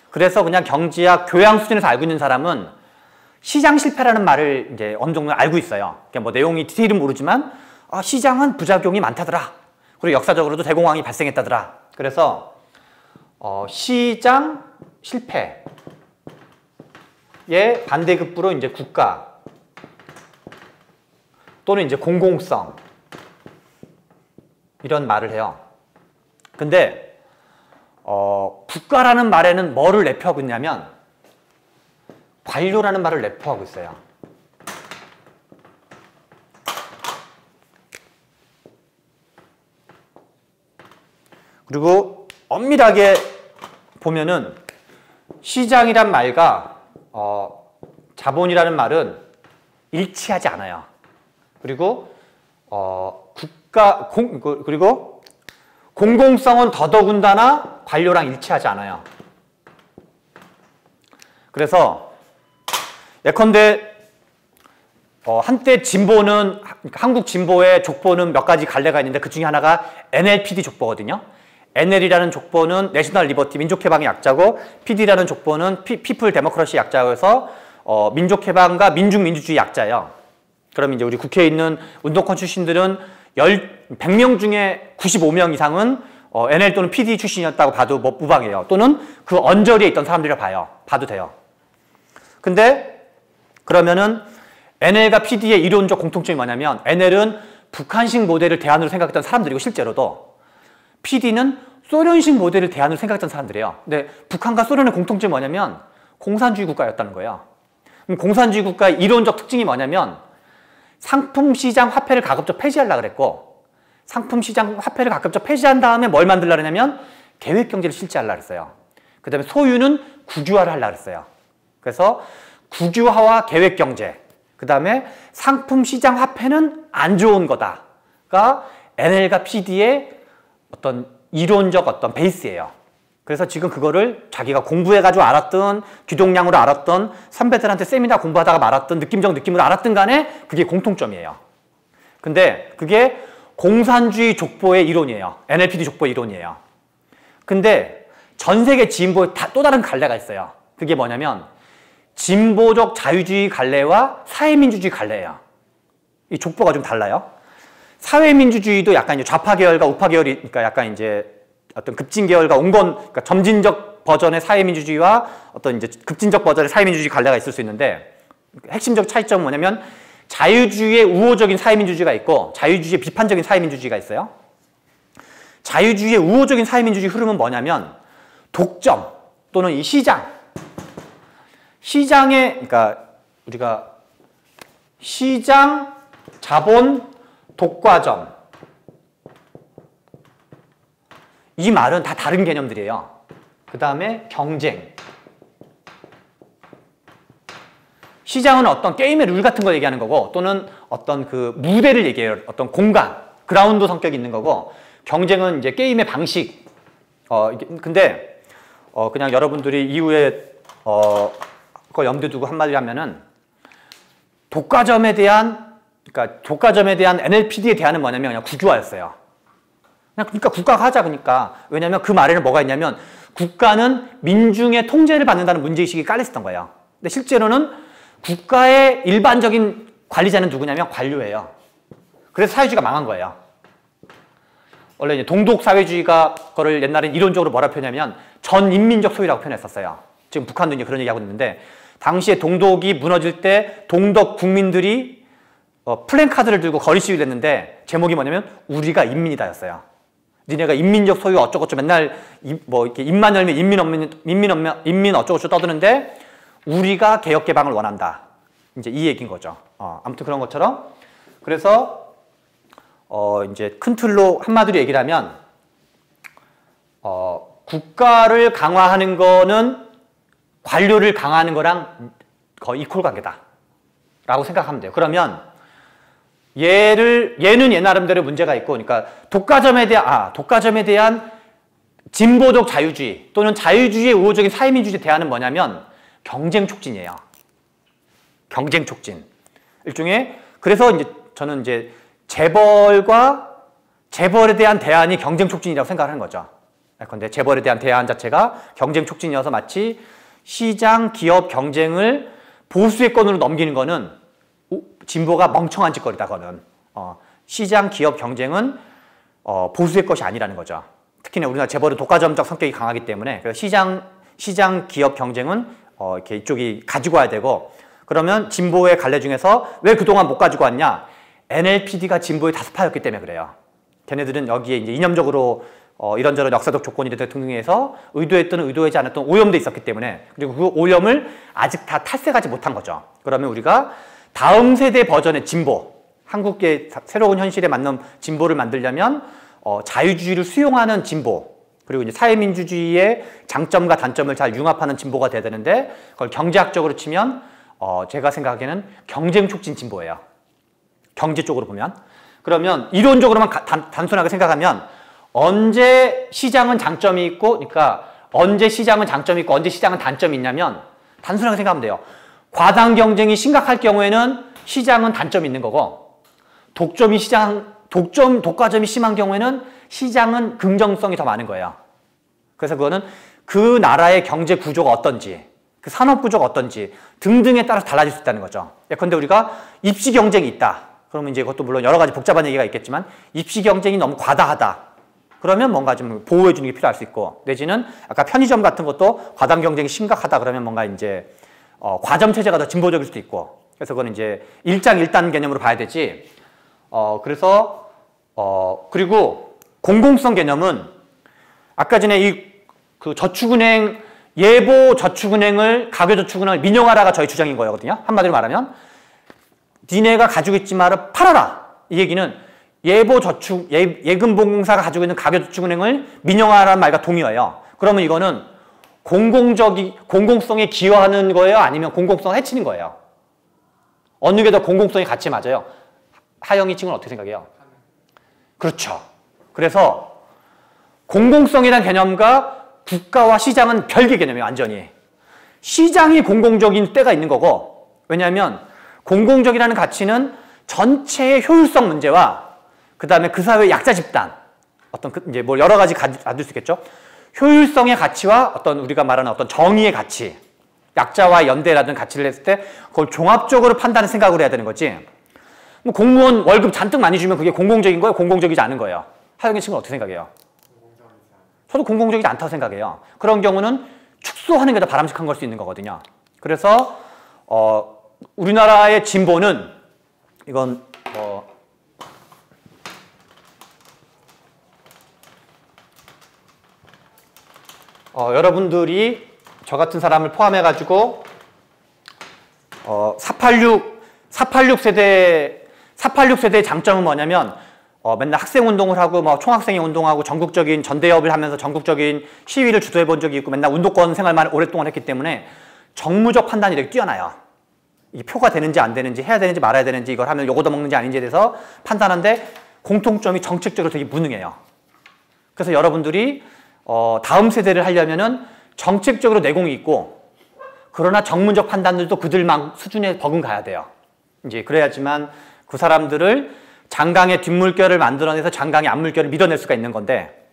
그래서 그냥 경제학 교양 수준에서 알고 있는 사람은 시장 실패라는 말을 이제 어느 정도 알고 있어요. 그러니까 뭐 내용이 디테일은 모르지만 시장은 부작용이 많다더라. 그리고 역사적으로도 대공황이 발생했다더라. 그래서 시장 실패의 반대급부로 이제 국가 또는 이제 공공성 이런 말을 해요. 근데 국가라는 말에는 뭐를 내포하고 있냐면 관료라는 말을 내포하고 있어요. 그리고 엄밀하게 보면은 시장이란 말과 자본이라는 말은 일치하지 않아요. 그리고 그리고 공공성은 더더군다나 관료랑 일치하지 않아요. 그래서 예컨대 한때 진보는 한국 진보의 족보는 몇 가지 갈래가 있는데 그 중에 하나가 NLPD 족보거든요. NL이라는 족보는 내셔널 리버티 민족해방의 약자고 PD라는 족보는 피플 데모크러시 약자여서 민족해방과 민중민주주의 약자예요. 그럼 이제 우리 국회에 있는 운동권 출신들은 100명 중에 95명 이상은 NL 또는 PD 출신이었다고 봐도 뭐 무방해요. 또는 그 언저리에 있던 사람들이라 봐도 돼요. 근데 그러면은 NL과 PD의 이론적 공통점이 뭐냐면 NL은 북한식 모델을 대안으로 생각했던 사람들이고 실제로도 PD는 소련식 모델을 대안으로 생각했던 사람들이에요. 근데 북한과 소련의 공통점이 뭐냐면 공산주의 국가였다는 거예요. 그럼 공산주의 국가의 이론적 특징이 뭐냐면 상품시장 화폐를 가급적 폐지하려고 그랬고 상품시장 화폐를 가급적 폐지한 다음에 뭘 만들려고 했냐면 계획경제를 실시하려고 했어요. 그 다음에 소유는 국유화를 하려고 했어요. 그래서 국유화와 계획경제 그 다음에 상품시장 화폐는 안 좋은 거다가 NL과 PD의 어떤 이론적 어떤 베이스예요. 그래서 지금 그거를 자기가 공부해가지고 알았던 귀동량으로 알았던 선배들한테 세미나 공부하다가 말았던 느낌적 느낌으로 알았던 간에 그게 공통점이에요. 근데 그게 공산주의 족보의 이론이에요. NLPD 족보의 이론이에요. 근데 전 세계 진보에 또 다른 갈래가 있어요. 그게 뭐냐면 진보적 자유주의 갈래와 사회민주주의 갈래예요. 이 족보가 좀 달라요. 사회민주주의도 약간 이제 좌파 계열과 우파 계열이, 그러니까 약간 이제 어떤 급진 계열과 온건, 그러니까 점진적 버전의 사회민주주의와 어떤 이제 급진적 버전의 사회민주주의 갈래가 있을 수 있는데 핵심적 차이점은 뭐냐면 자유주의의 우호적인 사회민주주의가 있고 자유주의의 비판적인 사회민주주의가 있어요. 자유주의의 우호적인 사회민주주의 흐름은 뭐냐면 독점 또는 이 시장의 그러니까 우리가 시장, 자본, 독과점 이 말은 다 다른 개념들이에요. 그 다음에 경쟁. 시장은 어떤 게임의 룰 같은 거 얘기하는 거고 또는 어떤 그 무대를 얘기해요. 어떤 공간, 그라운드 성격이 있는 거고 경쟁은 이제 게임의 방식. 근데 그냥 여러분들이 이후에 그걸 염두에 두고 한마디로 하면은 독과점에 대한 NLPD에 대한 뭐냐면 그냥 국유화였어요. 그러니까 국가가 하자 그러니까. 왜냐면 그 말에는 뭐가 있냐면 국가는 민중의 통제를 받는다는 문제의식이 깔려있었던 거예요. 근데 실제로는 국가의 일반적인 관리자는 누구냐면 관료예요. 그래서 사회주의가 망한 거예요. 원래 이제 동독 사회주의가 그거를 옛날엔 이론적으로 뭐라 표현하냐면 전인민적 소유라고 표현했었어요. 지금 북한도 이제 그런 얘기하고 있는데 당시에 동독이 무너질 때 동독 국민들이 플랜카드를 들고 거리 시위를 했는데 제목이 뭐냐면 우리가 인민이다였어요. 니네가 인민적 소유 어쩌고저쩌고 맨날 뭐 이렇게 입만 열면 인민 어쩌고저쩌고 떠드는데 우리가 개혁 개방을 원한다. 이제 이 얘기인 거죠. 아무튼 그런 것처럼 그래서 이제 큰 틀로 한마디로 얘기를 하면 국가를 강화하는 거는 관료를 강화하는 거랑 거의 이퀄 관계다. 라고 생각하면 돼요. 그러면 얘는 얘 나름대로 문제가 있고, 그러니까 독과점에 대한 진보적 자유주의 또는 자유주의의 우호적인 사회민주주의 대안은 뭐냐면 경쟁 촉진이에요. 경쟁 촉진. 일종의, 그래서 이제 저는 이제 재벌에 대한 대안이 경쟁 촉진이라고 생각하는 거죠. 그런데 재벌에 대한 대안 자체가 경쟁 촉진이어서 마치 시장, 기업 경쟁을 보수의 권으로 넘기는 거는 진보가 멍청한 짓거리다. 그거는 시장, 기업 경쟁은 보수의 것이 아니라는 거죠. 특히나 우리나라 재벌은 독과점적 성격이 강하기 때문에 그래서 시장, 기업 경쟁은 이렇게 이쪽이 가지고 와야 되고, 그러면 진보의 갈래 중에서 왜 그동안 못 가지고 왔냐? NLPD가 진보의 다수파였기 때문에 그래요. 걔네들은 여기에 이제 이념적으로 이런저런 역사적 조건이 등등해서 의도했든 의도하지 않았던 오염도 있었기 때문에, 그리고 그 오염을 아직 다 탈색하지 못한 거죠. 그러면 우리가 다음 세대 버전의 진보, 한국의 새로운 현실에 맞는 진보를 만들려면 자유주의를 수용하는 진보, 그리고 이제 사회민주주의의 장점과 단점을 잘 융합하는 진보가 돼야 되는데, 그걸 경제학적으로 치면 제가 생각하기에는 경쟁 촉진 진보예요. 경제 쪽으로 보면. 그러면 이론적으로만 단순하게 생각하면 언제 시장은 장점이 있고, 그러니까 언제 시장은 장점이 있고 언제 시장은 단점이 있냐면 단순하게 생각하면 돼요. 과당 경쟁이 심각할 경우에는 시장은 단점이 있는 거고, 독과점이 심한 경우에는 시장은 긍정성이 더 많은 거예요. 그래서 그거는 그 나라의 경제 구조가 어떤지, 그 산업 구조가 어떤지 등등에 따라서 달라질 수 있다는 거죠. 예컨대 우리가 입시 경쟁이 있다. 그러면 이제 이것도 물론 여러 가지 복잡한 얘기가 있겠지만 입시 경쟁이 너무 과다하다. 그러면 뭔가 좀 보호해 주는 게 필요할 수 있고, 내지는 아까 편의점 같은 것도 과당 경쟁이 심각하다 그러면 뭔가 이제 과점 체제가 더 진보적일 수도 있고, 그래서 그건 이제 일장일단 개념으로 봐야 되지. 그리고 공공성 개념은 아까 전에 그 저축은행, 예보 저축은행을, 가계저축은행을 민영화라가 저희 주장인 거거든요. 한마디로 말하면 니네가 가지고 있지 마라, 팔아라. 이 얘기는 예금보험공사가 가지고 있는 가계저축은행을 민영화라는 말과 동의어요. 그러면 이거는 공공성에 기여하는 거예요? 아니면 공공성을 해치는 거예요? 어느 게 더 공공성이 같이 맞아요? 하영이 층은 어떻게 생각해요? 그렇죠. 그래서 공공성이라는 개념과 국가와 시장은 별개 개념이에요. 완전히. 시장이 공공적인 때가 있는 거고, 왜냐하면 공공적이라는 가치는 전체의 효율성 문제와 그 다음에 그 사회의 약자 집단, 이제 뭐 여러 가지 가질 수 있겠죠. 효율성의 가치와 우리가 말하는 정의의 가치, 약자와 연대라든 가치를 했을 때 그걸 종합적으로 판단을 생각을 해야 되는 거지. 뭐 공무원 월급 잔뜩 많이 주면 그게 공공적인 거예요? 공공적이지 않은 거예요? 하영희 씨는 어떻게 생각해요? 저도 공공적이지 않다고 생각해요. 그런 경우는 축소하는 게 더 바람직한 걸 수 있는 거거든요. 그래서 우리나라의 진보는 이건 여러분들이 저 같은 사람을 포함해가지고 486 세대의 장점은 뭐냐면 맨날 학생운동을 하고 총학생회 운동하고 전국적인 전대협을 하면서 전국적인 시위를 주도해 본 적이 있고 맨날 운동권 생활만 오랫동안 했기 때문에 정무적 판단이 되게 뛰어나요. 이게 표가 되는지 안 되는지, 해야 되는지 말아야 되는지, 이걸 하면 요거 더 먹는지 아닌지에 대해서 판단하는데 공통점이 정책적으로 되게 무능해요. 그래서 여러분들이 다음 세대를 하려면은 정책적으로 내공이 있고, 그러나 정문적 판단들도 그들만 수준에 버금가야 돼요. 이제 그래야지만 그 사람들을 장강의 뒷물결을 만들어내서 장강의 앞물결을 밀어낼 수가 있는 건데,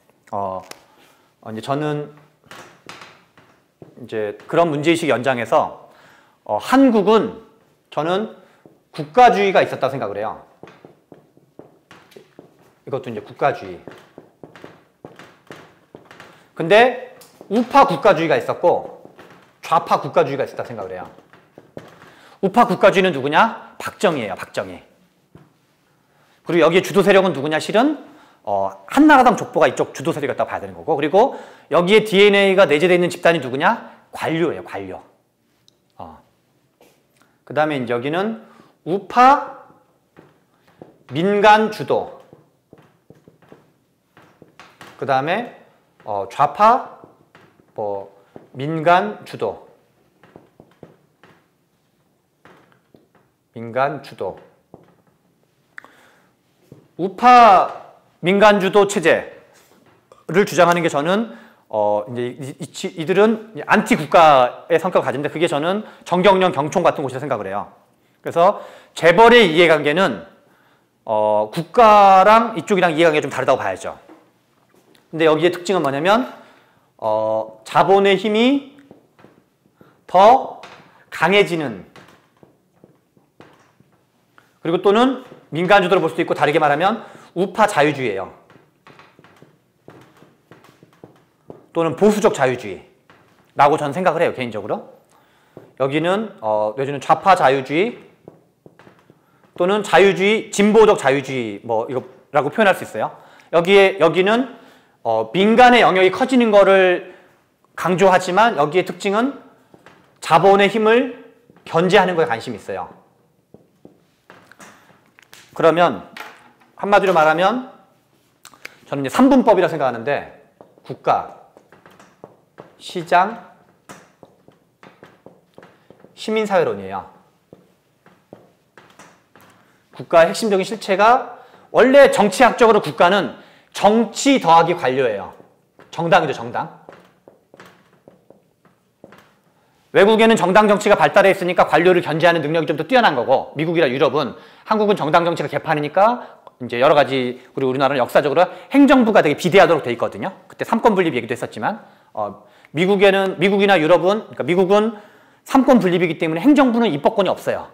이제 저는 이제 그런 문제의식 연장해서 한국은 저는 국가주의가 있었다고 생각을 해요. 이것도 이제 국가주의. 근데 우파 국가주의가 있었고 좌파 국가주의가 있었다고 생각을 해요. 우파 국가주의는 누구냐? 박정희예요. 박정희. 그리고 여기에 주도 세력은 누구냐? 실은 한나라당 족보가 이쪽 주도 세력이었다고 봐야 되는 거고, 그리고 여기에 DNA가 내재되어 있는 집단이 누구냐? 관료예요. 관료. 그 다음에 이제 여기는 우파 민간 주도, 그 다음에 좌파 민간 주도, 우파 민간주도 체제를 주장하는 게 저는 이제 이들은 안티 국가의 성격을 가진데, 그게 저는 정경련, 경총 같은 곳이라 생각을 해요. 그래서 재벌의 이해관계는 국가랑 이쪽이랑 이해관계가 좀 다르다고 봐야죠. 근데 여기의 특징은 뭐냐면 자본의 힘이 더 강해지는, 그리고 또는 민간주도로 볼 수도 있고, 다르게 말하면 우파 자유주의예요. 또는 보수적 자유주의라고 저는 생각을 해요, 개인적으로. 여기는 내지는 좌파 자유주의 또는 자유주의, 진보적 자유주의 뭐 이거라고 표현할 수 있어요. 여기는 민간의 영역이 커지는 거를 강조하지만 여기의 특징은 자본의 힘을 견제하는 거에 관심이 있어요. 그러면 한마디로 말하면 저는 이제 3분법이라고 생각하는데, 국가, 시장, 시민사회론이에요. 국가의 핵심적인 실체가, 원래 정치학적으로 국가는 정치 더하기 관료예요. 정당이죠, 정당. 외국에는 정당 정치가 발달해 있으니까 관료를 견제하는 능력이 좀 더 뛰어난 거고, 미국이나 유럽은, 한국은 정당 정치가 개판이니까 이제 여러 가지, 그리고 우리나라는 역사적으로 행정부가 되게 비대하도록 돼 있거든요. 그때 삼권 분립 얘기도 했었지만, 미국이나 유럽은, 그러니까 미국은 삼권 분립이기 때문에 행정부는 입법권이 없어요.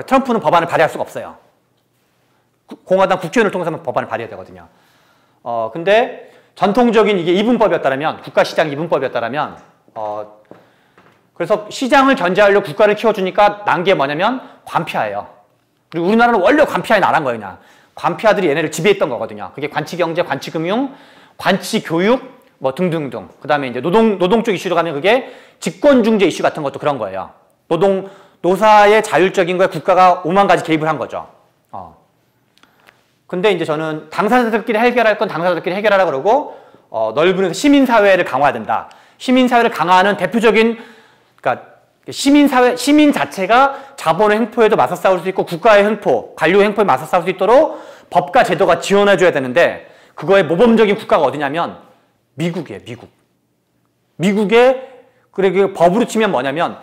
트럼프는 법안을 발의할 수가 없어요. 공화당 국회의원을 통해서 법안을 발의해야 되거든요. 근데 전통적인 이게 이분법이었다면, 국가시장 이분법이었다면, 그래서 시장을 견제하려고 국가를 키워주니까 난 게 뭐냐면 관피아예요. 그리고 우리나라는 원래 관피아의 나라인 거예요, 그냥. 관피아들이 얘네를 지배했던 거거든요. 그게 관치경제, 관치금융, 관치교육, 뭐 등등등. 그 다음에 이제 노동 쪽 이슈로 가면 그게 직권중재 이슈 같은 것도 그런 거예요. 노사의 자율적인 거에 국가가 오만 가지 개입을 한 거죠. 근데 이제 저는 당사자들끼리 해결할 건 당사자들끼리 해결하라 그러고, 넓은 시민사회를 강화해야 된다. 시민사회를 강화하는 대표적인, 그러니까 시민 자체가 자본의 횡포에도 맞서 싸울 수 있고, 국가의 횡포, 관료의 횡포에 맞서 싸울 수 있도록 법과 제도가 지원해줘야 되는데, 그거의 모범적인 국가가 어디냐면 미국이에요, 미국. 미국의, 그리고 법으로 치면 뭐냐면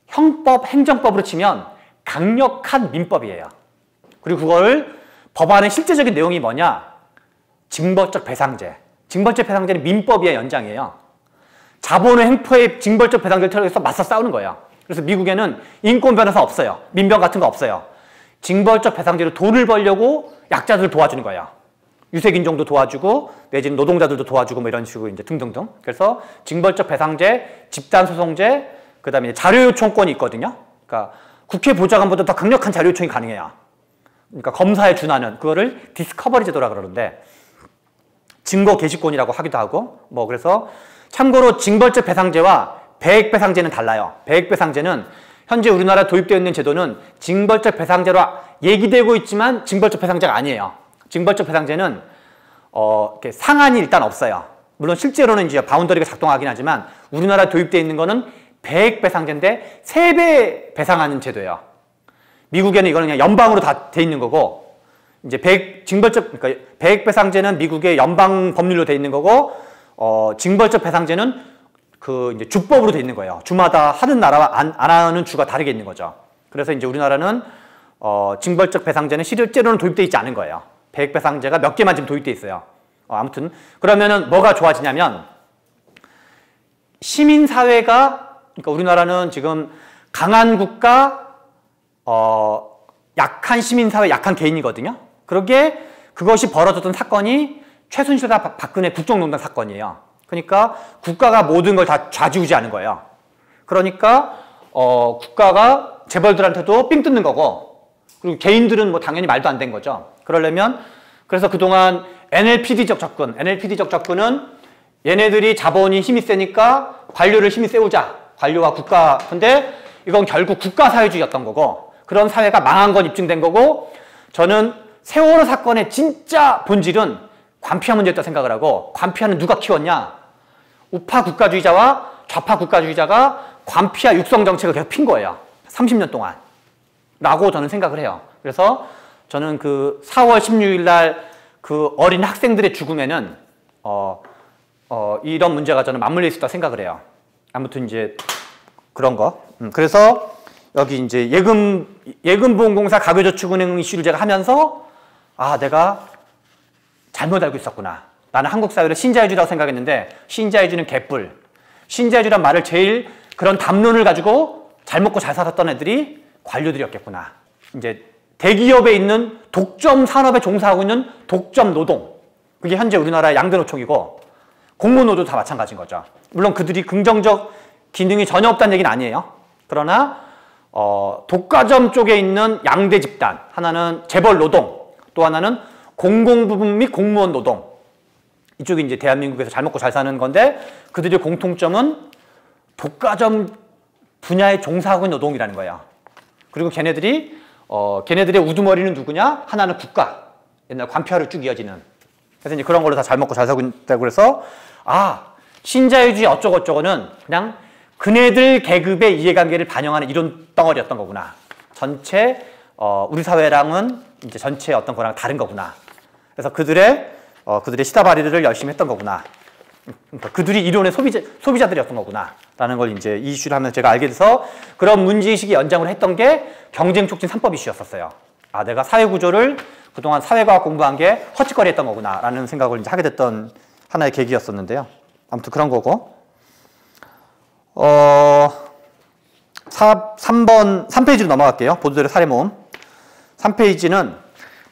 형법, 행정법으로 치면 강력한 민법이에요. 그리고 그걸 법안의 실제적인 내용이 뭐냐? 징벌적 배상제. 징벌적 배상제는 민법의 연장이에요. 자본의 횡포에 징벌적 배상제를 틀어서 맞서 싸우는 거예요. 그래서 미국에는 인권 변호사 없어요. 민병 같은 거 없어요. 징벌적 배상제로 돈을 벌려고 약자들을 도와주는 거예요. 유색인종도 도와주고, 내지는 노동자들도 도와주고, 뭐 이런 식으로 이제 등등등. 그래서 징벌적 배상제, 집단소송제, 그 다음에 자료요청권이 있거든요. 그러니까 국회 보좌관보다 더 강력한 자료요청이 가능해요. 그러니까 검사에 준하는, 그거를 디스커버리 제도라 그러는데, 증거 개시권이라고 하기도 하고, 뭐 그래서 참고로 징벌적 배상제와 배액배상제는 달라요. 배액배상제는 현재 우리나라에 도입되어 있는 제도는 징벌적 배상제로 얘기되고 있지만 징벌적 배상제가 아니에요. 징벌적 배상제는 이렇게 상한이 일단 없어요. 물론 실제로는 이제 바운더리가 작동하긴 하지만 우리나라에 도입되어 있는 거는 배액배상제인데 3배 배상하는 제도예요. 미국에는 이거는 그냥 연방으로 다 돼 있는 거고, 이제 그러니까 배액배상제는 미국의 연방 법률로 돼 있는 거고, 징벌적 배상제는 그 이제 주법으로 돼 있는 거예요. 주마다 하는 나라와 안 하는 주가 다르게 있는 거죠. 그래서 이제 우리나라는 징벌적 배상제는 실제로는 도입되어 있지 않은 거예요. 배액배상제가 몇 개만 지금 도입되어 있어요. 아무튼 그러면은 뭐가 좋아지냐면, 시민사회가, 그러니까 우리나라는 지금 강한 국가, 약한 시민사회, 약한 개인이거든요. 그러게 그것이 벌어졌던 사건이 최순실과 박근혜 국정농단 사건이에요. 그러니까 국가가 모든 걸 다 좌지우지하는 거예요. 그러니까 국가가 재벌들한테도 삥 뜯는 거고, 그리고 개인들은 뭐 당연히 말도 안 된 거죠. 그러려면, 그래서 그동안 NLPD적 접근은 얘네들이 자본이 힘이 세니까 관료를 힘이 세우자. 관료와 국가. 근데 이건 결국 국가사회주의였던 거고, 그런 사회가 망한 건 입증된 거고, 저는 세월호 사건의 진짜 본질은 관피아 문제였다 생각을 하고, 관피아는 누가 키웠냐? 우파 국가주의자와 좌파 국가주의자가 관피아 육성 정책을 계속 핀 거예요. 30년 동안. 라고 저는 생각을 해요. 그래서 저는 그 4월 16일 날 그 어린 학생들의 죽음에는 이런 문제가 저는 맞물려 있었다 생각을 해요. 아무튼 이제 그런 거. 그래서 여기 이제 예금보험공사 가계저축은행 이슈를 제가 하면서 아, 내가 잘못 알고 있었구나. 나는 한국 사회를 신자유주의라고 생각했는데 신자유주의는 개뿔. 신자유주의란 말을 제일 그런 담론을 가지고 잘 먹고 잘 살았던 애들이 관료들이었겠구나. 이제 대기업에 있는 독점 산업에 종사하고 있는 독점 노동. 그게 현재 우리나라의 양대노총이고 공무노조도 다 마찬가지인 거죠. 물론 그들이 긍정적 기능이 전혀 없다는 얘기는 아니에요. 그러나 독과점 쪽에 있는 양대 집단, 하나는 재벌 노동, 또 하나는 공공부문 및 공무원 노동. 이쪽이 이제 대한민국에서 잘 먹고 잘 사는 건데 그들의 공통점은 독과점 분야에 종사하고 있는 노동이라는 거예요. 그리고 걔네들의 우두머리는 누구냐? 하나는 국가. 옛날 관표화를 쭉 이어지는. 그래서 이제 그런 걸로 다 잘 먹고 잘 살고 있다고 그래서 신자유주의 어쩌고저쩌고는 그냥 그네들 계급의 이해관계를 반영하는 이론 덩어리였던 거구나. 전체 우리 사회랑은 이제 전체 어떤 거랑 다른 거구나. 그래서 그들의 시다바리를 열심히 했던 거구나. 그러니까 그들이 이론의 소비자들이었던 거구나. 라는 걸 이제 이 이슈를 하면서 제가 알게 돼서 그런 문제의식이 연장을 했던 게 경쟁 촉진 3법 이슈였었어요. 내가 사회구조를 그동안 사회과학 공부한 게 헛짓거리 했던 거구나. 라는 생각을 이제 하게 됐던 하나의 계기였었는데요. 아무튼 그런 거고. 3페이지로 넘어갈게요. 보도자료 사례 모음. 3페이지는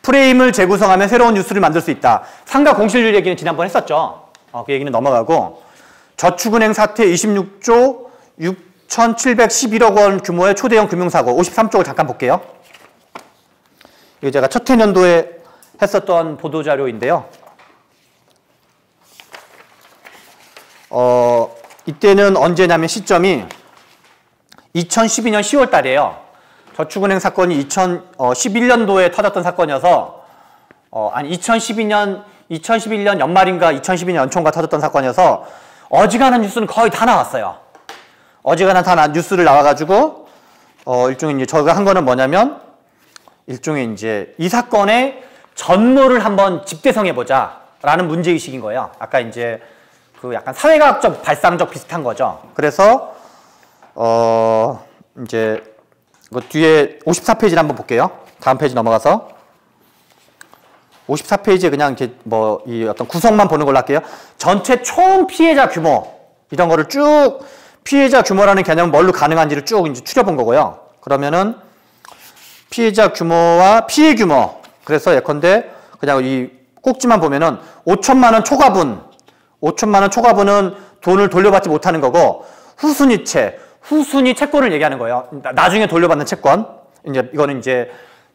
프레임을 재구성하면 새로운 뉴스를 만들 수 있다. 상가 공실률 얘기는 지난번 했었죠. 그 얘기는 넘어가고 저축은행 사태 26조 6,711억 원 규모의 초대형 금융사고 53쪽을 잠깐 볼게요. 이게 제가 첫 해년도에 했었던 보도자료인데요. 이때는 언제냐면 시점이 2012년 10월 달이에요. 저축은행 사건이 2011년도에 터졌던 사건이어서 2011년 연말인가 2012년 연초인가 터졌던 사건이어서 어지간한 뉴스는 거의 다 나왔어요. 어지간한 다 뉴스를 나와가지고 일종의 이제 저가 한 거는 뭐냐면 일종의 이제 이 사건의 전모를 한번 집대성해보자 라는 문제의식인 거예요. 아까 이제 그 약간 사회과학적 발상적 비슷한 거죠. 그래서 이제 그 뒤에 54페이지를 한번 볼게요. 다음 페이지 넘어가서 54페이지에 그냥 이렇게 이 어떤 구성만 보는 걸로 할게요. 전체 총 피해자 규모 이런 거를 쭉 피해자 규모라는 개념은 뭘로 가능한지를 쭉 이제 추려본 거고요. 그러면은 피해자 규모와 피해 규모. 그래서 예컨대 그냥 이 꼭지만 보면은 5천만 원 초과분. 5천만 원 초과분은 돈을 돌려받지 못하는 거고 후순위 채권을 얘기하는 거예요. 나중에 돌려받는 채권. 이제 이거는 이제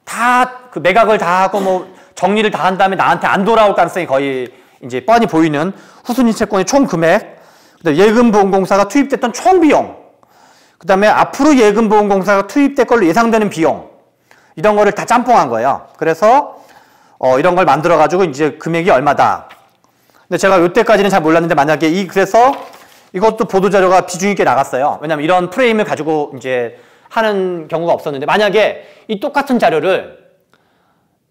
다 그 매각을 다 하고 정리를 다 한 다음에 나한테 안 돌아올 가능성이 거의 이제 뻔히 보이는 후순위 채권의 총 금액. 그다음에 예금보험공사가 투입됐던 총 비용. 그다음에 앞으로 예금보험공사가 투입될 걸로 예상되는 비용. 이런 거를 다 짬뽕한 거예요. 그래서 이런 걸 만들어 가지고 이제 금액이 얼마다. 근데 제가 이때까지는 잘 몰랐는데 만약에 그래서 이것도 보도자료가 비중 있게 나갔어요. 왜냐면 이런 프레임을 가지고 이제 하는 경우가 없었는데 만약에 이 똑같은 자료를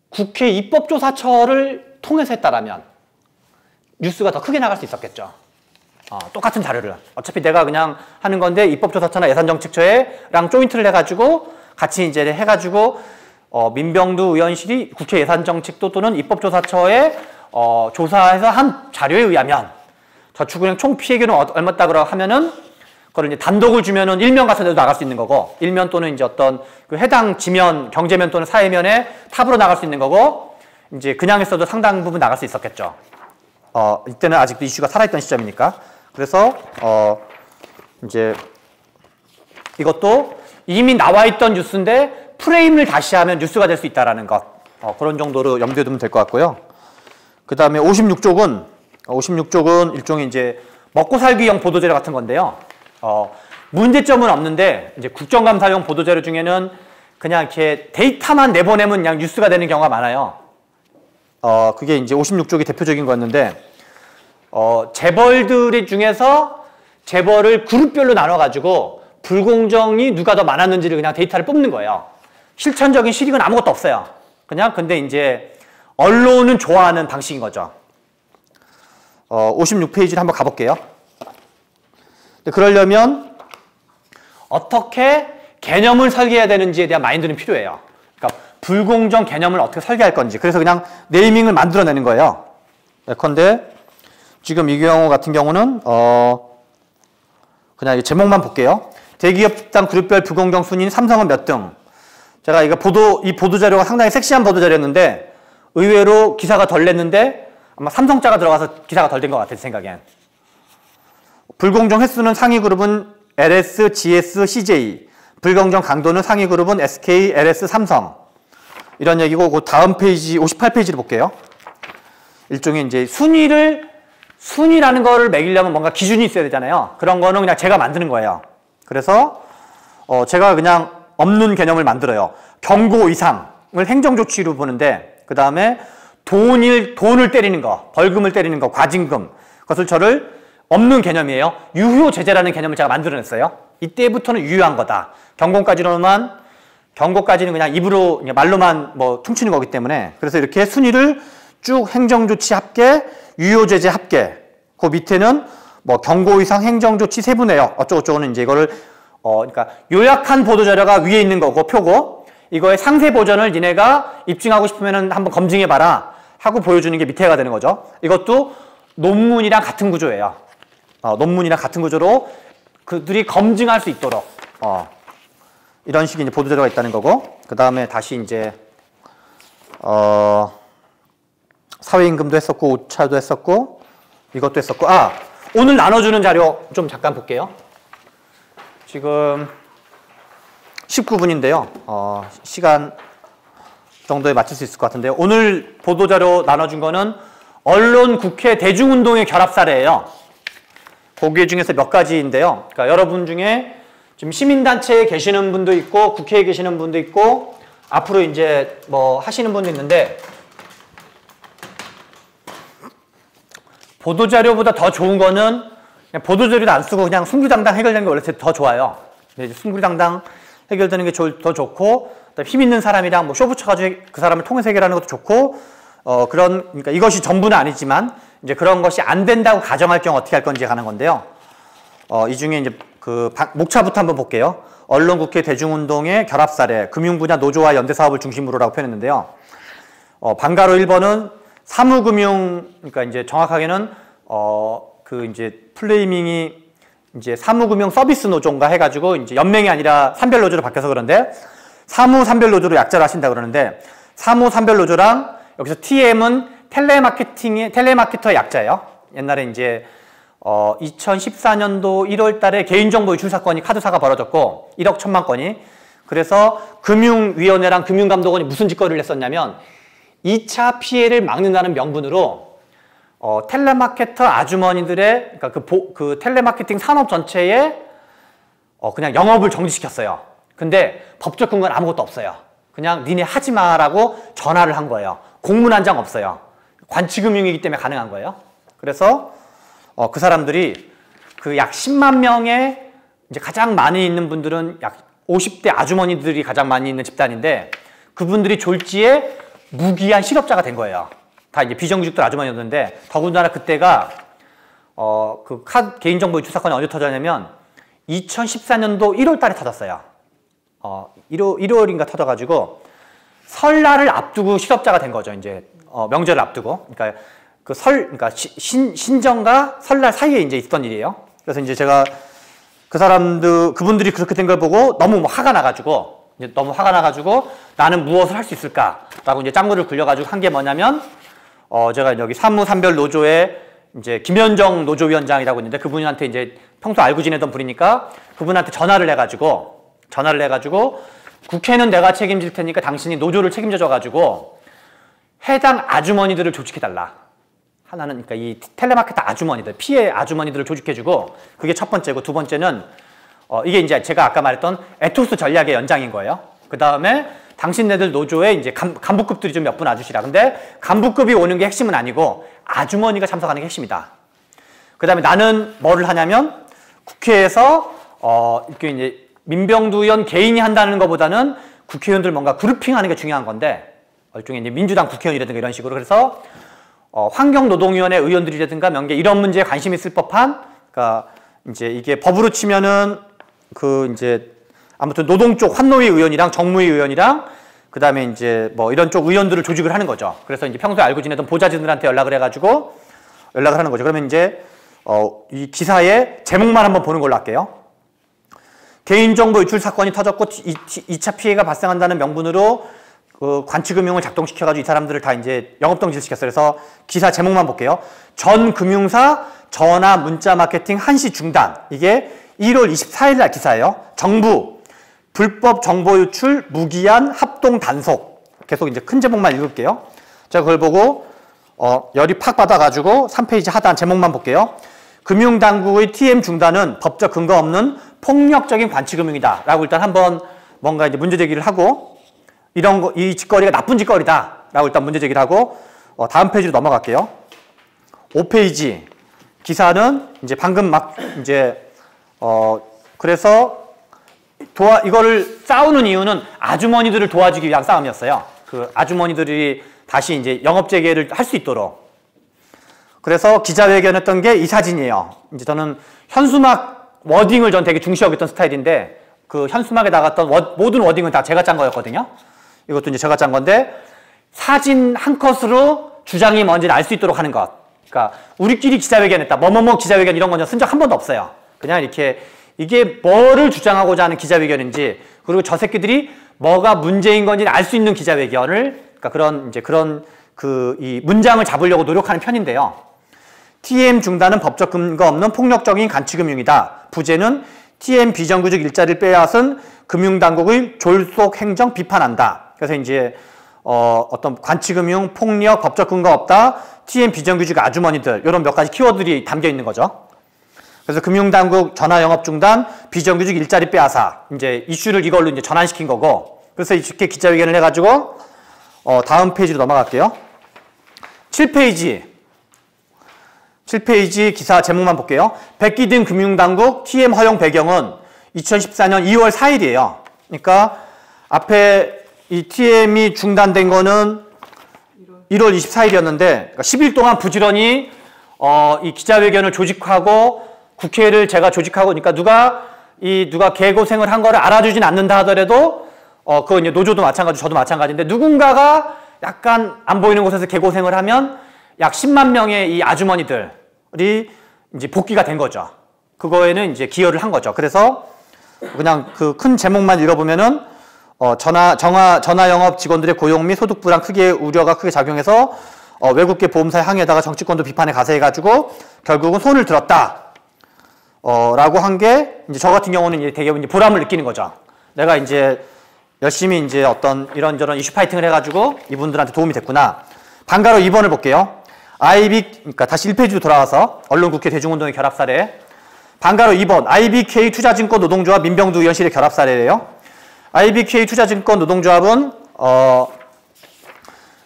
국회 입법조사처를 통해서 했다라면 뉴스가 더 크게 나갈 수 있었겠죠. 똑같은 자료를. 어차피 내가 그냥 하는 건데 입법조사처나 예산정책처랑 조인트를 해가지고 같이 이제 해가지고 민병두 의원실이 국회 예산정책도 또는 입법조사처에 조사해서 한 자료에 의하면 저축은행 총 피해규는 얼마다 하면은 그걸 이제 단독을 주면은 일면 같은 데도 나갈 수 있는 거고 일면 또는 이제 어떤 그 해당 지면, 경제면 또는 사회면에 탑으로 나갈 수 있는 거고 이제 그냥 했어도 상당 부분 나갈 수 있었겠죠. 이때는 아직도 이슈가 살아있던 시점이니까. 그래서 이제 이것도 이미 나와 있던 뉴스인데 프레임을 다시 하면 뉴스가 될 수 있다라는 것. 그런 정도로 염두에 두면 될 것 같고요. 그 다음에 56쪽은 일종의 이제 먹고 살기용 보도자료 같은 건데요. 문제점은 없는데 이제 국정감사용 보도자료 중에는 그냥 이렇게 데이터만 내보내면 그냥 뉴스가 되는 경우가 많아요. 그게 이제 56쪽이 대표적인 거였는데 재벌들 중에서 재벌을 그룹별로 나눠가지고 불공정이 누가 더 많았는지를 그냥 데이터를 뽑는 거예요. 실천적인 실익은 아무것도 없어요. 근데 이제 언론은 좋아하는 방식인 거죠. 56페이지를 한번 가볼게요. 그러려면 어떻게 개념을 설계해야 되는지에 대한 마인드는 필요해요. 그러니까 불공정 개념을 어떻게 설계할 건지. 그래서 그냥 네이밍을 만들어내는 거예요. 예컨대 지금 이 경우 같은 경우는 그냥 이 제목만 볼게요. 대기업 집단 그룹별 불공정 순위는 삼성은 몇 등. 제가 이 보도 자료가 상당히 섹시한 보도 자료였는데 의외로 기사가 덜 냈는데 아마 삼성자가 들어가서 기사가 덜 된 것 같아요, 제 생각엔. 불공정 횟수는 상위 그룹은 LS, GS, CJ. 불공정 강도는 상위 그룹은 SK, LS, 삼성. 이런 얘기고, 그 다음 페이지, 58페이지를 볼게요. 일종의 이제 순위라는 거를 매기려면 뭔가 기준이 있어야 되잖아요. 그런 거는 그냥 제가 만드는 거예요. 그래서, 제가 그냥 없는 개념을 만들어요. 경고 이상을 행정조치로 보는데, 그 다음에 돈을 때리는 거, 벌금을 때리는 거, 과징금, 그것을 저를 없는 개념이에요. 유효제재라는 개념을 제가 만들어냈어요. 이때부터는 유효한 거다. 경고까지는 그냥 입으로, 말로만 뭐 퉁치는 거기 때문에. 그래서 이렇게 순위를 쭉 행정조치 합계, 유효제재 합계. 그 밑에는 뭐 경고 이상 행정조치 세분해요. 어쩌고저쩌고는 이제 이거를, 그러니까 요약한 보도자료가 위에 있는 거고, 표고, 이거의 상세 버전을 니네가 입증하고 싶으면 한번 검증해봐라 하고 보여주는 게 밑에가 되는 거죠. 이것도 논문이랑 같은 구조예요. 논문이랑 같은 구조로 그들이 검증할 수 있도록 이런 식의 이제 보도자료가 있다는 거고, 그 다음에 다시 이제 사회임금도 했었고, 오차도 했었고, 이것도 했었고, 오늘 나눠주는 자료 좀 잠깐 볼게요. 지금 19분인데요. 시간 정도에 맞출 수 있을 것 같은데요. 오늘 보도자료 나눠준 거는 언론, 국회, 대중운동의 결합 사례예요. 거기 중에서 몇 가지인데요. 그러니까 여러분 중에 지금 시민단체에 계시는 분도 있고, 국회에 계시는 분도 있고, 앞으로 이제 뭐 하시는 분도 있는데, 보도자료보다 더 좋은 거는 그냥 보도자료도 안 쓰고 그냥 숭구당당 해결되는 게 원래 더 좋아요. 이제 숭구당당 해결되는 게 더 좋고, 힘 있는 사람이랑 뭐 쇼 붙여가지고 그 사람을 통해서 해결하는 것도 좋고, 그러니까 이것이 전부는 아니지만, 이제 그런 것이 안 된다고 가정할 경우 어떻게 할 건지 가는 건데요. 이 중에 이제 목차부터 한번 볼게요. 언론, 국회, 대중운동의 결합 사례, 금융 분야 노조와 연대 사업을 중심으로라고 표현했는데요. 방가로 1번은 사무금융, 그러니까 이제 정확하게는 이제 플레이밍이 이제 사무금융 서비스 노조인가 해가지고 이제 연맹이 아니라 산별 노조로 바뀌어서 그런데 사무 산별 노조로 약자를 하신다 그러는데, 사무 산별 노조랑 여기서 TM은 텔레마케터의 약자예요. 옛날에 이제 2014년도 1월 달에 개인정보 유출 사건이 카드사가 벌어졌고 1억 1천만 건이. 그래서 금융위원회랑 금융감독원이 무슨 짓거리를 했었냐면 2차 피해를 막는다는 명분으로 텔레마케터 아주머니들의, 그러니까 그 텔레마케팅 산업 전체에 그냥 영업을 정지시켰어요. 근데 법적 근거는 아무것도 없어요. 그냥 니네 하지 마라고 전화를 한 거예요. 공문 한 장 없어요. 관치금융이기 때문에 가능한 거예요. 그래서 그 사람들이 그 약 10만 명의 이제 가장 많이 있는 분들은 약 50대 아주머니들이 가장 많이 있는 집단인데, 그분들이 졸지에 무기한 실업자가 된 거예요. 다 이제 비정규직들 아주머니였는데, 더군다나 그때가 개인정보 유출 사건이 언제 터졌냐면 2014년도 1월 달에 터졌어요. 1월인가 터져가지고 설날을 앞두고 실업자가 된 거죠. 이제 명절을 앞두고. 그러니까 그러니까 신정과 설날 사이에 이제 있었던 일이에요. 그래서 이제 제가 그분들이 그렇게 된 걸 보고 너무 화가 나가지고 나는 무엇을 할 수 있을까라고 이제 짱구를 굴려가지고 한 게 뭐냐면, 제가 여기 사무산별 노조의 이제 김현정 노조위원장이라고 있는데, 그분한테 이제 평소 알고 지내던 분이니까 그분한테 전화를 해가지고 국회는 내가 책임질 테니까 당신이 노조를 책임져줘가지고 해당 아주머니들을 조직해달라. 하나는 그러니까 이 텔레마케터 아주머니들, 피해 아주머니들을 조직해주고, 그게 첫 번째고, 두 번째는 이게 이제 제가 아까 말했던 에토스 전략의 연장인 거예요. 그 다음에 당신네들 노조에 이제 간부급들이 좀 몇 분 와주시라. 근데 간부급이 오는 게 핵심은 아니고 아주머니가 참석하는 게 핵심이다. 그 다음에 나는 뭐를 하냐면, 국회에서 이렇게 이제 민병두 의원 개인이 한다는 것보다는 국회의원들 뭔가 그룹핑하는 게 중요한 건데, 일종의 이제 민주당 국회의원이라든가 이런 식으로. 그래서 환경노동위원회 의원들이라든가 명계 이런 문제에 관심 있을 법한, 그러니까 이제 이게 법으로 치면은 이제 아무튼 노동 쪽 환노위 의원이랑 정무위 의원이랑 그 다음에 이제 뭐 이런 쪽 의원들을 조직을 하는 거죠. 그래서 이제 평소에 알고 지내던 보좌진들한테 연락을 해가지고 연락을 하는 거죠. 그러면 이제 이 기사의 제목만 한번 보는 걸로 할게요. 개인정보 유출 사건이 터졌고 2차 피해가 발생한다는 명분으로 그 관치금융을 작동시켜가지고 이 사람들을 다 이제 영업정지를 시켰어요. 그래서 기사 제목만 볼게요. 전 금융사 전화 문자 마케팅 한시 중단. 이게 1월 24일 날 기사예요. 정부 불법 정보 유출 무기한 합동 단속. 계속 이제 큰 제목만 읽을게요. 제가 그걸 보고 열이 팍 받아가지고 3페이지 하단 제목만 볼게요. 금융당국의 TM 중단은 법적 근거 없는 폭력적인 관치금융이다. 라고 일단 한번 뭔가 이제 문제 제기를 하고 이런 거, 이 짓거리가 나쁜 짓거리다. 라고 일단 문제 제기를 하고 다음 페이지로 넘어갈게요. 5페이지 기사는 이제 방금 막 이제 그래서 이거를 싸우는 이유는 아주머니들을 도와주기 위한 싸움이었어요. 그 아주머니들이 다시 이제 영업 재개를 할 수 있도록. 그래서 기자회견했던 게 이 사진이에요. 이제 저는 현수막 워딩을 전 되게 중시 여겼던 스타일인데 그 현수막에 나갔던 모든 워딩은 다 제가 짠 거였거든요. 이것도 이제 제가 짠 건데 사진 한 컷으로 주장이 뭔지를 알 수 있도록 하는 것. 그러니까 우리끼리 기자회견했다. 뭐뭐뭐 기자회견 이런 건 쓴 적 한 번도 없어요. 그냥 이렇게 이게 뭐를 주장하고자 하는 기자회견인지 그리고 저 새끼들이 뭐가 문제인 건지 알 수 있는 기자회견을 그러니까 그런 이 문장을 잡으려고 노력하는 편인데요. TM 중단은 법적 근거 없는 폭력적인 관치금융이다. 부제는 TM 비정규직 일자리를 빼앗은 금융당국의 졸속 행정 비판한다. 그래서 이제 어떤 관치금융, 폭력, 법적 근거 없다. TM 비정규직 아주머니들 이런 몇 가지 키워드들이 담겨 있는 거죠. 그래서 금융당국 전화 영업 중단, 비정규직 일자리 빼앗아 이제 이슈를 이걸로 이제 전환시킨 거고. 그래서 이렇게 기자회견을 해가지고 다음 페이지로 넘어갈게요. 7페이지 기사 제목만 볼게요. 백기든 금융당국 TM 허용 배경은 2014년 2월 4일이에요. 그러니까 앞에 이 TM이 중단된 거는 1월 24일이었는데 그러니까 10일 동안 부지런히 이 기자회견을 조직하고 국회를 제가 조직하고 그러니까 누가 개고생을 한 거를 알아주진 않는다 하더라도 그거 이제 노조도 마찬가지고 저도 마찬가지인데 누군가가 약간 안 보이는 곳에서 개고생을 하면 약 10만 명의 이 아주머니들이 이제 복귀가 된 거죠. 그거에는 이제 기여를 한 거죠. 그래서 그냥 그 큰 제목만 읽어보면은 전화 영업 직원들의 고용 및 소득 불안 우려가 크게 작용해서 외국계 보험사의 항의에다가 정치권도 비판에 가세해가지고 결국은 손을 들었다. 라고 한 게 이제 저 같은 경우는 이제 되게 이제 보람을 느끼는 거죠. 내가 이제 열심히 이제 어떤 이런저런 이슈 파이팅을 해가지고 이분들한테 도움이 됐구나. 방가로 2번을 볼게요. 그러니까 다시 1페이지로 돌아와서 언론국회 대중운동의 결합 사례. 방가로 2번 IBK 투자증권 노동조합 민병두 의원실의 결합 사례예요. IBK 투자증권 노동조합은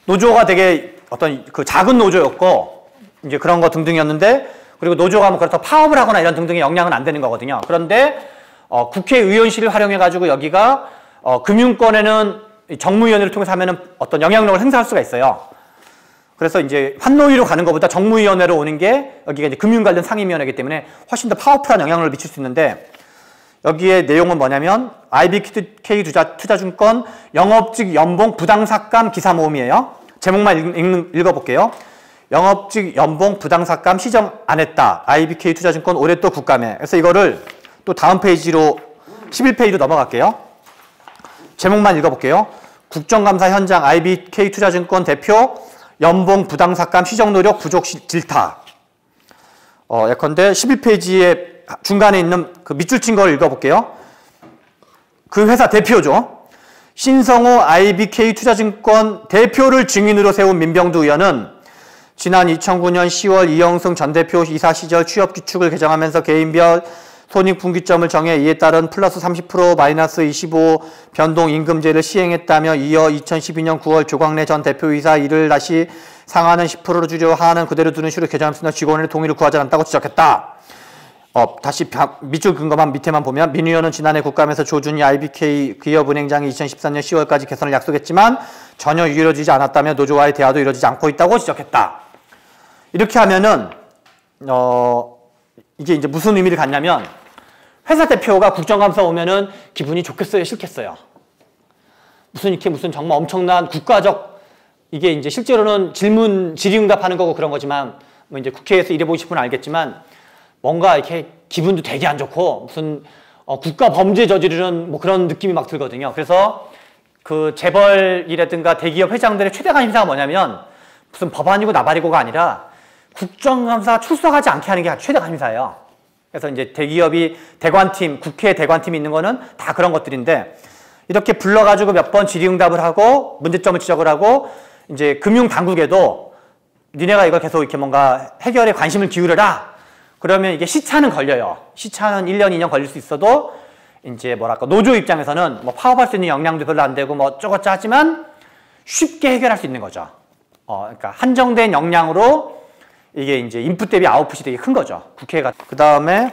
노조가 되게 어떤 그 작은 노조였고 이제 그런 거 등등이었는데 그리고 노조가 뭐 그렇다고 파업을 하거나 이런 등등의 영향은 안 되는 거거든요. 그런데 국회의원실을 활용해가지고 여기가 금융권에는 정무위원회를 통해서 하면은 어떤 영향력을 행사할 수가 있어요. 그래서 이제 환노위로 가는 것보다 정무위원회로 오는 게 여기가 이제 금융 관련 상임위원회이기 때문에 훨씬 더 파워풀한 영향력을 미칠 수 있는데 여기에 내용은 뭐냐면 IBK 투자증권 영업직 연봉 부당삭감 기사 모음이에요. 제목만 읽어볼게요. 영업직 연봉 부당삭감 시정 안 했다. IBK 투자증권 올해 또 국감에. 그래서 이거를 또 다음 페이지로 11페이지로 넘어갈게요. 제목만 읽어볼게요. 국정감사 현장 IBK 투자증권 대표 연봉 부당삭감 시정 노력 부족 질타. 예컨대 11페이지에 중간에 있는 그 밑줄 친 걸 읽어볼게요. 그 회사 대표죠. 신성호 IBK 투자증권 대표를 증인으로 세운 민병두 의원은 지난 2009년 10월 이영승 전 대표 이사 시절 취업규칙을 개정하면서 개인별 손익분기점을 정해 이에 따른 플러스 30% 마이너스 25 변동임금제를 시행했다며 이어 2012년 9월 조광래 전 대표이사 이를 다시 상하는 10%로 줄여 하하는 그대로 두는 식으로 개정하면서 직원의 동의를 구하지 않았다고 지적했다. 다시 밑줄 근거만 밑에만 보면 민 의원은 지난해 국감에서 조준희 IBK 기업은행장이 2014년 10월까지 개선을 약속했지만 전혀 이루어지지 않았다며 노조와의 대화도 이루어지지 않고 있다고 지적했다. 이렇게 하면은 이게 이제 무슨 의미를 갖냐면 회사 대표가 국정감사 오면은 기분이 좋겠어요, 싫겠어요? 무슨 이렇게 무슨 정말 엄청난 국가적 이게 이제 실제로는 질의응답하는 거고 그런 거지만 뭐 이제 국회에서 일해보신 분은 알겠지만 뭔가 이렇게 기분도 되게 안 좋고 무슨 국가 범죄 저지르는 뭐 그런 느낌이 막 들거든요. 그래서 그 재벌이라든가 대기업 회장들의 최대 관심사가 뭐냐면 무슨 법안이고 나발이고가 아니라 국정감사 출석하지 않게 하는 게 최대 관심사예요. 그래서 이제 대기업이 대관팀, 국회 대관팀이 있는 거는 다 그런 것들인데 이렇게 불러가지고 몇 번 질의응답을 하고 문제점을 지적을 하고 이제 금융당국에도 니네가 이걸 계속 이렇게 뭔가 해결에 관심을 기울여라. 그러면 이게 시차는 걸려요. 시차는 1년, 2년 걸릴 수 있어도 이제 뭐랄까 노조 입장에서는 뭐 파업할 수 있는 역량도 별로 안 되고 뭐 어쩌고저쩌고 하지만 쉽게 해결할 수 있는 거죠. 그러니까 한정된 역량으로 이게 이제 인풋 대비 아웃풋이 되게 큰 거죠. 국회가. 그 다음에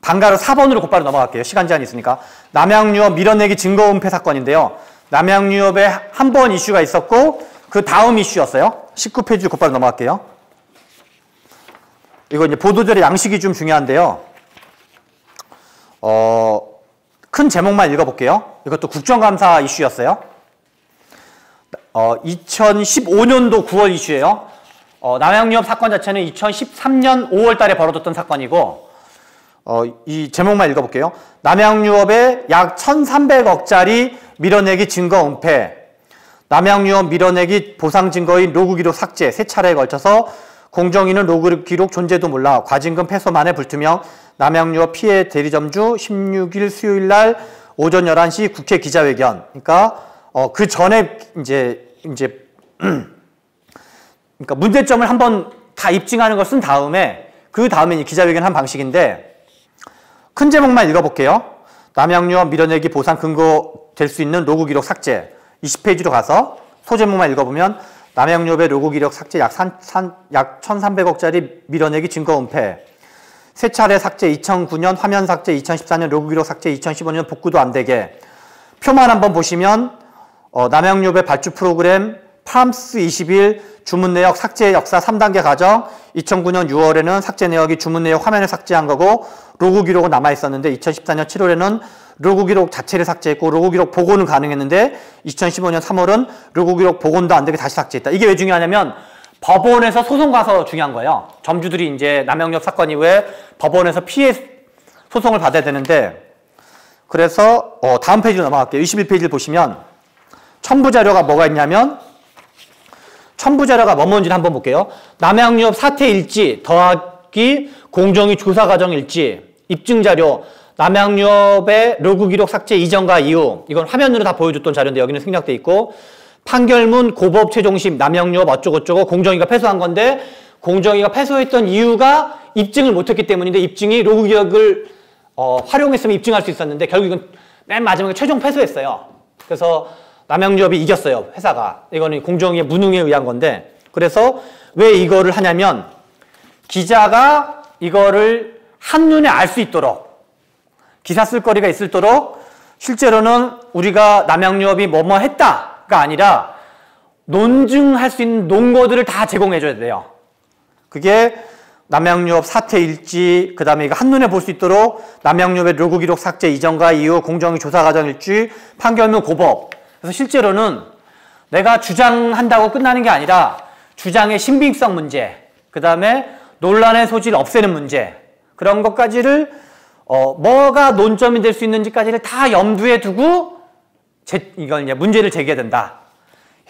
단가로 4번으로 곧바로 넘어갈게요. 시간 제한이 있으니까. 남양유업 밀어내기 증거은폐 사건인데요. 남양유업에 한 번 이슈가 있었고 그 다음 이슈였어요. 19페이지 곧바로 넘어갈게요. 이거 이제 보도자료 양식이 좀 중요한데요. 큰 제목만 읽어볼게요. 이것도 국정감사 이슈였어요. 2015년도 9월 이슈예요. 남양유업 사건 자체는 2013년 5월 달에 벌어졌던 사건이고 이 제목만 읽어볼게요. 남양유업의 약 1,300억짜리 밀어내기 증거 은폐, 남양유업 밀어내기 보상 증거인 로그 기록 삭제 3차례에 걸쳐서 공정위는 로그 기록 존재도 몰라 과징금 패소만에 불투명 남양유업 피해 대리점주 16일 수요일 날 오전 11시 국회 기자회견. 그러니까 그 전에 이제 그러니까 문제점을 한번 다 입증하는 걸 쓴 다음에 그 다음에 기자회견 한 방식인데 큰 제목만 읽어볼게요. 남양유업 밀어내기 보상 근거 될 수 있는 로그 기록 삭제 20페이지로 가서 소제목만 읽어보면 남양유업의 로그 기록 삭제 약 1,300억짜리 밀어내기 증거 은폐 3차례 삭제 2009년 화면 삭제 2014년 로그 기록 삭제 2015년 복구도 안 되게 표만 한번 보시면 남양유업의 발주 프로그램 팜스 21 주문 내역 삭제 역사 3단계 과정 2009년 6월에는 삭제 내역이 주문 내역 화면에 삭제한 거고 로그 기록은 남아있었는데 2014년 7월에는 로그 기록 자체를 삭제했고 로그 기록 복원은 가능했는데 2015년 3월은 로그 기록 복원도 안 되게 다시 삭제했다. 이게 왜 중요하냐면 법원에서 소송 가서 중요한 거예요. 점주들이 이제 남양유업 사건 이후에 법원에서 피해 소송을 받아야 되는데 그래서 다음 페이지로 넘어갈게요. 21페이지를 보시면 첨부 자료가 뭐가 있냐면 첨부 자료가 뭔지를 한번 볼게요. 남양유업 사태 일지 더하기 공정위 조사 과정 일지 입증 자료 남양유업의 로그 기록 삭제 이전과 이후 이건 화면으로 다 보여줬던 자료인데 여기는 생략돼 있고 판결문 고법 최종심 남양유업 어쩌고저쩌고 공정위가 패소한 건데 공정위가 패소했던 이유가 입증을 못했기 때문인데 입증이 로그 기록을 활용했으면 입증할 수 있었는데 결국 이건 맨 마지막에 최종 패소했어요. 그래서 남양유업이 이겼어요. 회사가. 이거는 공정위의 무능에 의한 건데 그래서 왜 이거를 하냐면 기자가 이거를 한눈에 알 수 있도록 기사 쓸 거리가 있도록 실제로는 우리가 남양유업이 뭐뭐 했다가 아니라 논증할 수 있는 논거들을 다 제공해 줘야 돼요. 그게 남양유업 사태 일지, 그 다음에 이거 한눈에 볼 수 있도록 남양유업의 로그 기록 삭제 이전과 이후 공정위 조사 과정 일지, 판결문 고법. 그래서 실제로는 내가 주장한다고 끝나는 게 아니라 주장의 신빙성 문제, 그 다음에 논란의 소지를 없애는 문제, 그런 것까지를 뭐가 논점이 될 수 있는지까지를 다 염두에 두고 이걸 이제 문제를 제기해야 된다.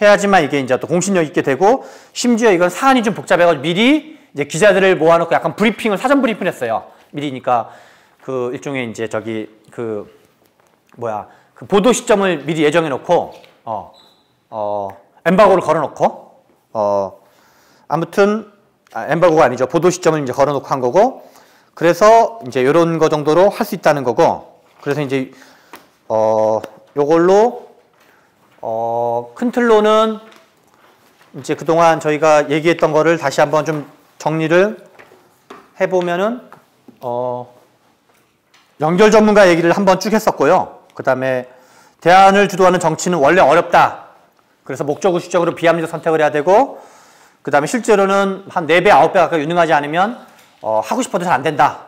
해야지만 이게 이제 또 공신력 있게 되고 심지어 이건 사안이 좀 복잡해가지고 미리 이제 기자들을 모아놓고 약간 브리핑을 사전 브리핑을 했어요. 미리니까 그 일종의 이제 그 보도 시점을 미리 예정해 놓고 엠바고를 걸어놓고 아무튼 엠바고가 아니죠. 보도 시점을 이제 걸어놓고 한 거고. 그래서 이제 이런 거 정도로 할 수 있다는 거고. 그래서 이제 요걸로 큰 틀로는 이제 그동안 저희가 얘기했던 거를 다시 한번 좀 정리를 해보면은 연결 전문가 얘기를 한번 쭉 했었고요. 그 다음에 대안을 주도하는 정치는 원래 어렵다. 그래서 목적의식적으로 비합리적 선택을 해야 되고 그 다음에 실제로는 한 4배, 9배 가까이 유능하지 않으면 하고 싶어도 잘 안 된다.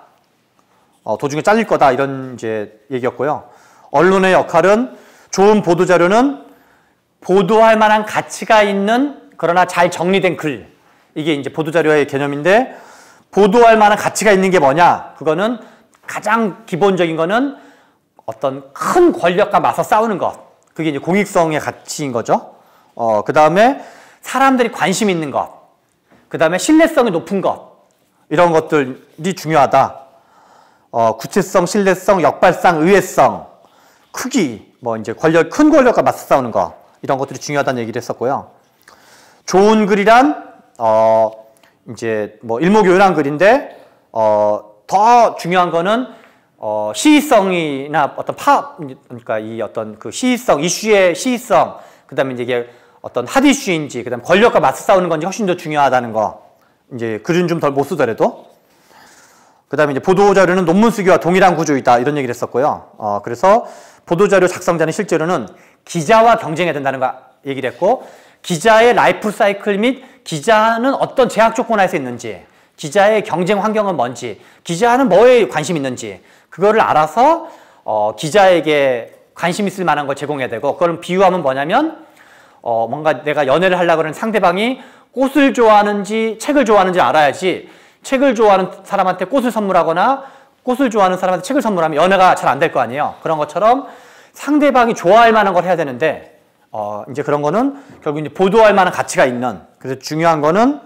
도중에 잘릴 거다. 이런 이제 얘기였고요. 언론의 역할은 좋은 보도자료는 보도할 만한 가치가 있는 그러나 잘 정리된 글. 이게 이제 보도자료의 개념인데 보도할 만한 가치가 있는 게 뭐냐? 그거는 가장 기본적인 거는 어떤 큰 권력과 맞서 싸우는 것. 그게 이제 공익성의 가치인 거죠. 그 다음에 사람들이 관심 있는 것. 그 다음에 신뢰성이 높은 것. 이런 것들이 중요하다. 구체성, 신뢰성, 역발상, 의외성, 크기, 뭐 이제 큰 권력과 맞서 싸우는 것. 이런 것들이 중요하다는 얘기를 했었고요. 좋은 글이란, 이제 뭐 일목요연한 글인데, 더 중요한 거는, 시의성이나 어떤 그러니까 이 어떤 그 시의성, 이슈의 시의성, 그 다음에 이제 이게 어떤 핫 이슈인지, 그 다음에 권력과 맞서 싸우는 건지 훨씬 더 중요하다는 거. 이제 글은 좀 덜 못 쓰더라도. 그 다음에 이제 보도자료는 논문 쓰기와 동일한 구조이다. 이런 얘기를 했었고요. 그래서 보도자료 작성자는 실제로는 기자와 경쟁해야 된다는 거 얘기를 했고, 기자의 라이프 사이클 및 기자는 어떤 제약 조건 하에서 있는지, 기자의 경쟁 환경은 뭔지, 기자는 뭐에 관심 있는지, 그거를 알아서 기자에게 관심 있을 만한 걸 제공해야 되고, 그걸 비유하면 뭐냐면 뭔가 내가 연애를 하려고 그러는 상대방이 꽃을 좋아하는지 책을 좋아하는지 알아야지, 책을 좋아하는 사람한테 꽃을 선물하거나 꽃을 좋아하는 사람한테 책을 선물하면 연애가 잘 안 될 거 아니에요. 그런 것처럼 상대방이 좋아할 만한 걸 해야 되는데, 이제 그런 거는 결국 이제 보도할 만한 가치가 있는, 그래서 중요한 거는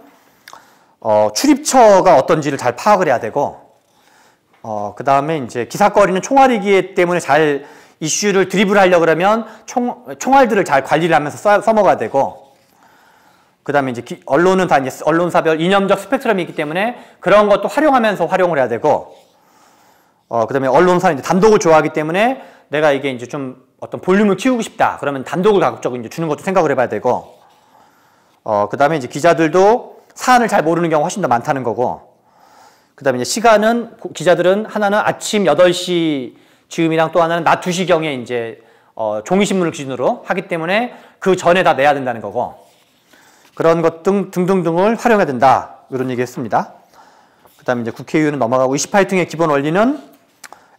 출입처가 어떤지를 잘 파악을 해야 되고, 그 다음에 이제 기사거리는 총알이기 때문에 잘 이슈를 드리블 하려고 그러면 총알들을 잘 관리를 하면서 써먹어야 되고, 그 다음에 이제 언론은 다 이제 언론사별 이념적 스펙트럼이 있기 때문에 그런 것도 활용하면서 활용을 해야 되고, 그 다음에 언론사는 이제 단독을 좋아하기 때문에 내가 이게 이제 좀 어떤 볼륨을 키우고 싶다. 그러면 단독을 가급적으로 이제 주는 것도 생각을 해봐야 되고, 그 다음에 이제 기자들도 사안을 잘 모르는 경우가 훨씬 더 많다는 거고, 그 다음에 이제 시간은 기자들은 하나는 아침 8시 즈음이랑 또 하나는 낮 2시경에 이제 종이신문을 기준으로 하기 때문에 그 전에 다 내야 된다는 거고, 그런 것 등등등을 활용해야 된다. 이런 얘기 했습니다. 그 다음에 이제 국회의원은 넘어가고 28등의 기본 원리는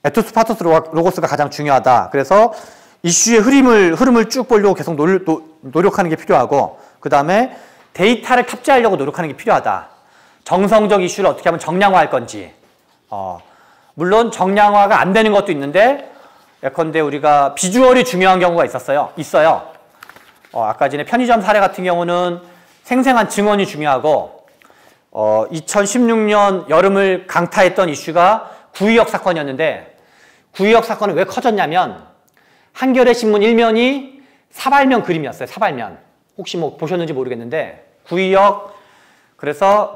에토스, 파토스, 로고스가 가장 중요하다. 그래서 이슈의 흐름을 쭉 보려고 계속 노력하는 게 필요하고, 그 다음에 데이터를 탑재하려고 노력하는 게 필요하다. 정성적 이슈를 어떻게 하면 정량화할 건지. 물론 정량화가 안 되는 것도 있는데, 예컨대 우리가 비주얼이 중요한 경우가 있어요. 아까 전에 편의점 사례 같은 경우는 생생한 증언이 중요하고, 2016년 여름을 강타했던 이슈가 구의역 사건이었는데, 구의역 사건은 왜 커졌냐면 한겨레 신문 1면이 사발면 그림이었어요. 사발면. 혹시 뭐 보셨는지 모르겠는데, 구의역, 그래서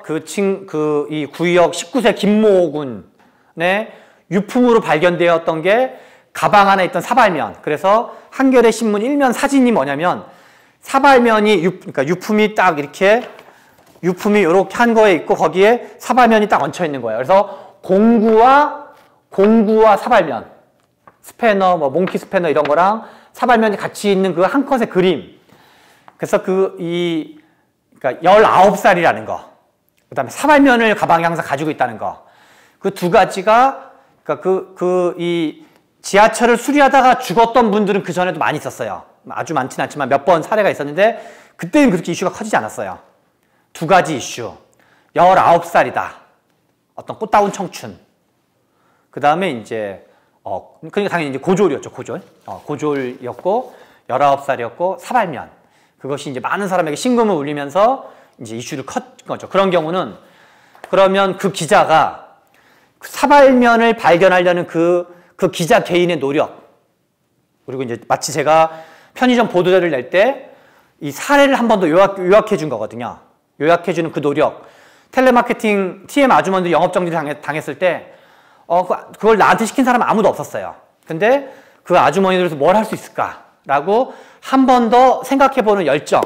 이 구의역 19세 김모 군의 유품으로 발견되었던 게 가방 안에 있던 사발면. 그래서 한겨레 신문 1면 사진이 뭐냐면 사발면이 그러니까 유품이 딱 이렇게 한 거에 있고 거기에 사발면이 딱 얹혀 있는 거예요. 그래서 공구와 사발면, 스패너, 뭐 몽키 스패너 이런 거랑 사발면이 같이 있는 그 한 컷의 그림. 그래서 그러니까 19살이라는 거. 그 다음에 사발면을 가방에 항상 가지고 있다는 거. 그 두 가지가, 그러니까 이 지하철을 수리하다가 죽었던 분들은 그 전에도 많이 있었어요. 아주 많지는 않지만 몇 번 사례가 있었는데, 그때는 그렇게 이슈가 커지지 않았어요. 두 가지 이슈. 19살이다. 어떤 꽃다운 청춘. 그 다음에 이제, 그러니까 당연히 이제 고졸이었죠, 고졸. 고졸이었고, 19살이었고, 사발면. 그것이 이제 많은 사람에게 신금을 울리면서 이제 이슈를 컸 거죠. 그런 경우는, 그러면 그 기자가 사발면을 발견하려는 그 기자 개인의 노력, 그리고 이제 마치 제가 편의점 보도자료를 낼 때 이 사례를 한 번 더 요약해 준 거거든요. 요약해 주는 그 노력. 텔레마케팅 TM 아주머니들 영업정지를 당했을 때 그걸 나한테 시킨 사람은 아무도 없었어요. 근데 그 아주머니들에서 뭘 할 수 있을까라고 한 번 더 생각해 보는 열정,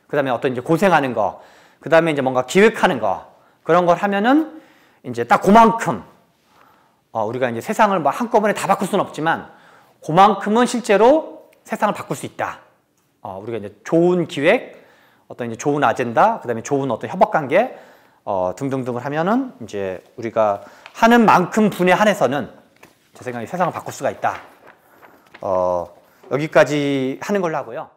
그 다음에 어떤 이제 고생하는 거, 그 다음에 이제 뭔가 기획하는 거, 그런 걸 하면은 이제 딱 그만큼 우리가 이제 세상을 뭐 한꺼번에 다 바꿀 수는 없지만 그만큼은 실제로 세상을 바꿀 수 있다. 우리가 이제 좋은 기획, 어떤 이제 좋은 아젠다, 그 다음에 좋은 어떤 협업 관계 등등등을 하면은 이제 우리가 하는 만큼 분에 한해서는 제 생각에 세상을 바꿀 수가 있다. 여기까지 하는 걸로 하고요.